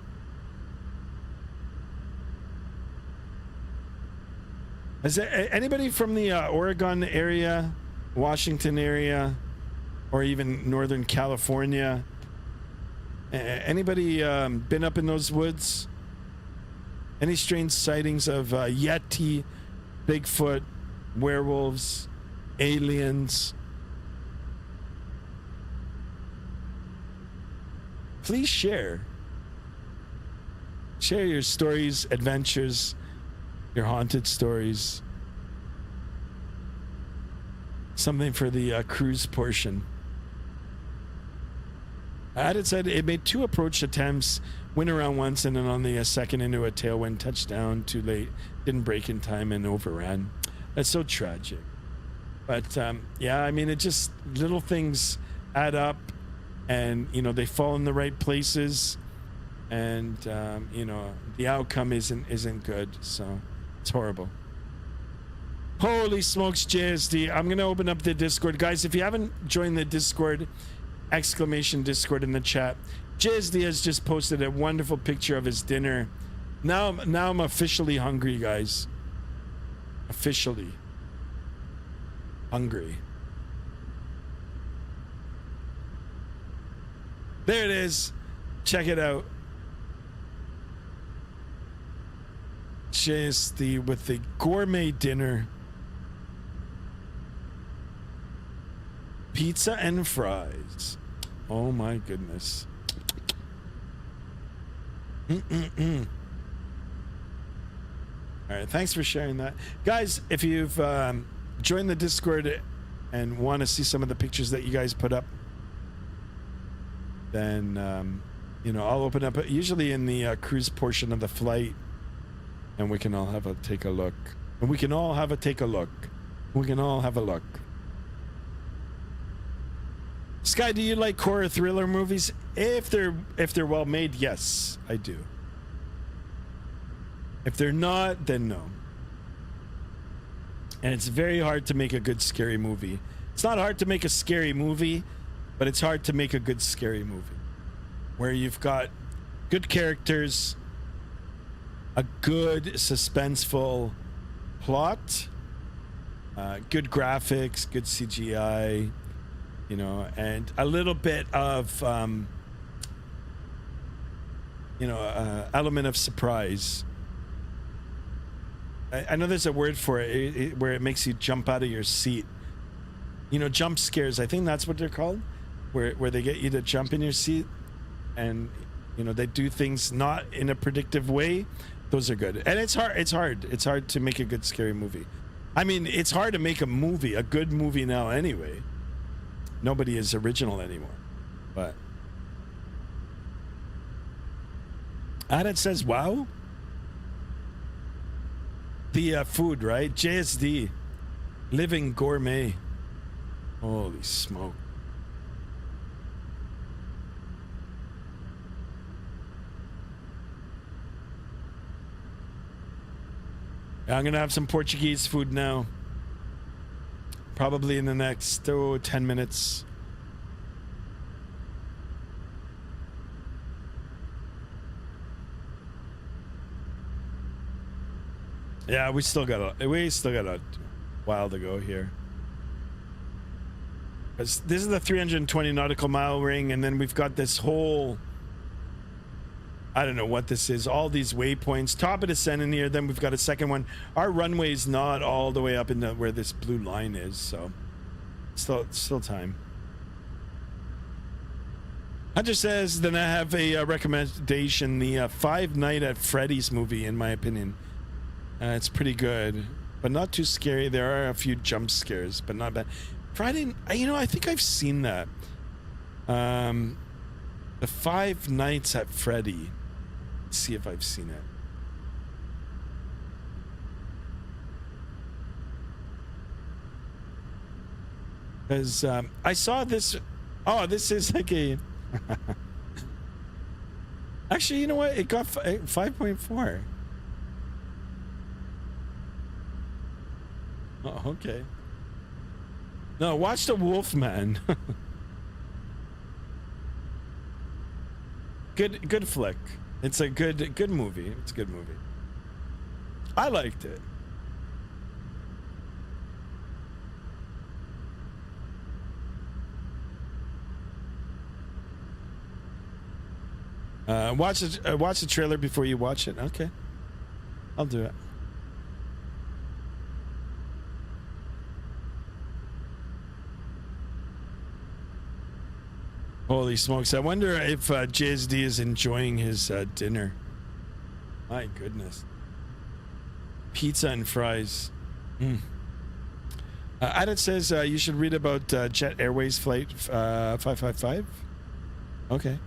Is there anybody from the Oregon area, Washington area, or even Northern California? Anybody been up in those woods? Any strange sightings of Yeti, Bigfoot, werewolves, aliens? Please share. Share your stories, adventures, your haunted stories. Something for the cruise portion. Added said it made 2 approach attempts, went around once, and then on the second into a tailwind, touchdown too late, didn't break in time and overran. That's so tragic. But yeah, I mean, it just, little things add up, and you know, they fall in the right places, and you know, the outcome isn't good. So it's horrible. Holy smokes, JSD. I'm gonna open up the Discord, guys. If you haven't joined the Discord, exclamation Discord in the chat. JSD has just posted a wonderful picture of his dinner. Now I'm officially hungry, guys. Officially hungry. There it is. Check it out. JSD with the gourmet dinner. Pizza and fries. Oh my goodness. All right, thanks for sharing that, guys. If you've joined the Discord and want to see some of the pictures that you guys put up, then you know, I'll open up usually in the cruise portion of the flight, and we can all have a take a look. And we can all have a take a look. We can all have a look. Sky, do you like horror thriller movies? If they're well made, yes, I do. If they're not, then no. And it's very hard to make a good scary movie. It's not hard to make a scary movie, but it's hard to make a good scary movie where you've got good characters, a good suspenseful plot, good graphics, good CGI, you know, and a little bit of you know, element of surprise. I know there's a word for it, where it makes you jump out of your seat. You know, jump scares. I think that's what they're called, where they get you to jump in your seat, and you know, they do things not in a predictive way. Those are good, and it's hard to make a good scary movie. I mean, it's hard to make a good movie now anyway. Nobody is original anymore, but It says, wow. The food, right? JSD. Living gourmet. Holy smoke. I'm going to have some Portuguese food now. Probably in the next 10 minutes. Yeah, we still got a while to go here. This is the 320 nautical mile ring, and then we've got this whole, I don't know what this is, all these waypoints, top of descent in here, then we've got a second one. Our runway's not all the way up into where this blue line is, so still time. Hunter says, then I have a recommendation, the Five Nights at Freddy's movie, in my opinion. It's pretty good, but not too scary. There are a few jump scares, but not bad. Friday, you know, I think I've seen that. The Five Nights at Freddy. Let's see if I've seen it. Because I saw this. Oh, this is like a. Actually, you know what? It got 5.4. Oh, okay. No, watch The Wolfman. Good flick. It's a good movie. It's a good movie. I liked it. Watch the trailer before you watch it. Okay, I'll do it. Holy smokes! I wonder if JSD is enjoying his dinner. My goodness, pizza and fries. Adit says you should read about Jet Airways flight 555. Okay.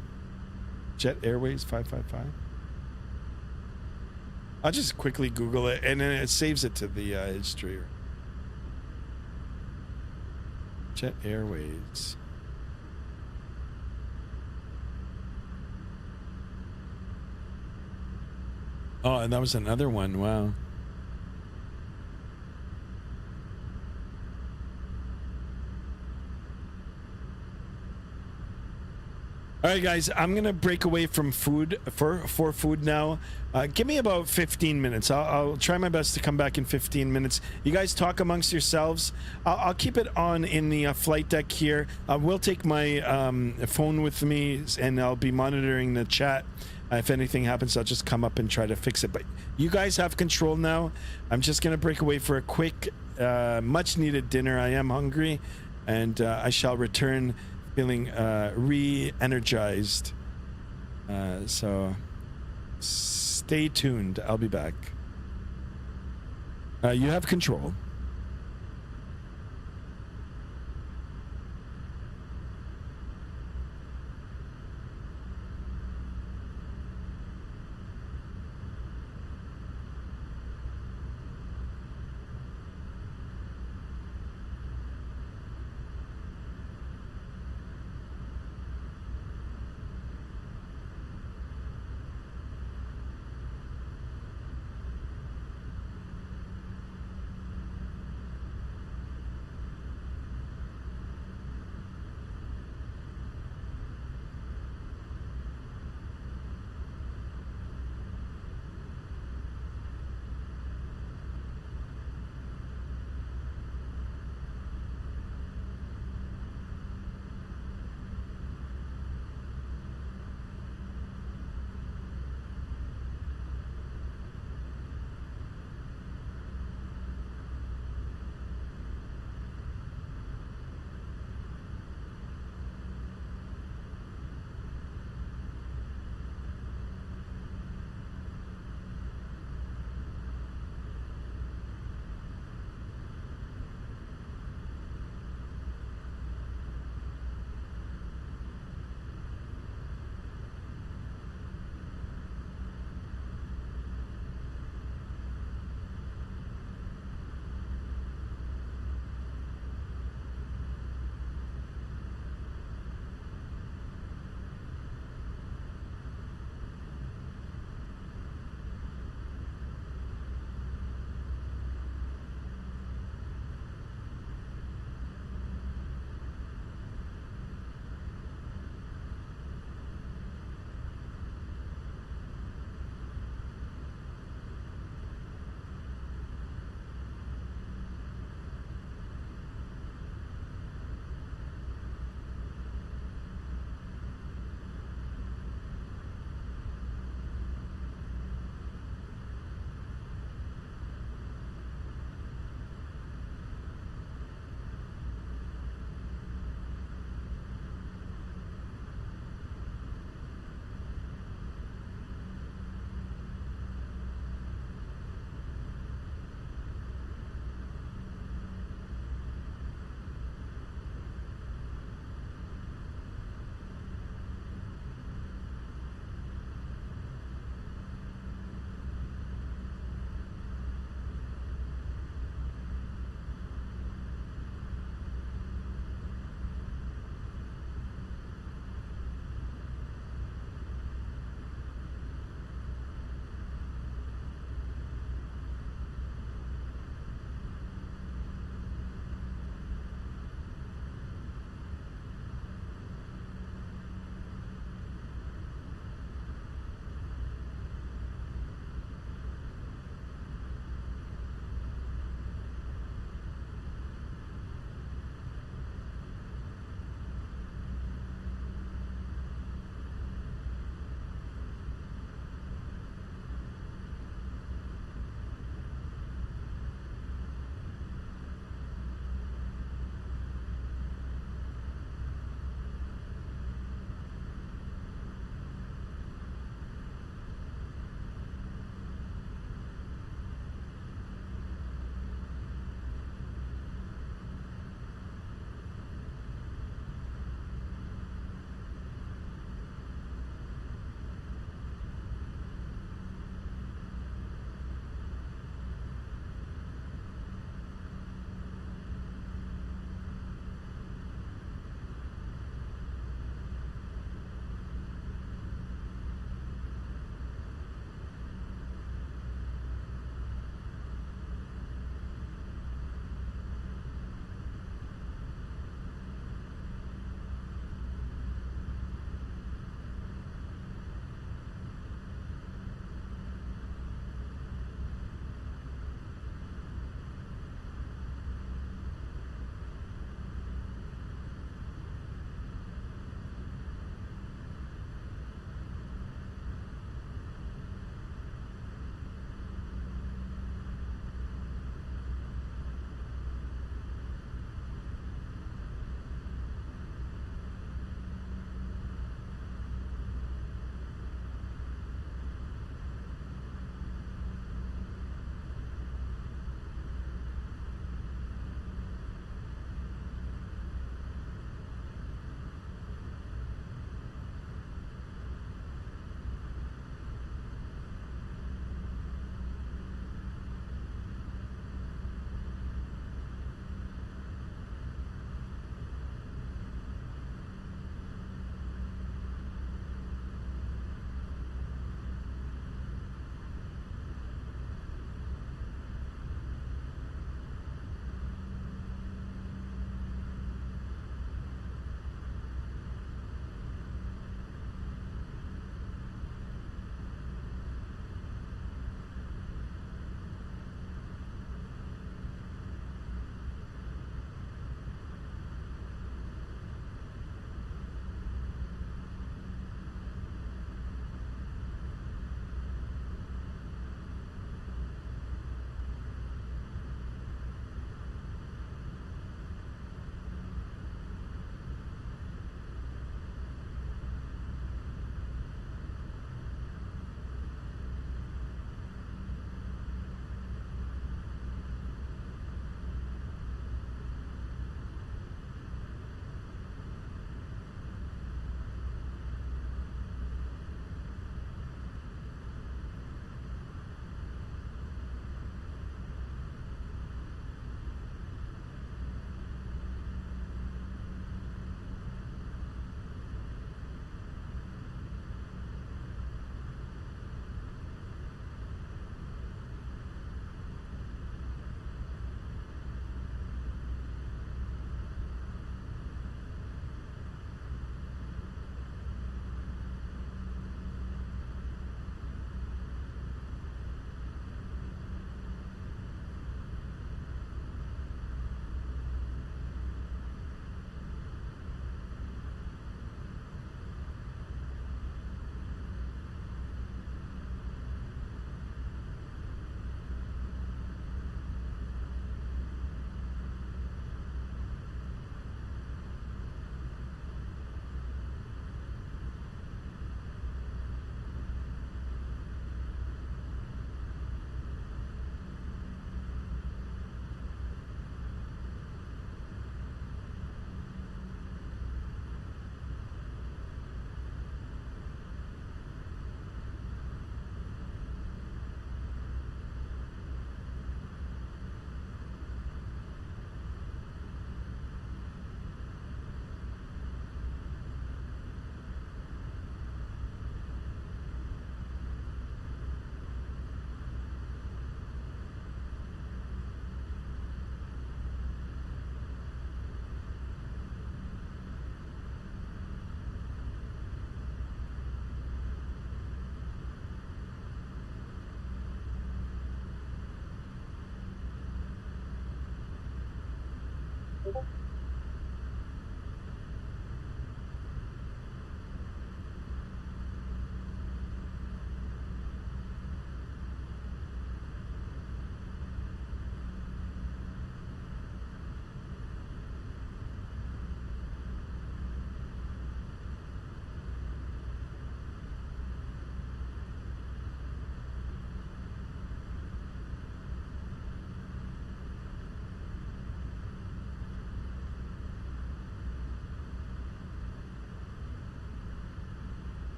Jet Airways 555. I'll just quickly Google it, and then it saves it to the history. Jet Airways. Oh, and that was another one. Wow. All right, guys, I'm gonna break away from food for food now. Give me about 15 minutes. I'll try my best to come back in 15 minutes. You guys talk amongst yourselves. I'll keep it on in the flight deck here. We'll take my phone with me, and I'll be monitoring the chat. If anything happens, I'll just come up and try to fix it. But you guys have control now. I'm just gonna break away for a quick, much-needed dinner. I am hungry, and I shall return feeling re-energized. So stay tuned. I'll be back. You have control.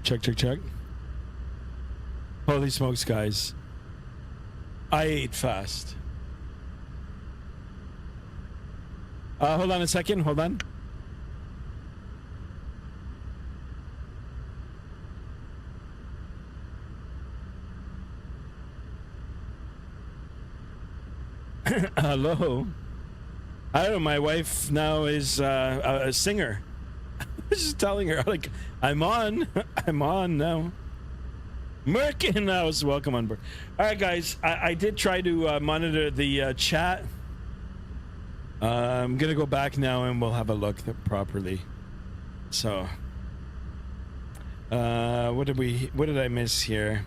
Check. Holy smokes, guys. I ate fast. Hold on a second. Hold on. Hello. I don't know. My wife now is a singer. I was just telling her, like, I'm on now. Merc in the house. Welcome on board. All right, guys. I did try to monitor the chat. I'm gonna go back now and we'll have a look properly. So, what did I miss here?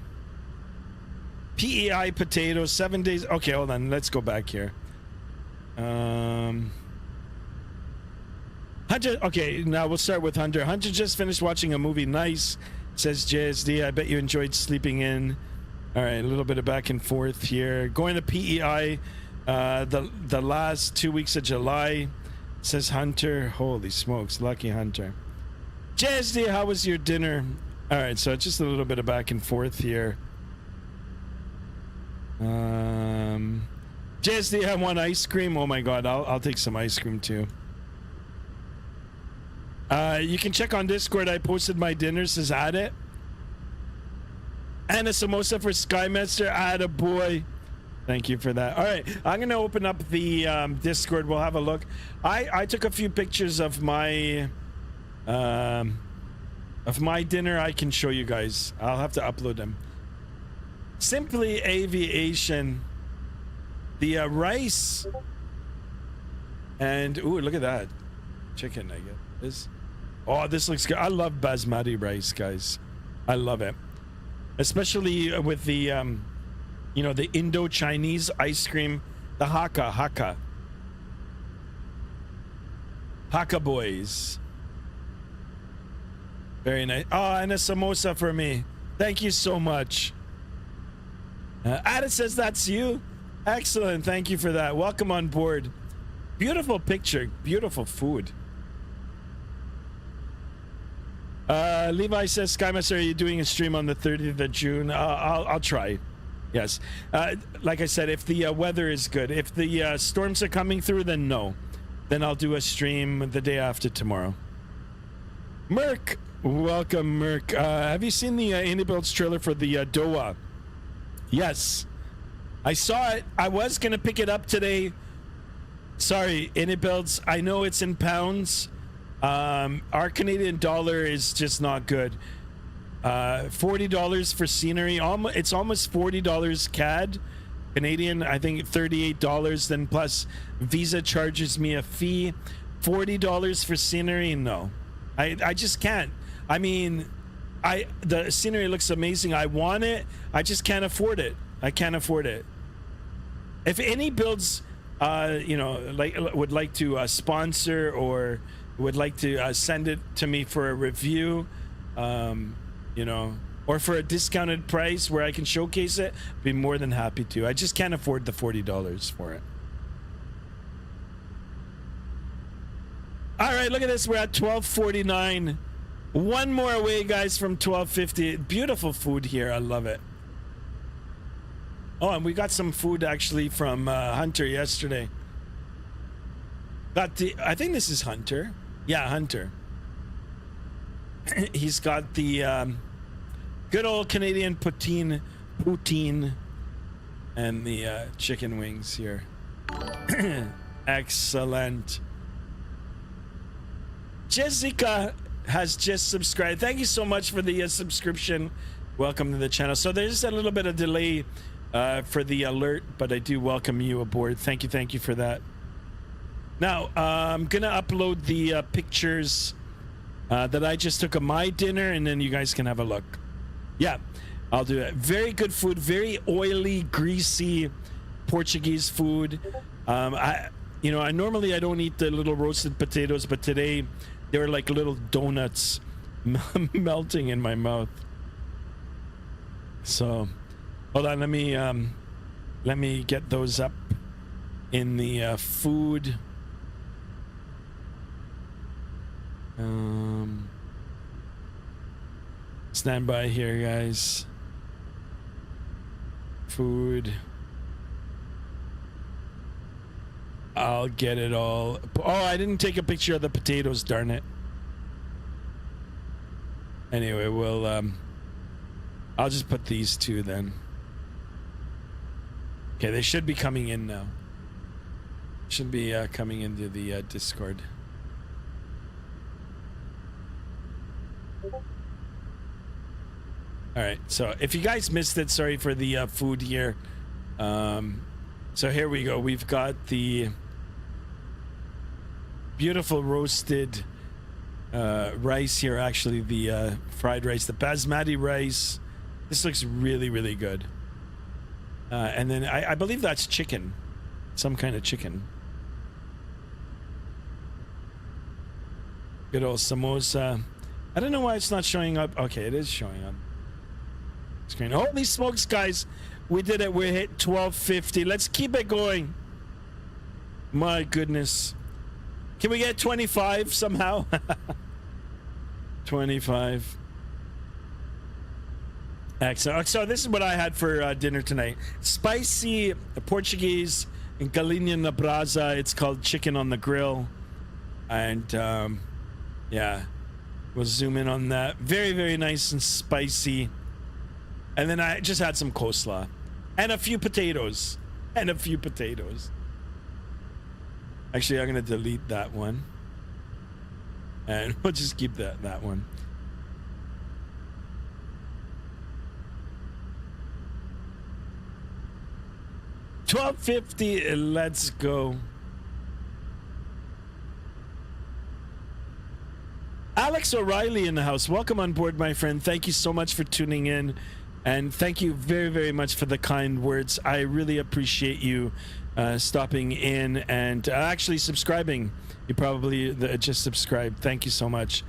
PEI potatoes, 7 days. Okay, hold on. Let's go back here. Hunter. Okay, now we'll start with Hunter. Hunter just finished watching a movie. Nice, says JSD. I bet you enjoyed sleeping in. All right, a little bit of back and forth here. Going to PEI, the last 2 weeks of July, says Hunter. Holy smokes, lucky Hunter. JSD, how was your dinner? All right, so just a little bit of back and forth here. JSD, I want ice cream. Oh my god, I'll take some ice cream too. You can check on Discord. I posted my dinner, says add it. And a samosa for Skymaster. Add a boy. Thank you for that. All right, I'm gonna open up the Discord. We'll have a look. I took a few pictures of my dinner. I can show you guys. I'll have to upload them. Simply Aviation, the rice, and ooh, look at that chicken. I get this. Oh, this looks good. I love basmati rice, guys. I love it, especially with the you know, the Indo-Chinese ice cream, the Hakka boys. Very nice. Oh, and a samosa for me. Thank you so much. Ada says that's you. Excellent. Thank you for that. Welcome on board. Beautiful picture. Beautiful food. Levi says, Skymaster, are you doing a stream on the 30th of June? I'll try. Yes. Like I said, if the weather is good, if the storms are coming through, then no. Then I'll do a stream the day after tomorrow. Merc. Welcome, Merc. Have you seen the Indie Builds trailer for the Doha? Yes, I saw it. I was gonna pick it up today. Sorry, Indie Builds. I know it's in pounds. Our Canadian dollar is just not good. $40 for scenery. It's almost $40 CAD. Canadian, I think $38. Then plus Visa charges me a fee. $40 for scenery. No, I just can't. I mean, the scenery looks amazing. I want it. I just can't afford it. I can't afford it. If any builds, you know, would like to sponsor or would like to send it to me for a review, you know, or for a discounted price where I can showcase it, I'd be more than happy to. I just can't afford the $40 for it. All right, look at this. We're at 12:49. One more away, guys, from 12:50. Beautiful food here. I love it. Oh, and we got some food actually from Hunter yesterday. Got the, I think this is Hunter. Yeah, Hunter. He's got the good old Canadian poutine and the chicken wings here. Excellent. Jessica has just subscribed. Thank you so much for the subscription. Welcome to the channel. So there's a little bit of delay for the alert, but I do welcome you aboard. Thank you for that. Now I'm gonna upload the pictures that I just took of my dinner, and then you guys can have a look. Yeah, I'll do it. Very good food, very oily, greasy Portuguese food. I normally I don't eat the little roasted potatoes, but today they were like little donuts melting in my mouth. So hold on, let me get those up in the food. stand by here, guys. Food. I'll get it all. Oh, I didn't take a picture of the potatoes, darn it. Anyway, we'll I'll just put these two then. Okay, they should be coming in now. Should be coming into the Discord. All right, so if you guys missed it, sorry for the food here. So here we go. We've got the beautiful roasted rice here, actually the fried rice, the basmati rice. This looks really, really good. And then I believe that's chicken, some kind of chicken. Good old samosa. I don't know why it's not showing up. Okay, it is showing up. Screen. Holy smokes, guys. We did it. We hit 1250. Let's keep it going. My goodness. Can we get 25 somehow? 25. Excellent. So this is what I had for dinner tonight. Spicy Portuguese and galinha na brasa. It's called chicken on the grill. And yeah, we'll zoom in on that. Very, very nice and spicy. And then I just had some coleslaw and a few potatoes and a few potatoes. Actually, I'm going to delete that one and we'll just keep that one. $12.50. Let's go. Alex O'Reilly in the house. Welcome on board, my friend. Thank you so much for tuning in. And thank you very, very much for the kind words. I really appreciate you stopping in and actually subscribing. You probably just subscribed. Thank you so much.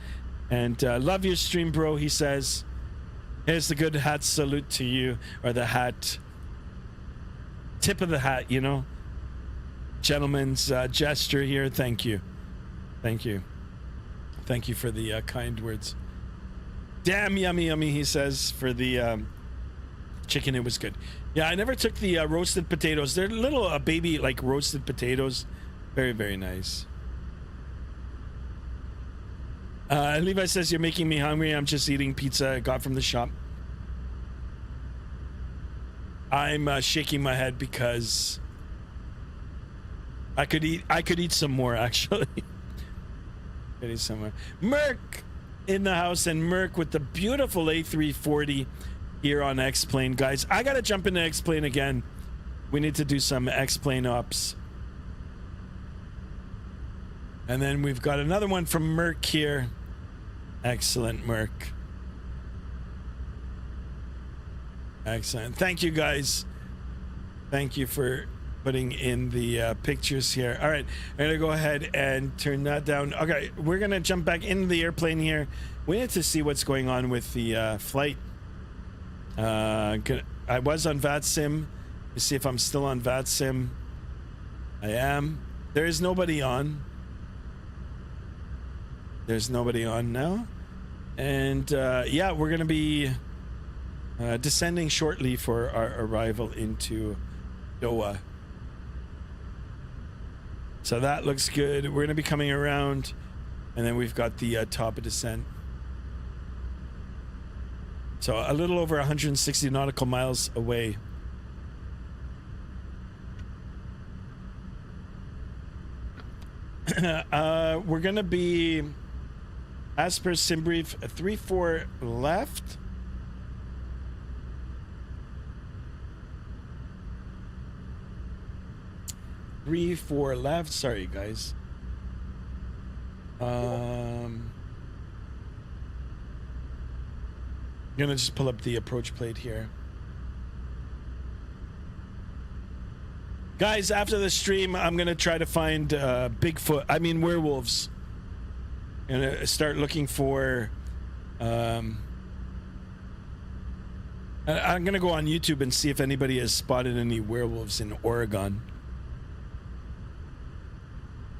And love your stream, bro, he says. Here's the good hat salute to you. Or the hat. Tip of the hat, you know. Gentleman's gesture here. Thank you. Thank you. Thank you for the kind words. Damn yummy, yummy, he says, for the chicken. It was good. Yeah, I never took the roasted potatoes. They're little baby like roasted potatoes. Very, very nice. Levi says, you're making me hungry. I'm just eating pizza I got from the shop. I'm shaking my head because I could eat some more, actually. Could eat somewhere. Merc in the house, and Merc with the beautiful A340 here on X-Plane. Guys, I gotta jump into X-Plane again. We need to do some X-Plane ops. And then we've got another one from Merc here. Excellent, Merc. Excellent. Thank you, guys. Thank you for putting in the pictures here. All right, I'm gonna go ahead and turn that down. Okay, we're gonna jump back into the airplane here. We need to see what's going on with the flight. I was on Vatsim. Let's see if I'm still on Vatsim. I am. There is nobody on. There's nobody on now. And yeah, we're gonna be descending shortly for our arrival into Doha. So that looks good. We're gonna be coming around, and then we've got the top of descent. So a little over 160 nautical miles away. We're gonna be, as per SimBrief, 3-4 left. Three, 4 left. Sorry, guys. I'm gonna just pull up the approach plate here. Guys, after the stream, I'm gonna try to find werewolves. And start looking for I'm gonna go on YouTube and see if anybody has spotted any werewolves in Oregon.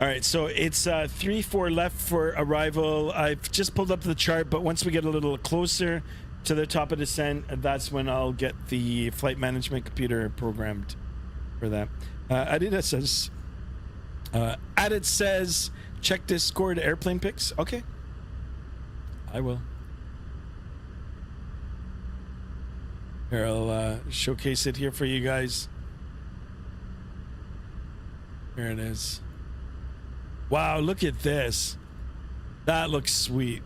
All right, so it's 3-4 left for arrival. I've just pulled up the chart, but once we get a little closer, to the top of descent, that's when I'll get the flight management computer programmed for that. Added says, check Discord airplane pics. Okay, I will. Here, I'll showcase it here for you guys. Here it is. Wow, look at this. That looks sweet.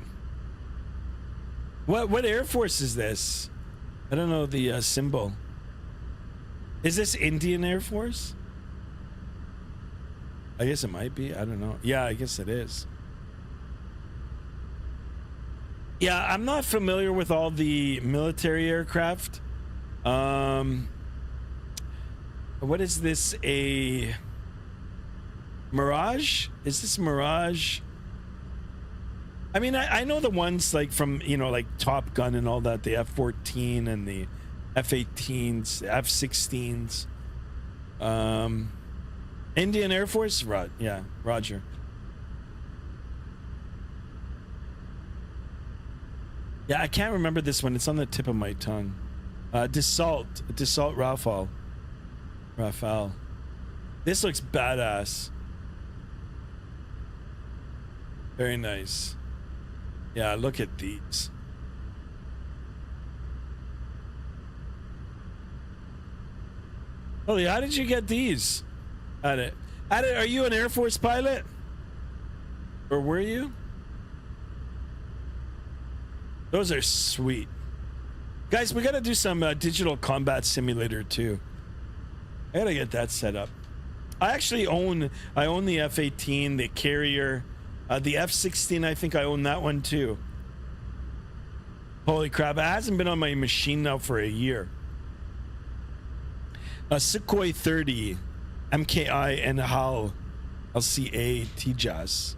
What Air Force is this? I don't know the symbol. Is this Indian Air Force? I guess it might be. I don't know. Yeah, I guess it is. Yeah, I'm not familiar with all the military aircraft. What is this? A Mirage? Is this Mirage? I mean, I know the ones like from, you know, like Top Gun and all that, the F-14 and the F-18s, F-16s. Indian Air Force? Yeah, Roger. Yeah, I can't remember this one. It's on the tip of my tongue. Dassault Rafale. This looks badass. Very nice. Yeah, look at these. Holy, how did you get these? Are you an Air Force pilot? Or were you? Those are sweet. Guys, we gotta do some digital combat simulator too. I gotta get that set up. I actually own the F-18, the carrier, the F-16. I think I own that one too. Holy crap, it hasn't been on my machine now for a year. Sukhoi 30, MKI and HAL, LCA TJAS.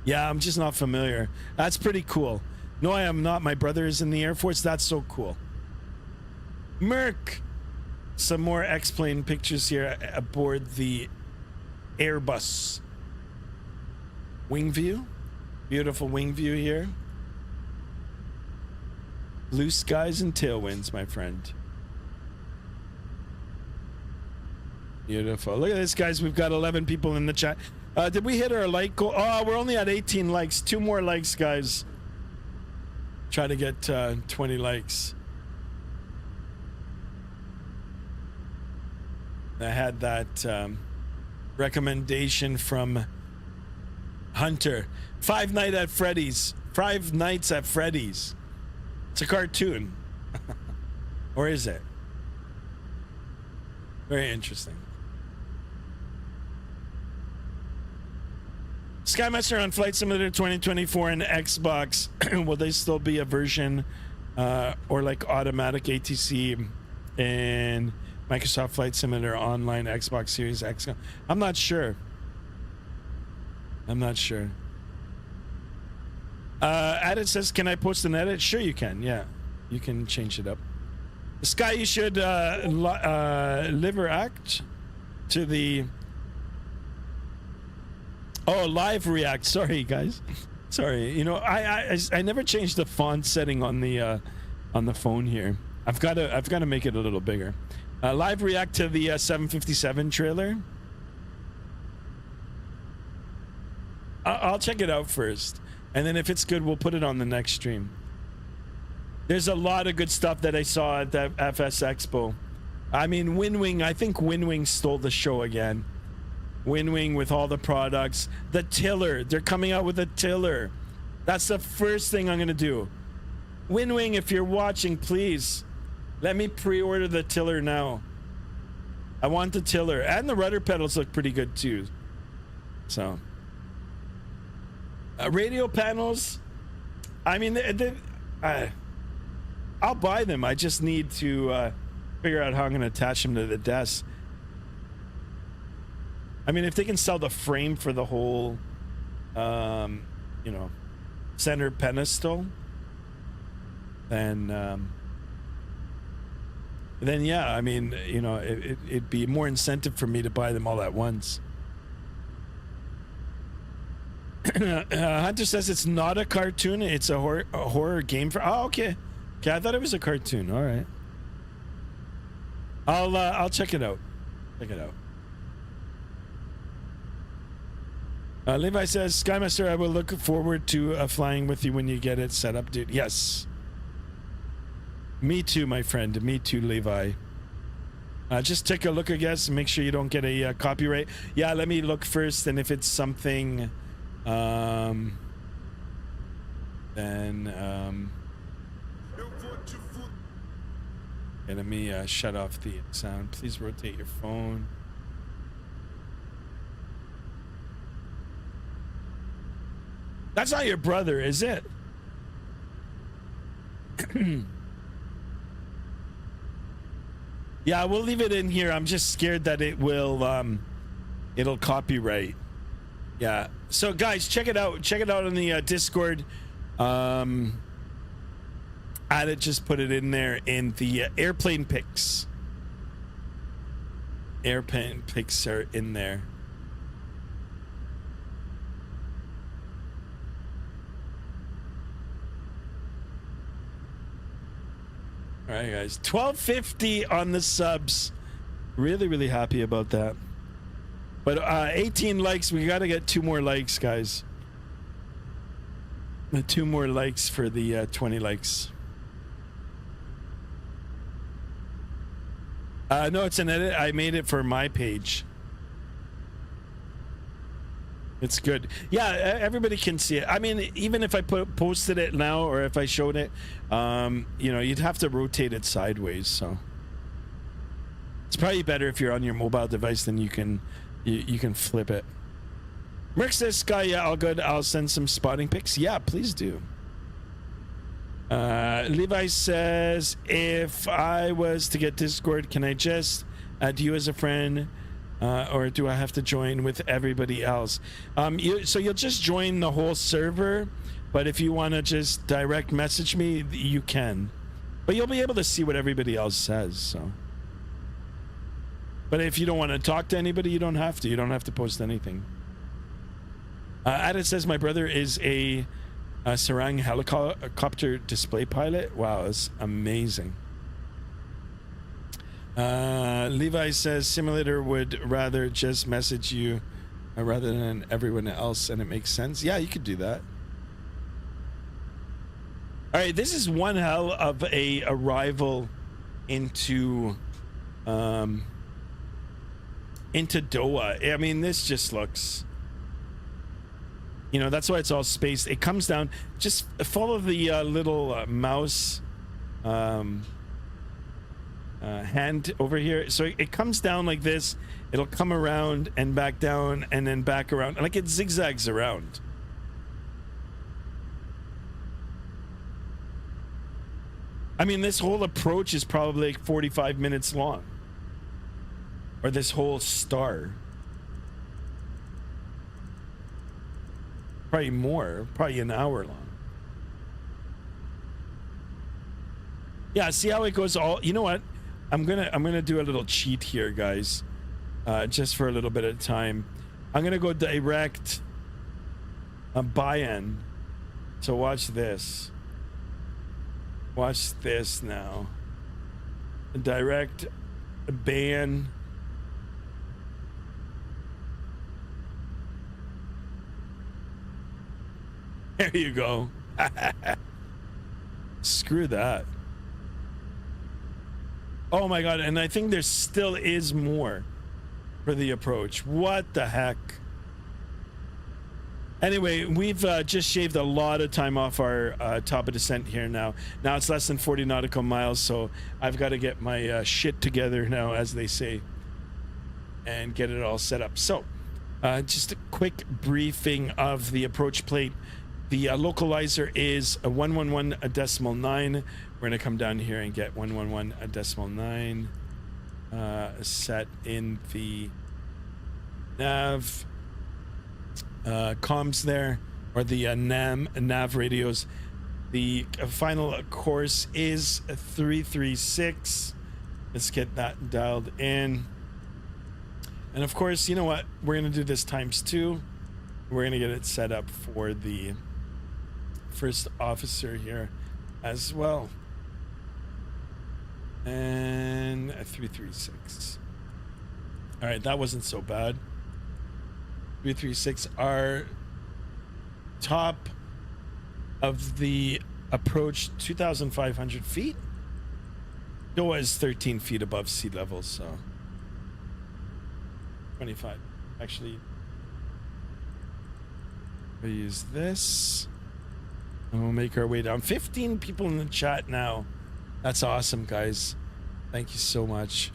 Yeah, I'm just not familiar. That's pretty cool. No, I am not. My brother is in the Air Force. That's so cool. Merc. Some more X-plane pictures here aboard the Airbus. Wing view. Beautiful wing view here. Blue skies and tailwinds, my friend. Beautiful. Look at this, guys. We've got 11 people in the chat. Did we hit our like goal? Oh, we're only at 18 likes. 2 more likes, guys. Try to get 20 likes. I had that recommendation from Hunter. Five Nights at Freddy's. It's a cartoon. Or is it? Very interesting. Skymaster on Flight Simulator 2024 and Xbox. Will they still be a version or like automatic ATC and Microsoft Flight Simulator Online Xbox Series X? I'm not sure. Added says, can I post an edit? Sure you can. Yeah, you can change it up. Sky, you should live or act to the live react. Sorry guys, sorry. You know, I never changed the font setting on the phone here. I've got to make it a little bigger. Live react to the 757 trailer. I'll check it out first, and then if it's good, we'll put it on the next stream. There's a lot of good stuff that I saw at the FS Expo. I mean, Winwing, I think Winwing stole the show again. Winwing with all the products. The tiller, they're coming out with a tiller. That's the first thing I'm gonna do. Winwing, if you're watching, please let me pre-order the tiller now. I want the tiller, and the rudder pedals look pretty good too. So radio panels, I mean, I'll buy them. I just need to figure out how I'm going to attach them to the desk. I mean, if they can sell the frame for the whole, you know, center pedestal, then yeah, I mean, you know, it'd be more incentive for me to buy them all at once. Hunter says it's not a cartoon, it's a horror game for. Oh, okay. Okay, I thought it was a cartoon. All right. I'll check it out. Check it out. Levi says, Skymaster, I will look forward to flying with you when you get it set up, dude. Yes. Me too, my friend. Me too, Levi. Just take a look, I guess, and make sure you don't get a copyright. Yeah, let me look first, and if it's something, then okay, let me shut off the sound. Please rotate your phone. That's not your brother, is it? Yeah, we'll leave it in here. I'm just scared that it will it'll copyright. Yeah. So guys, check it out. Check it out on the Discord. Add it, just put it in there in the airplane pics. Airplane pics are in there. All right, guys. 1250 on the subs. Really happy about that. But 18 likes. We got to get 2 more likes, guys. 2 more likes for the 20 likes. No, it's an edit. I made it for my page. It's good. Yeah, everybody can see it. I mean, even if I posted it now, or if I showed it, you know, you'd have to rotate it sideways. So it's probably better if you're on your mobile device, then you can flip it. Merc says, Sky, yeah, all good. I'll send some spotting pics. Yeah, please do. Levi says, if I was to get Discord, can I just add you as a friend? Or do I have to join with everybody else? So you'll just join the whole server, but if you want to just direct message me, you can. But you'll be able to see what everybody else says. So, but if you don't want to talk to anybody, you don't have to. You don't have to post anything. Adit says my brother is a Sarang helicopter display pilot. Wow, that's amazing. Levi says simulator would rather just message you rather than everyone else, and it makes sense. Yeah, you could do that. All right, this is one hell of a arrival into Doha. I mean, this just looks, you know, that's why it's all spaced. It comes down, just follow the little mouse hand over here. So it comes down like this. It'll come around and back down and then back around, like it zigzags around. I mean, this whole approach is probably like 45 minutes long, or this whole star. Probably more, probably an hour long. Yeah, see how it goes all, you know what? I'm gonna do a little cheat here, guys, just for a little bit of time. I'm gonna go direct buy-in. So watch this. Watch this now. Direct ban. There you go. Screw that. Oh my god, and I think there still is more for the approach. What the heck? Anyway, we've just shaved a lot of time off our top of descent here now. Now it's less than 40 nautical miles, so I've got to get my shit together now, as they say, and get it all set up. So, just a quick briefing of the approach plate. The localizer is a 111.9. We're going to come down here and get 111.9 set in the nav comms there, or the nav radios. The final course is 336. Let's get that dialed in. And of course, you know what? We're going to do this ×2. We're going to get it set up for the first officer here as well. And a 336. All right, that wasn't so bad. 336, our top of the approach 2,500 feet. Doha is 13 feet above sea level, so 25. Actually, we'll use this. And we'll make our way down. 15 people in the chat now. That's awesome, guys. Thank you so much.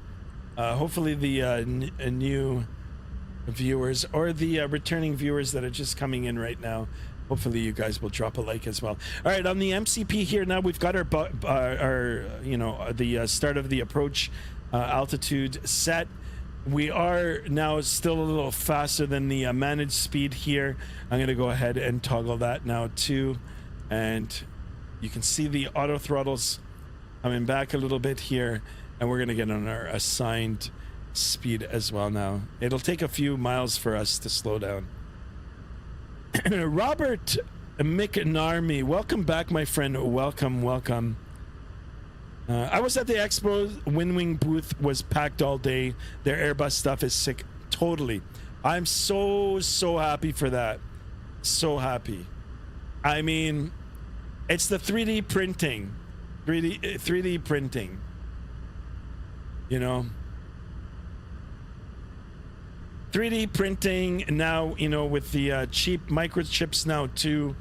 Hopefully the new viewers or the returning viewers that are just coming in right now, hopefully you guys will drop a like as well. All right, on the MCP here now, we've got our you know, the start of the approach altitude set. We are now still a little faster than the managed speed here. I'm going to go ahead and toggle that now too, and you can see the auto throttles coming back a little bit here, and we're going to get on our assigned speed as well now. It'll take a few miles for us to slow down. Robert McNarmy, welcome back, my friend. Welcome. I was at the Expo. Windwing booth was packed all day. Their Airbus stuff is sick. Totally. I'm so happy for that. So happy. I mean, it's the 3D printing. 3D printing. You know? 3D printing now, you know, with the cheap microchips now too,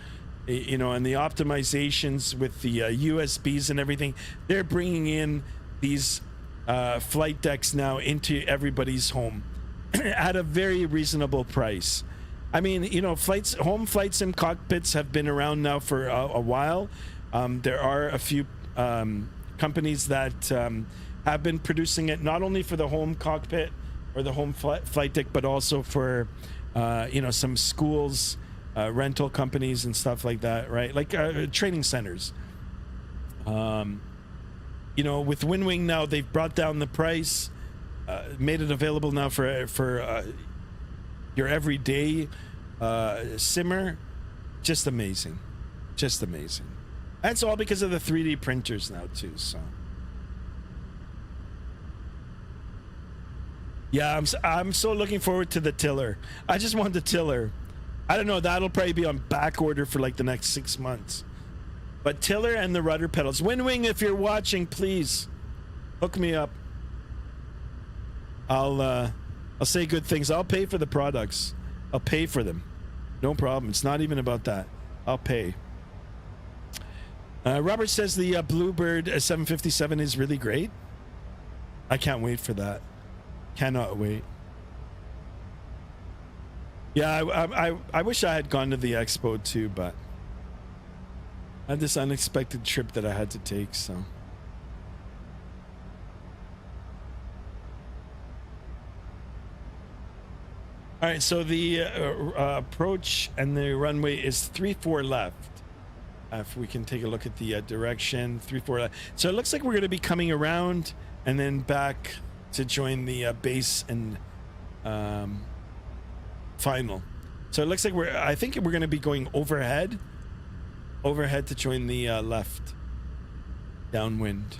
you know, and the optimizations with the USBs and everything, they're bringing in these flight decks now into everybody's home at a very reasonable price. I mean, you know, home flights and cockpits have been around now for a while. There are a few companies that have been producing it not only for the home cockpit or the home flight deck, but also for you know, some schools, rental companies and stuff like that, right? Like training centers. You know, with Windwing now, they've brought down the price, made it available now for your everyday simmer. Just amazing. That's all because of the 3D printers now too, so. Yeah, I'm so looking forward to the tiller. I just want the tiller. I don't know, that'll probably be on back order for like the next 6 months. But tiller and the rudder pedals. Windwing, if you're watching, please hook me up. I'll say good things. I'll pay for the products. I'll pay for them. No problem. It's not even about that. I'll pay. Robert says the Bluebird 757 is really great. I can't wait for that. Cannot wait. Yeah, I wish I had gone to the expo too, but I had this unexpected trip that I had to take, so. All right, so the approach and the runway is 3-4 left. If we can take a look at the direction, 3-4 left. So it looks like we're going to be coming around and then back to join the base and final. So it looks like I think we're going to be going overhead to join the left downwind.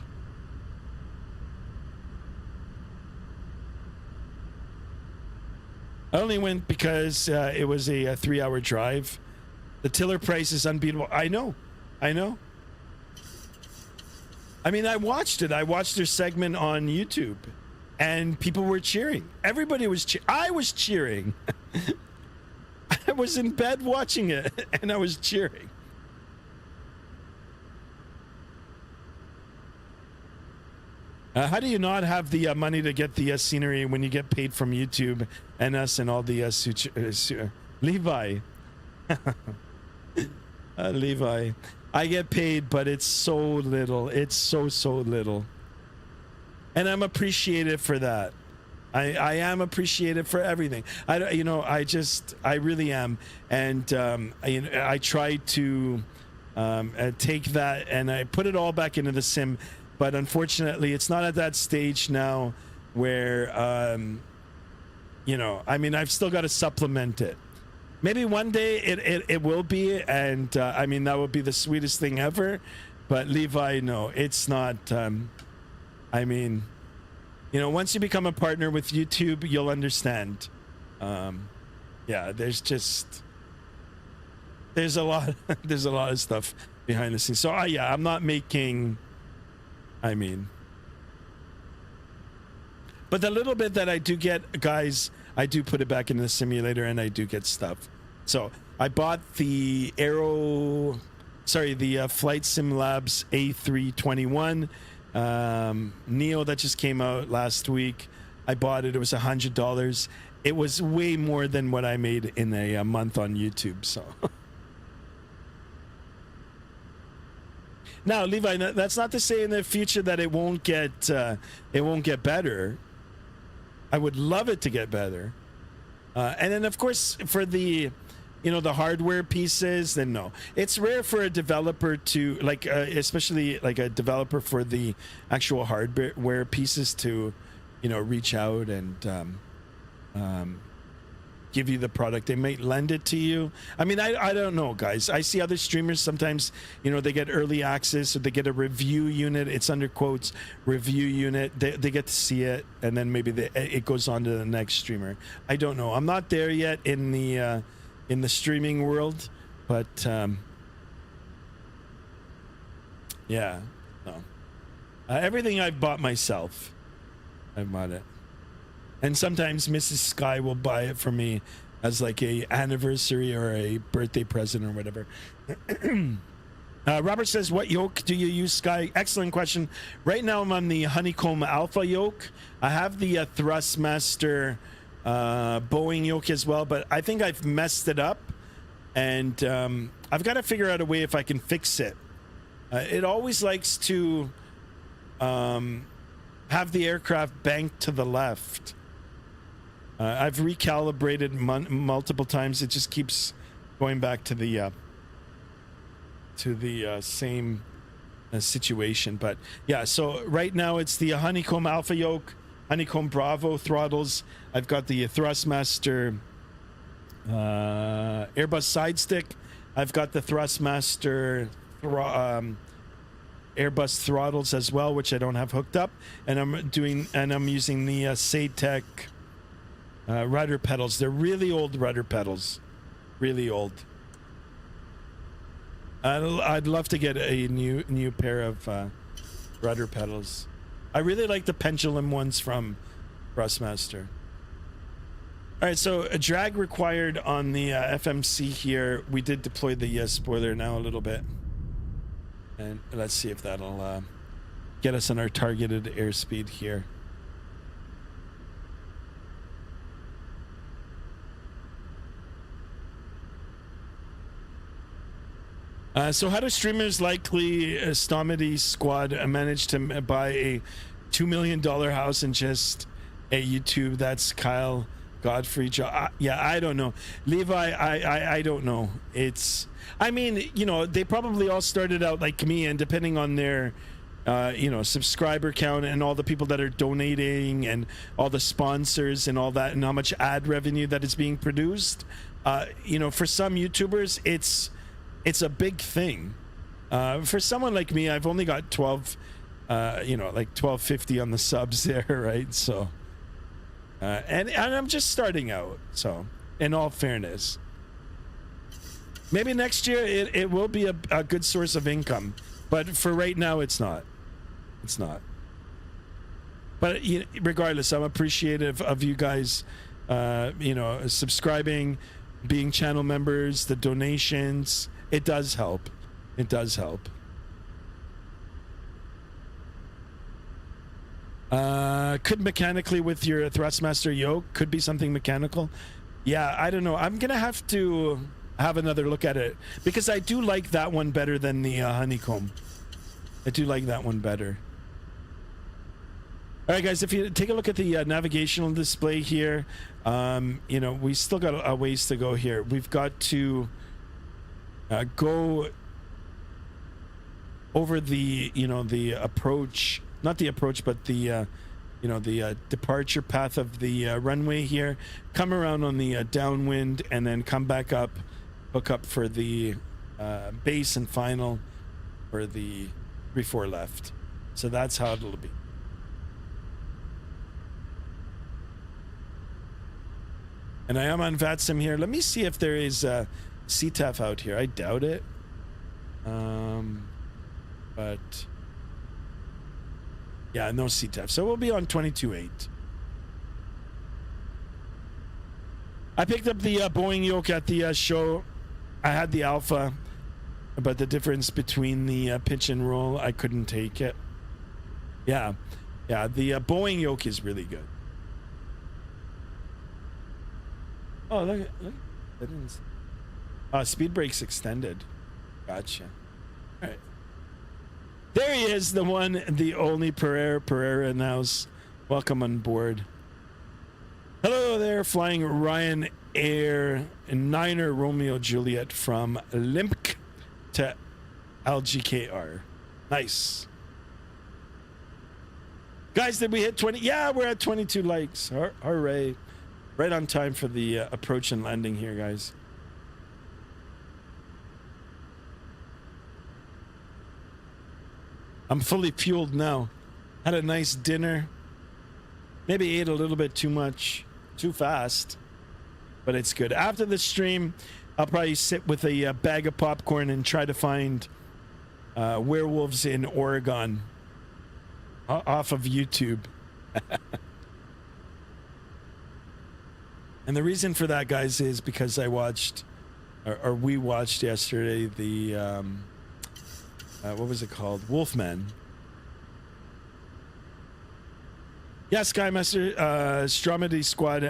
I only went because it was a 3-hour drive. The tiller price is unbeatable. I know. I mean, I watched it. I watched their segment on YouTube, and people were cheering. Everybody was cheering. I was cheering. I was in bed watching it, and I was cheering. How do you not have the money to get the scenery when you get paid from YouTube and us and all the Levi? Levi, I get paid, but it's so little. It's so little, and I'm appreciated for that. I am appreciated for everything. I really am, and I try to take that and I put it all back into the sim. But unfortunately, it's not at that stage now where, I mean, I've still got to supplement it. Maybe one day it will be, and I mean, that would be the sweetest thing ever. But Levi, no, it's not. I mean, you know, once you become a partner with YouTube, you'll understand. Yeah, there's a lot there's a lot of stuff behind the scenes. So yeah, I'm not making, I mean, but the little bit that I do get, guys, I do put it back into the simulator and I do get stuff. So I bought the Flight Sim Labs A321 Neo that just came out last week. I bought it. It was $100. It was way more than what I made in a month on YouTube. So now, Levi, that's not to say in the future that it won't get better. I would love it to get better. And then, of course, for the, you know, the hardware pieces, then no. It's rare for a developer to, like, especially like a developer for the actual hardware pieces to, you know, reach out and give you the product. They might lend it to you. I mean, I don't know, guys. I see other streamers sometimes, you know, they get early access or they get a review unit. It's under quotes, review unit. They get to see it, and then maybe it goes on to the next streamer. I don't know. I'm not there yet in the streaming world, but yeah, no. Everything I've bought myself. I've bought it. And sometimes Mrs. Sky will buy it for me as like a anniversary or a birthday present or whatever. Robert says, what yoke do you use, Sky? Excellent question. Right now I'm on the Honeycomb Alpha yoke. I have the Thrustmaster Boeing yoke as well, but I think I've messed it up, and I've got to figure out a way if I can fix it. It always likes to have the aircraft banked to the left. I've recalibrated multiple times. It just keeps going back to the same situation. But yeah, so right now it's the Honeycomb Alpha yoke, Honeycomb Bravo throttles. I've got the Thrustmaster Airbus side stick. I've got the Thrustmaster Airbus throttles as well, which I don't have hooked up, and I'm using the Satec rudder pedals. They're really old rudder pedals, really old. I'd love to get a new pair of rudder pedals. I really like the pendulum ones from Thrustmaster. All right, so a drag required on the FMC here. We did deploy the spoiler now a little bit. And let's see if that'll get us on our targeted airspeed here. So how do streamers likely Stomedy squad manage to buy a $2 million house and just a YouTube? That's Kyle Godfrey. Yeah, I don't know. Levi, I don't know. I mean, you know, they probably all started out like me, and depending on their, you know, subscriber count and all the people that are donating and all the sponsors and all that and how much ad revenue that is being produced, you know, for some YouTubers, it's a big thing. For someone like me, I've only got 12, you know, like 1250 on the subs there, right? So, and I'm just starting out. So, in all fairness, maybe next year it will be a good source of income, but for right now, it's not. It's not. But regardless, I'm appreciative of you guys, you know, subscribing, being channel members, the donations. It does help. It does help. Could mechanically with your Thrustmaster yoke, could be something mechanical. Yeah, I don't know. I'm gonna have to have another look at it because I do like that one better than the Honeycomb. I do like that one better. All right, guys, if you take a look at the navigational display here, you know, we still got a ways to go here. We've got to go over the, you know, the approach, not the approach, but the, you know, the departure path of the runway here, come around on the downwind, and then come back up, hook up for the base and final for the 3-4 left. So that's how it'll be. And I am on Vatsim here. Let me see if there is CTAF out here. I doubt it. But yeah, no CTAF. So we'll be on 22.8. I picked up the Boeing yoke at the show. I had the Alpha, but the difference between the pitch and roll, I couldn't take it. Yeah, the Boeing yoke is really good. Oh, look. I didn't see. Speed brakes extended. Gotcha. All right. There he is, the one, the only Pereira in the house. Welcome on board. Hello there, flying Ryan Air and Niner Romeo Juliet from Limk to LGKR. Nice. Guys, did we hit 20? Yeah, we're at 22 likes. Hooray. Right on time for the approach and landing here, guys. I'm fully fueled now. Had a nice dinner. Maybe ate a little bit too much, too fast, but it's good. After the stream, I'll probably sit with a bag of popcorn and try to find werewolves in Oregon off of YouTube. And the reason for that, guys, is because I watched, or we watched yesterday, the, what was it called? Wolfman. Yeah, Skymaster, Stromedy Squad,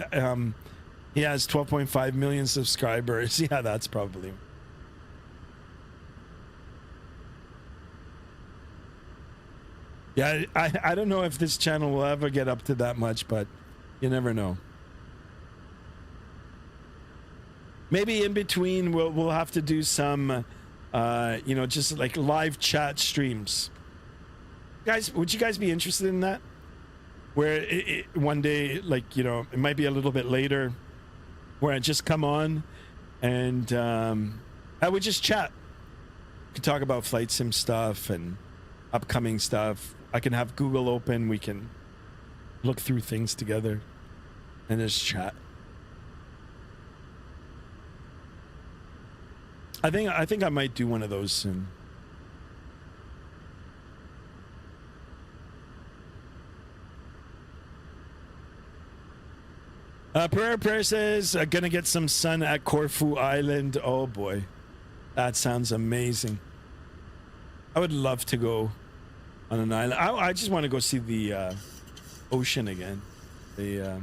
he has 12.5 million subscribers. Yeah, that's probably. Yeah, I don't know if this channel will ever get up to that much, but you never know. Maybe in between we'll have to do some, you know, just like live chat streams. Guys, would you guys be interested in that? Where one day, like, you know, it might be a little bit later, where I just come on and I would just chat. We could talk about flight sim stuff and upcoming stuff. I can have Google open. We can look through things together and just chat. I think I might do one of those soon. Prayer says, gonna get some sun at Corfu Island. Oh boy, that sounds amazing. I would love to go on an island. I just want to go see the ocean again, the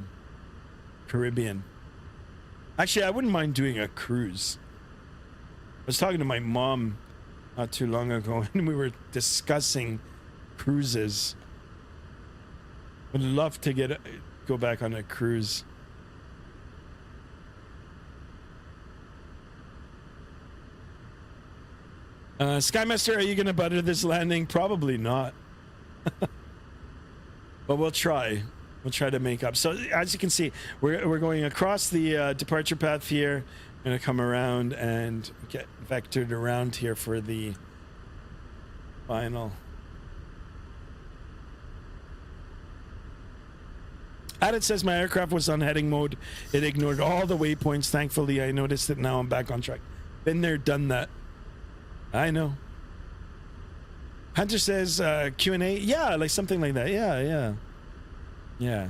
Caribbean. Actually, I wouldn't mind doing a cruise. I was talking to my mom not too long ago, and we were discussing cruises. Would love to go back on a cruise. Skymaster, are you going to butter this landing? Probably not. But we'll try. We'll try to make up. So as you can see, we're going across the departure path here. Going to come around and get vectored around here for the final. Added says my aircraft was on heading mode. It ignored all the waypoints. Thankfully, I noticed it. Now I'm back on track. Been there, done that. I know. Hunter says Q&A. Yeah, like something like that. Yeah.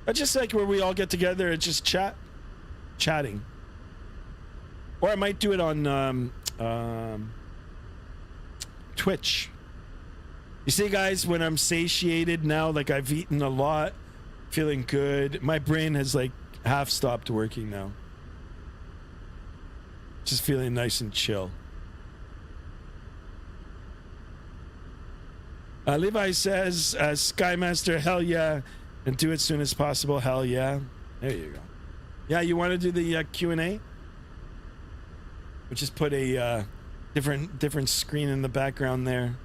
But just like where we all get together and just chatting. Or I might do it on Twitch. You see, guys, when I'm satiated now, like I've eaten a lot, feeling good. My brain has like half stopped working now. Just feeling nice and chill. Levi says, Skymaster, hell yeah, and do it soon as possible. Hell yeah. There you go. Yeah, you want to do the Q&A? We'll just put a different screen in the background there.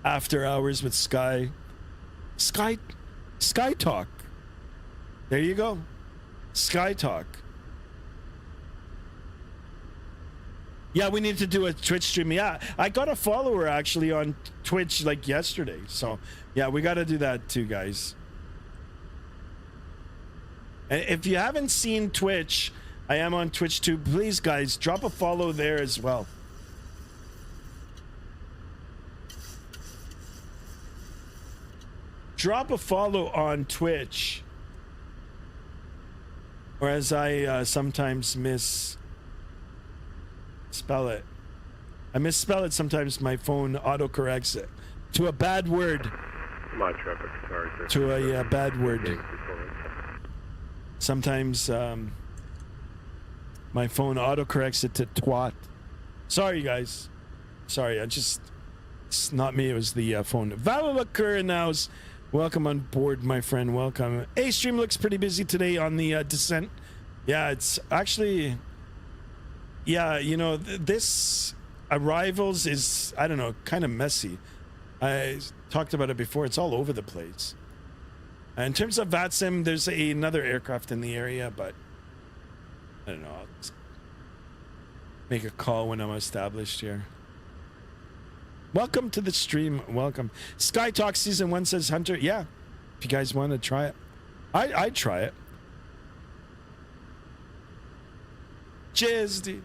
After hours with Sky Talk. There you go. Sky Talk. Yeah, we need to do a Twitch stream. Yeah, I got a follower actually on Twitch like yesterday. So yeah, we got to do that too, guys. And if you haven't seen Twitch, I am on Twitch too. Please, guys, drop a follow there as well. Drop a follow on Twitch. Or as I sometimes misspell it. I misspell it sometimes. My phone autocorrects it to a bad word. My traffic, sorry. To a bad word. Sometimes my phone autocorrects it to twat. Sorry, guys. Sorry, it's not me. It was the phone. Valalakur announce. Welcome on board, my friend. Welcome. Hey, stream looks pretty busy today on the descent. Yeah, it's actually. Yeah, you know, this arrivals is, I don't know, kind of messy. I talked about it before. It's all over the place. In terms of Vatsim, there's another aircraft in the area, but I don't know. I'll just make a call when I'm established here. Welcome to the stream. Welcome. Sky Talk Season 1 says, Hunter, yeah, if you guys want to try it. I'd try it. Cheers, dude.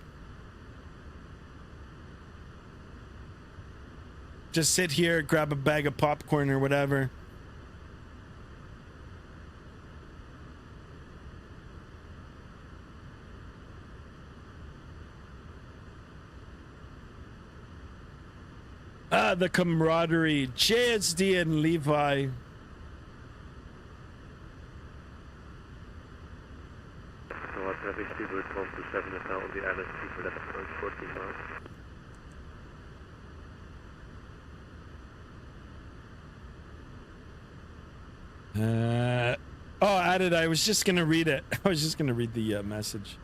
Just sit here, grab a bag of popcorn or whatever. Ah, the camaraderie. JSD and Levi. So I think people are close to 7 and now on the LST for that approach 14 miles. Oh, added. I was just gonna read it. I was just gonna read the message.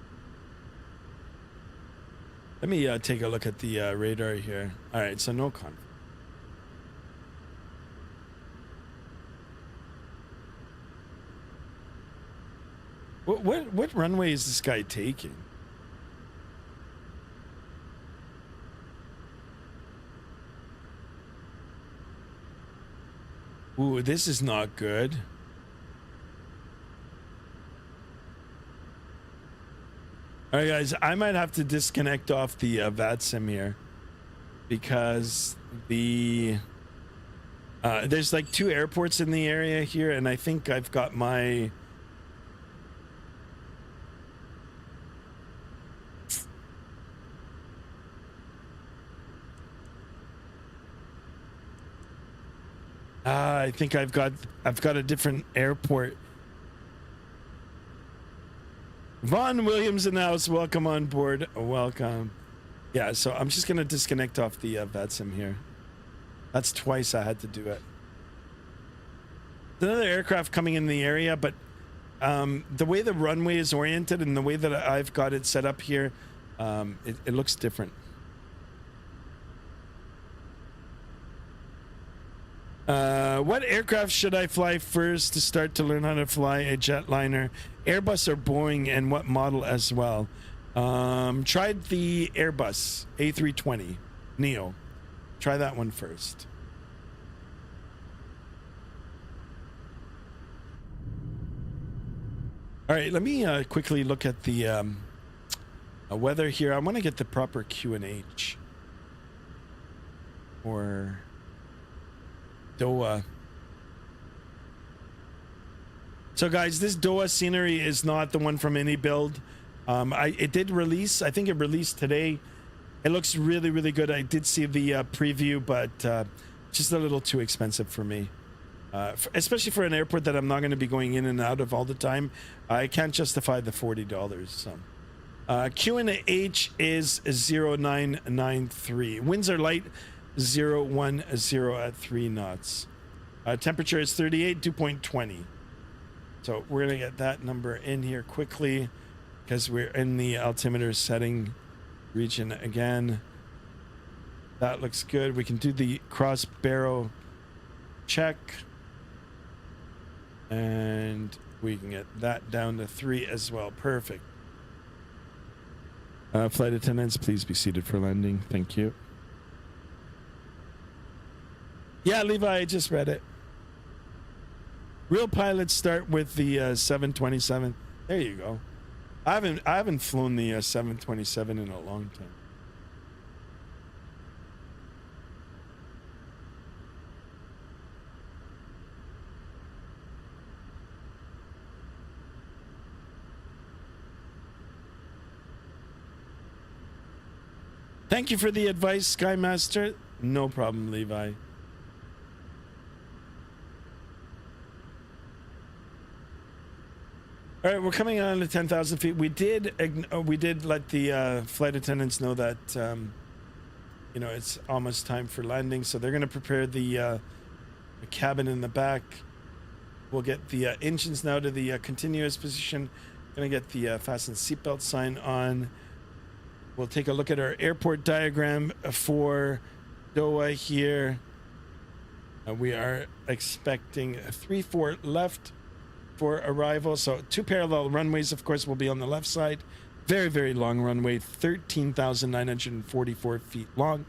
Let me take a look at the radar here. All right, so no conflict. What runway is this guy taking? Ooh, this is not good. All right, guys, I might have to disconnect off the Vatsim here because the there's like 2 airports in the area here, and I think I've got my I think I've got a different airport. Vaughn Williams in the house, welcome on board. Welcome. Yeah, so I'm just gonna disconnect off the Vatsim here. That's twice I had to do it. There's another aircraft coming in the area, but the way the runway is oriented and the way that I've got it set up here, it looks different. What aircraft should I fly first to start to learn how to fly a jetliner? Airbus or Boeing, and what model as well? Tried the Airbus A320 Neo. Try that one first. All right, let me quickly look at the weather here. I want to get the proper QNH or Doha. So guys, this Doha scenery is not the one from any build. It did release. I think it released today. It looks really, really good. I did see the preview, but just a little too expensive for me. Especially for an airport that I'm not going to be going in and out of all the time. I can't justify the $40. So QNH is 0993. Winds are light, 010 at 3 knots. Temperature is 38, dew point 20. So we're going to get that number in here quickly because we're in the altimeter setting region again. That looks good. We can do the cross barrel check. And we can get that down to 3 as well. Perfect. Flight attendants, please be seated for landing. Thank you. Yeah, Levi, I just read it. Real pilots start with the 727. There you go. I haven't flown the 727 in a long time. Thank you for the advice, Skymaster. No problem, Levi. All right, we're coming on to 10,000 feet. We did let the flight attendants know that you know, it's almost time for landing, so they're going to prepare the cabin in the back. We'll get the engines now to the continuous position. Going to get the fasten seatbelt sign on. We'll take a look at our airport diagram for Doha here. We are expecting a 3-4 left for arrival. So 2 parallel runways, of course, will be on the left side. Very, very long runway, 13,944 feet long.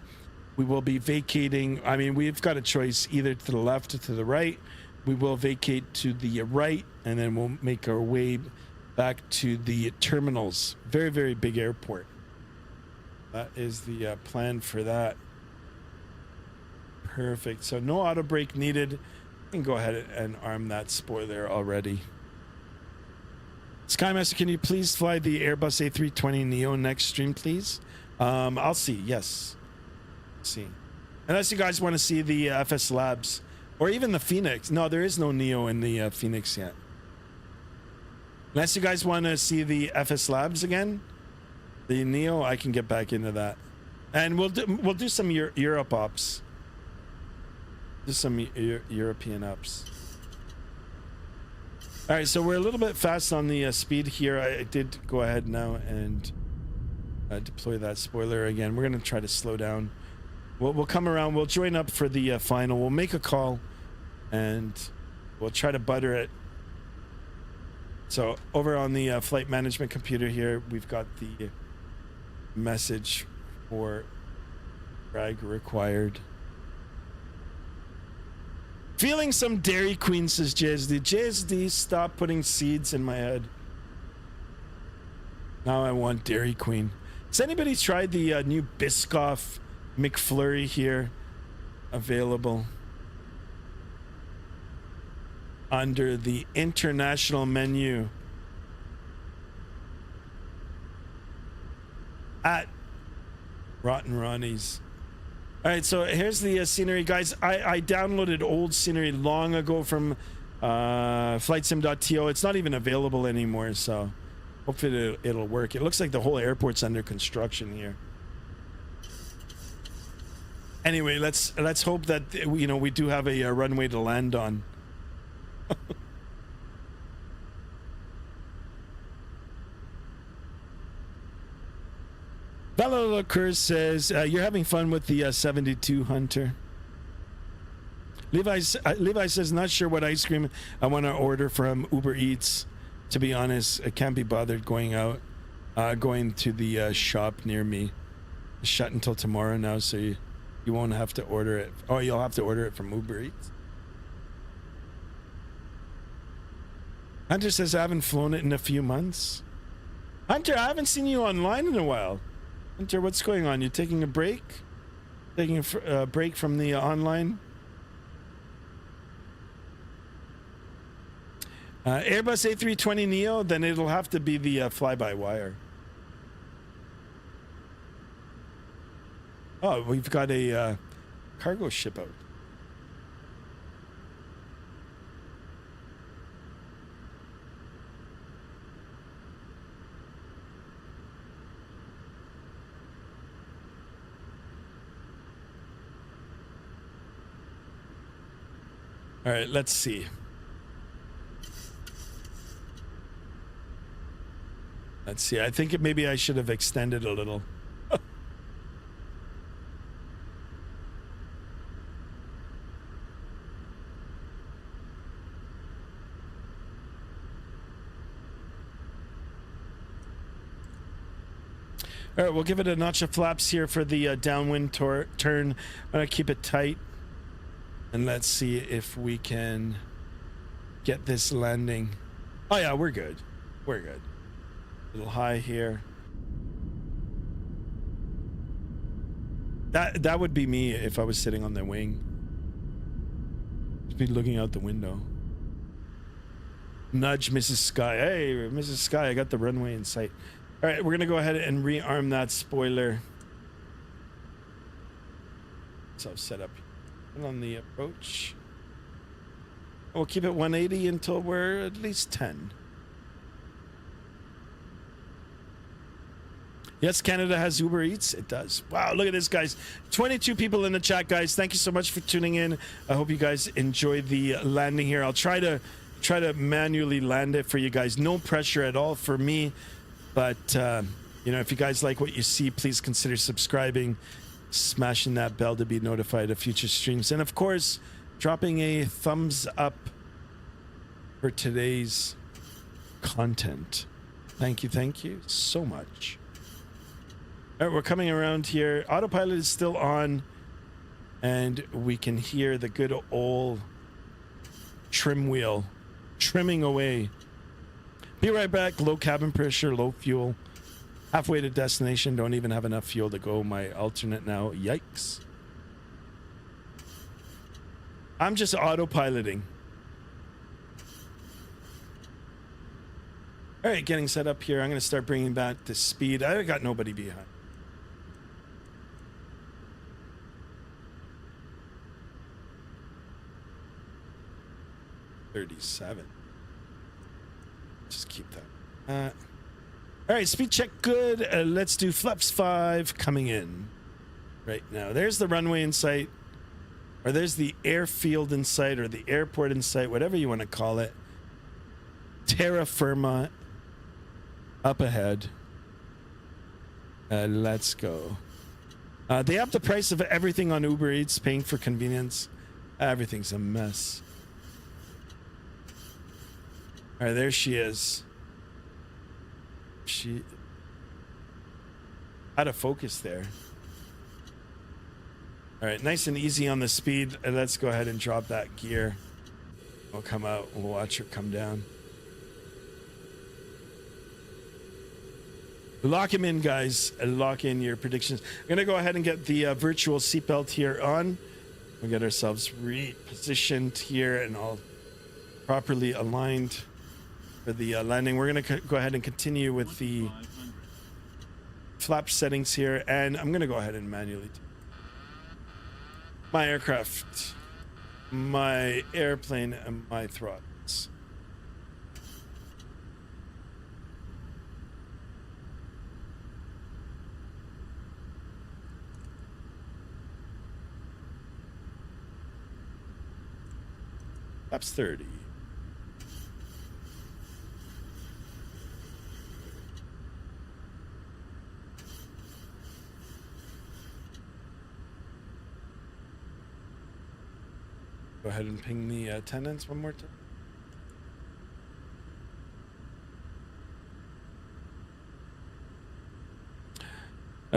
We will be vacating. I mean, we've got a choice either to the left or to the right. We will vacate to the right, and then we'll make our way back to the terminals. Very, very big airport. That is the plan for that. Perfect. So no auto brake needed. You can go ahead and arm that spoiler already. Skymaster, can you please fly the Airbus A320neo next stream, please? I'll see. Yes. See. Unless you guys want to see the FS Labs or even the Phoenix. No, there is no Neo in the Phoenix yet. Unless you guys want to see the FS Labs again. The Neo, I can get back into that, and we'll do some Europe ops. Do some European ops. All right, so we're a little bit fast on the speed here. I did go ahead now and deploy that spoiler again. We're gonna try to slow down. We'll come around. We'll join up for the final. We'll make a call, and we'll try to butter it. So over on the flight management computer here, we've got the message for drag required. Feeling some Dairy Queen, says JSD. JSD, stop putting seeds in my head. Now I want Dairy Queen. Has anybody tried the new Biscoff McFlurry here? Available under the international menu at Rotten Ronnie's. All right, so here's the scenery, guys. I downloaded old scenery long ago from flightsim.to. It's not even available anymore, so hopefully it'll work. It looks like the whole airport's under construction here. Anyway, let's hope that, you know, we do have a runway to land on. Bella Curse says you're having fun with the 72 Hunter. Levi says not sure what ice cream I want to order from Uber Eats. To be honest, I can't be bothered going out, going to the shop near me. It's shut until tomorrow now, so you won't have to order it. Oh, you'll have to order it from Uber Eats. Hunter says I haven't flown it in a few months. Hunter, I haven't seen you online in a while. Hunter, what's going on? You taking a break? Taking a break from the online? Airbus A320neo, then it'll have to be the fly-by-wire. Oh, we've got a cargo ship out. All right, let's see. Let's see. I think maybe I should have extended a little. All right, we'll give it a notch of flaps here for the downwind turn. I'm gonna keep it tight. And let's see if we can get this landing. Oh yeah, we're good. We're good. A little high here. That would be me if I was sitting on the wing. Just be looking out the window. Nudge Mrs. Sky. Hey, Mrs. Sky, I got the runway in sight. All right, we're gonna go ahead and rearm that spoiler. So set up on the approach. We'll keep it 180 until we're at least 10. Yes, Canada has Uber Eats. It does. Wow, look at this, guys. 22 people in the chat, guys. Thank you so much for tuning in. I hope you guys enjoyed the landing here. I'll try to manually land it for you guys. No pressure at all for me. But, you know, if you guys like what you see, please consider subscribing, smashing that bell to be notified of future streams. And, of course, dropping a thumbs up for today's content. Thank you so much. All right, we're coming around here. Autopilot is still on, and we can hear the good old trim wheel trimming away. Be right back. Low cabin pressure, low fuel. Halfway to destination. Don't even have enough fuel to go my alternate now. Yikes. I'm just autopiloting. All right, getting set up here. I'm going to start bringing back the speed. I got nobody behind. Just keep that. All right, speed check good. Let's do flaps 5 coming in right now. There's the runway in sight, or there's the airfield in sight, or the airport in sight, whatever you want to call it. Terra firma up ahead. Let's go. They up the price of everything on Uber Eats, paying for convenience. Everything's a mess. All right, there she is. She out of focus there. All right, nice and easy on the speed. Let's go ahead and drop that gear. We'll come out. We'll watch her come down. Lock him in, guys. Lock in your predictions. I'm gonna go ahead and get the virtual seatbelt here on. We'll get ourselves repositioned here and all properly aligned for the landing. We're gonna go ahead and continue with the flap settings here, and I'm gonna go ahead and manually my aircraft, my airplane, and my throttles. Flaps 30. Go ahead and ping the attendants one more time.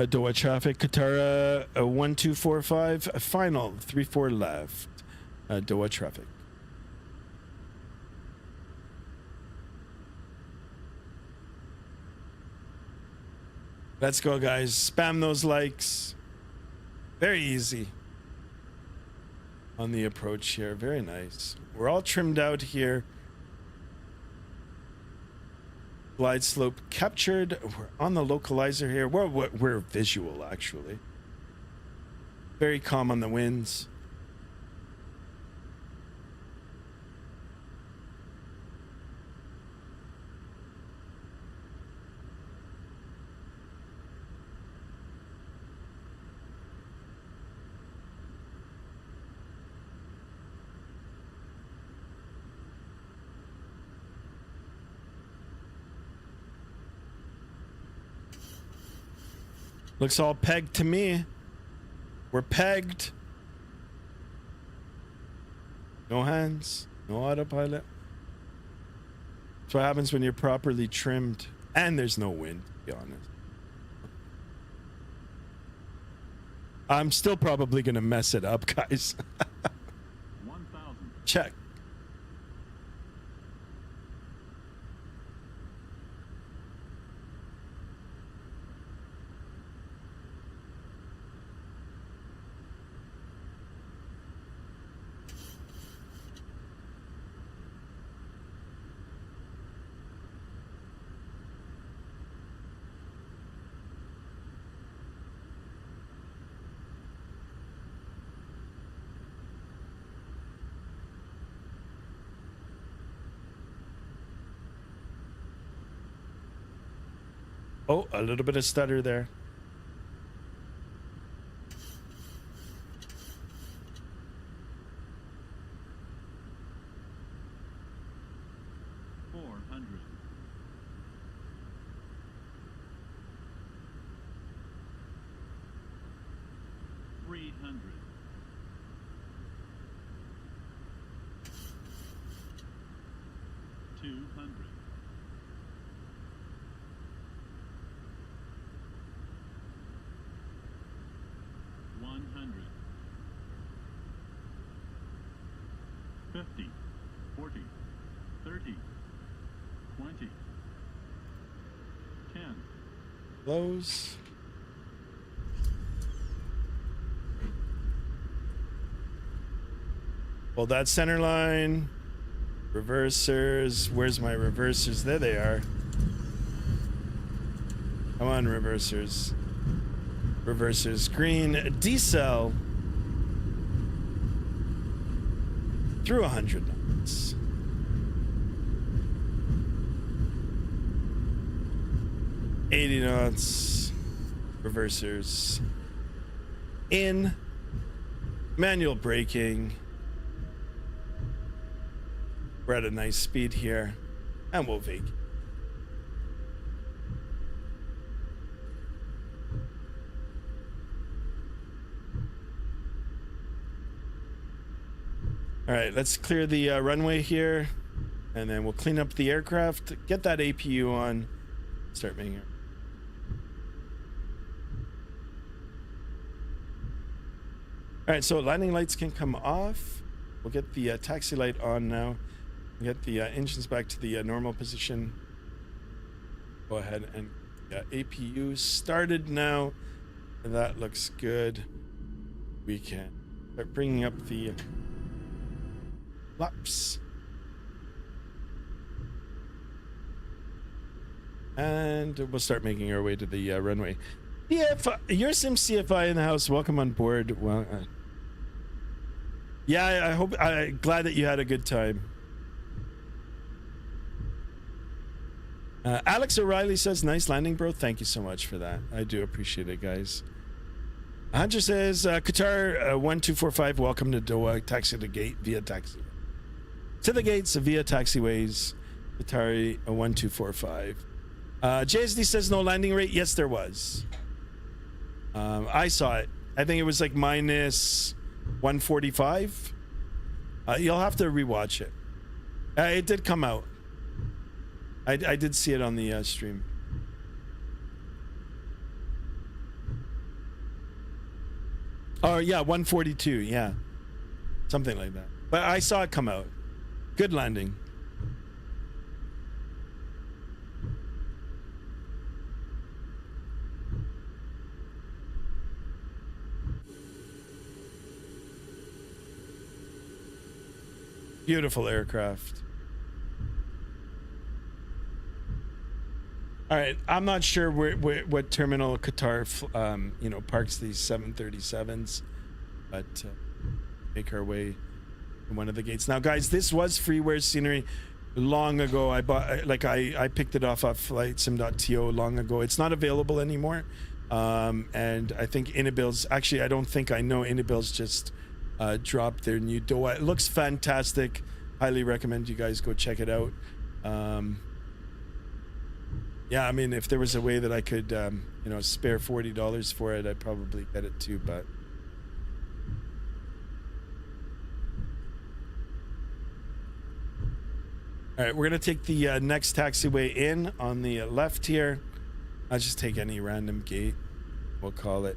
Doha traffic, Katara 1245, final 34 left. Doha traffic. Let's go, guys. Spam those likes. Very easy on the approach here. Very nice. We're all trimmed out here. Glide slope captured. We're on the localizer here. We're visual, actually. Very calm on the winds. Looks all pegged to me. We're pegged. No hands, no autopilot. That's what happens when you're properly trimmed. And there's no wind, to be honest. I'm still probably gonna mess it up, guys. 1,000. Check. Oh, a little bit of stutter there. Close. Well, that center line. Reversers. Where's my reversers? There they are. Come on, reversers. Reversers. Green. Decel. Through 100 knots. $80 knots. Reversers. In. Manual braking. We're at a nice speed here. And we'll vacate. All right, let's clear the runway here. And then we'll clean up the aircraft. Get that APU on. Start making it. All right, so landing lights can come off. We'll get the taxi light on now. Get the engines back to the normal position. Go ahead and APU started now. That looks good. We can start bringing up the flaps. And we'll start making our way to the runway. Yeah, your Sim CFI in the house. Welcome on board. Well, yeah, I hope. I'm glad that you had a good time. Alex O'Reilly says, "Nice landing, bro." Thank you so much for that. I do appreciate it, guys. Hunter says, "Qatar 1245. Welcome to Doha. Taxi to gate via taxi to the gates via taxiways. Qatari 1245." JSD says, "No landing rate." Yes, there was. I saw it. I think it was like minus 145. You'll have to rewatch it. It did come out. I did see it on the stream. Oh yeah, 142. Yeah, something like that. But I saw it come out. Good landing. Beautiful aircraft. All right, I'm not sure what terminal Qatar, parks these 737s, but make our way to one of the gates. Now, guys, this was freeware scenery long ago. I picked it off flightsim.to long ago. It's not available anymore, and I think Inabil's actually. I don't think I know Inabil's just dropped their new Doha. It looks fantastic. Highly recommend you guys go check it out. Yeah, I mean, if there was a way that I could, spare $40 for it, I'd probably get it too, but... All right, we're going to take the next taxiway in on the left here. I'll just take any random gate. We'll call it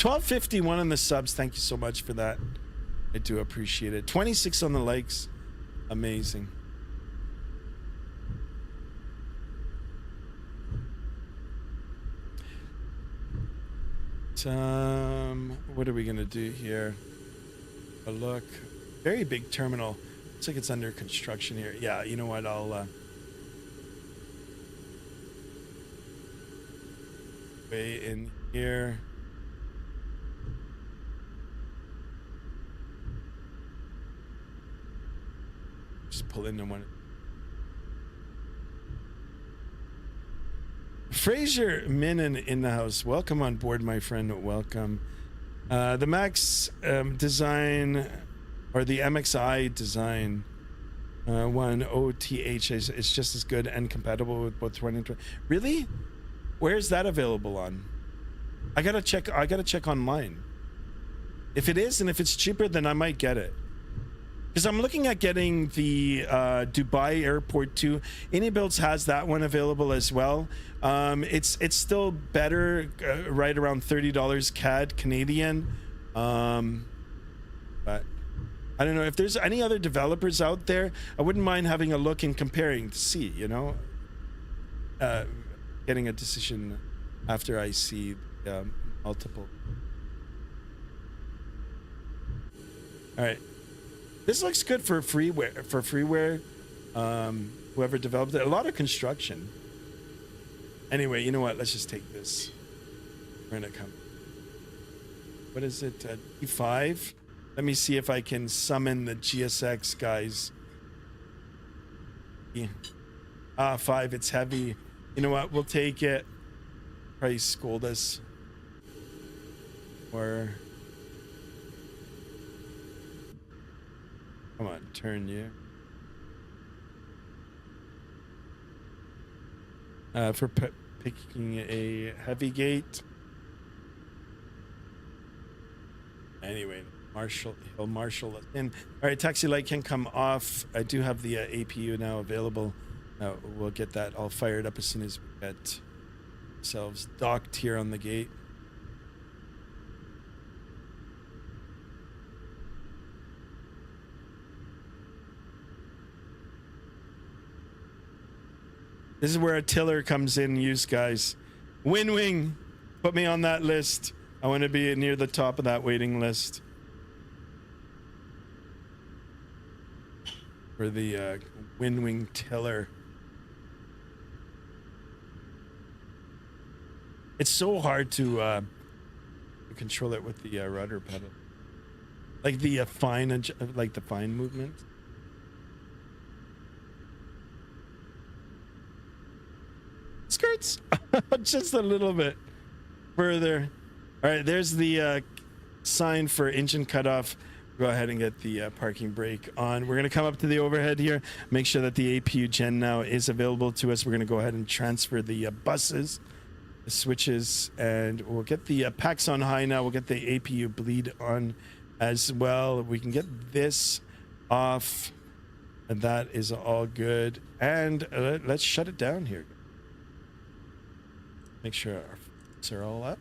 1251 on the subs. Thank you so much for that. I do appreciate it. 26 on the likes. Amazing. What are we gonna do here? A look. Very big terminal. Looks like it's under construction here. Yeah, you know what? I'll way in here. Just pull into one. Fraser Minin in the house. Welcome on board, my friend. Welcome. The Max design, or the MXI design, one OTH is just as good and compatible with both 20 and 20. Really? Where's that available on? I gotta check online. If it is, and if it's cheaper, then I might get it. Because I'm looking at getting the Dubai Airport 2. AnyBuilds has that one available as well. It's still better, right around $30 CAD Canadian. But I don't know if there's any other developers out there. I wouldn't mind having a look and comparing to see, you know, getting a decision after I see multiple. All right. This looks good for freeware. Whoever developed it, a lot of construction. Anyway, you know what? Let's just take this. We're gonna come. What is it? E5. Let me see if I can summon the GSX guys. Yeah. 5. It's heavy. You know what? We'll take it. Probably scold us. Or. Come on, turn you. For picking a heavy gate. Anyway, he'll marshal us in. All right, taxi light can come off. I do have the APU now available. We'll get that all fired up as soon as we get ourselves docked here on the gate. This is where a tiller comes in use, guys. Wing, put me on that list. I want to be near the top of that waiting list for the wing tiller. It's so hard to control it with the rudder pedal, like the fine movement. Skirts just a little bit further. All right, there's the sign for engine cutoff. Go ahead and get the parking brake on. We're going to come up to the overhead here, make sure that the APU gen now is available to us. We're going to go ahead and transfer the buses, the switches, and we'll get the packs on high now. We'll get the APU bleed on as well. We can get this off, and that is all good. And let's shut it down here. Make sure our flights are all up.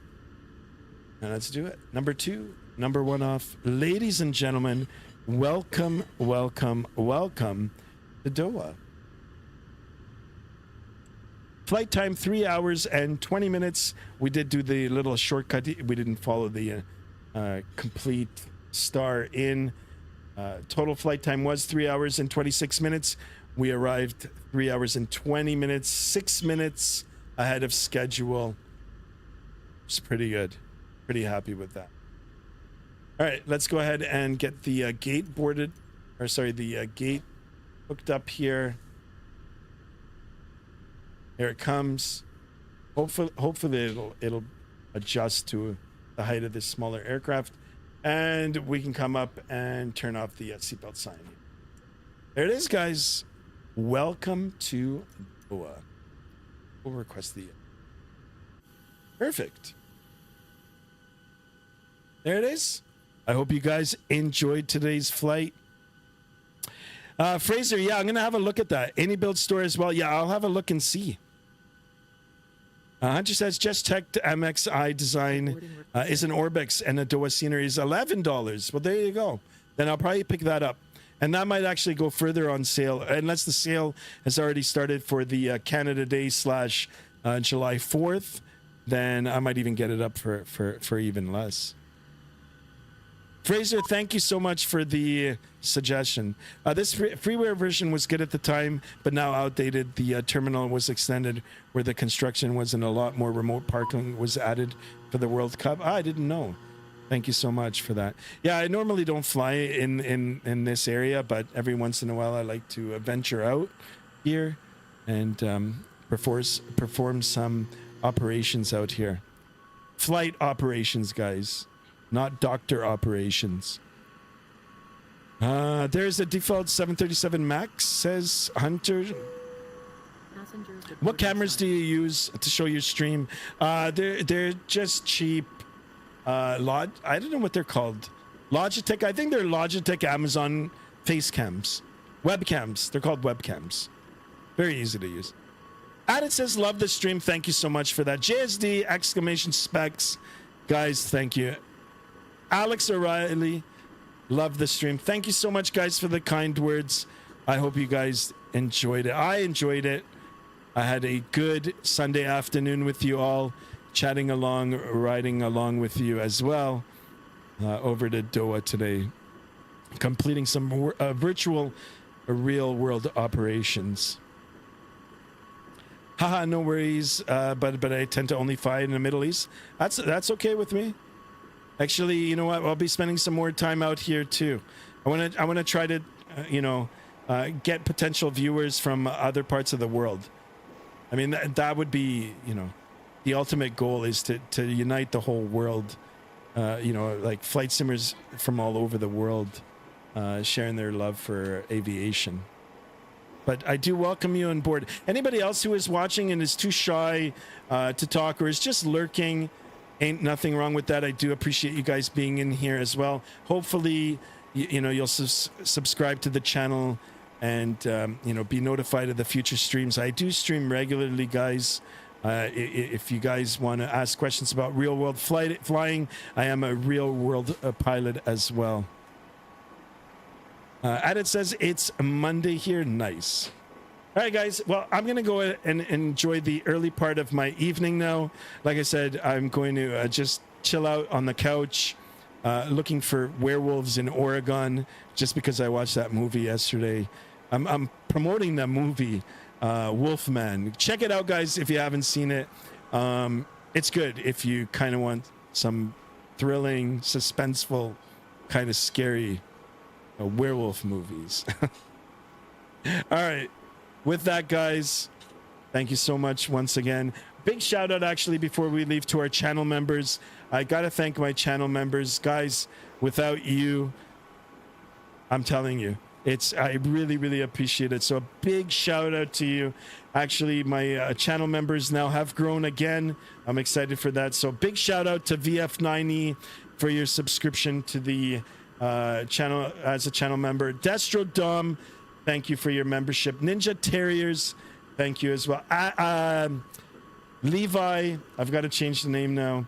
And let's do it. Number 2, number 1 off. Ladies and gentlemen, welcome to Doha. Flight time 3 hours and 20 minutes. We did do the little shortcut. We didn't follow the complete star in. Total flight time was 3 hours and 26 minutes. We arrived 3 hours and 20 minutes, 6 minutes ahead of schedule. It's pretty good. Pretty happy with that. All right, let's go ahead and get the gate boarded, or sorry, the gate hooked up here. Here it comes. Hopefully it'll adjust to the height of this smaller aircraft, and we can come up and turn off the seatbelt sign. There it is, guys. Welcome to Doha. We'll request the perfect. There it is. I hope you guys enjoyed today's flight. Fraser, yeah, I'm gonna have a look at that. AnyBuild store as well. Yeah, I'll have a look and see. Hunter says just checked MXI design is an Orbex and a Doha scenery is $11. Well, there you go. Then I'll probably pick that up. And that might actually go further on sale, unless the sale has already started for the Canada Day / July 4th. Then I might even get it up for even less. Fraser, thank you so much for the suggestion. This freeware version was good at the time, but now outdated. The terminal was extended where the construction was, and a lot more remote parking was added for the World Cup. I didn't know. Thank you so much for that. Yeah, I normally don't fly in this area, but every once in a while I like to venture out here and perform some operations out here. Flight operations, guys, not doctor operations. There's a default 737 Max, says Hunter. What cameras do you use to show your stream? They're just cheap. I don't know what they're called. Logitech. I think they're Logitech Amazon face cams, webcams. They're called webcams. Very easy to use. Added says, love the stream. Thank you so much for that. JSD exclamation specs, guys. Thank you. Alex O'Reilly, love the stream. Thank you so much, guys, for the kind words. I hope you guys enjoyed it. I enjoyed it. I had a good Sunday afternoon with you all, chatting along, riding along with you as well, over to Doha today, completing some virtual real world operations. Haha, no worries, but I tend to only fly in the Middle East. That's okay with me. Actually, you know what? I'll be spending some more time out here too. I want to try to, get potential viewers from other parts of the world. I mean, that would be, the ultimate goal is to unite the whole world. Like flight simmers from all over the world, sharing their love for aviation. But I do welcome you on board. Anybody else who is watching and is too shy to talk or is just lurking, ain't nothing wrong with that. I do appreciate you guys being in here as well. Hopefully, you'll subscribe to the channel and, be notified of the future streams. I do stream regularly, guys. If you guys want to ask questions about real world flying, I am a real world pilot as well. Added says it's Monday here. Nice. All right, guys. Well, I'm going to go and enjoy the early part of my evening now. Like I said, I'm going to just chill out on the couch, looking for werewolves in Oregon, just because I watched that movie yesterday. I'm promoting that movie, Wolfman. Check it out, guys, if you haven't seen it. It's good if you kind of want some thrilling, suspenseful, kind of scary werewolf movies. All right. With that, guys, thank you so much once again. Big shout out, actually, before we leave, to our channel members. I got to thank my channel members. Guys, without you, I'm telling you, I really, really appreciate it. So a big shout out to you. Actually, my channel members now have grown again. I'm excited for that. So big shout out to VF9E for your subscription to the channel as a channel member. Destro Dom, thank you for your membership. Ninja Terriers, thank you as well. Levi, I've got to change the name now.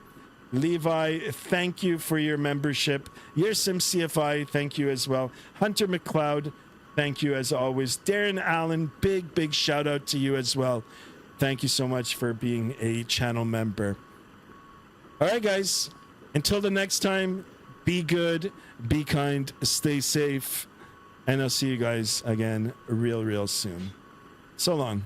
Levi, thank you for your membership. Yersim CFI, thank you as well. Hunter McLeod, thank you as always. Darren Allen, big shout out to you as well. Thank you so much for being a channel member. All right, guys, until the next time, be good, be kind, stay safe, and I'll see you guys again real soon. So long.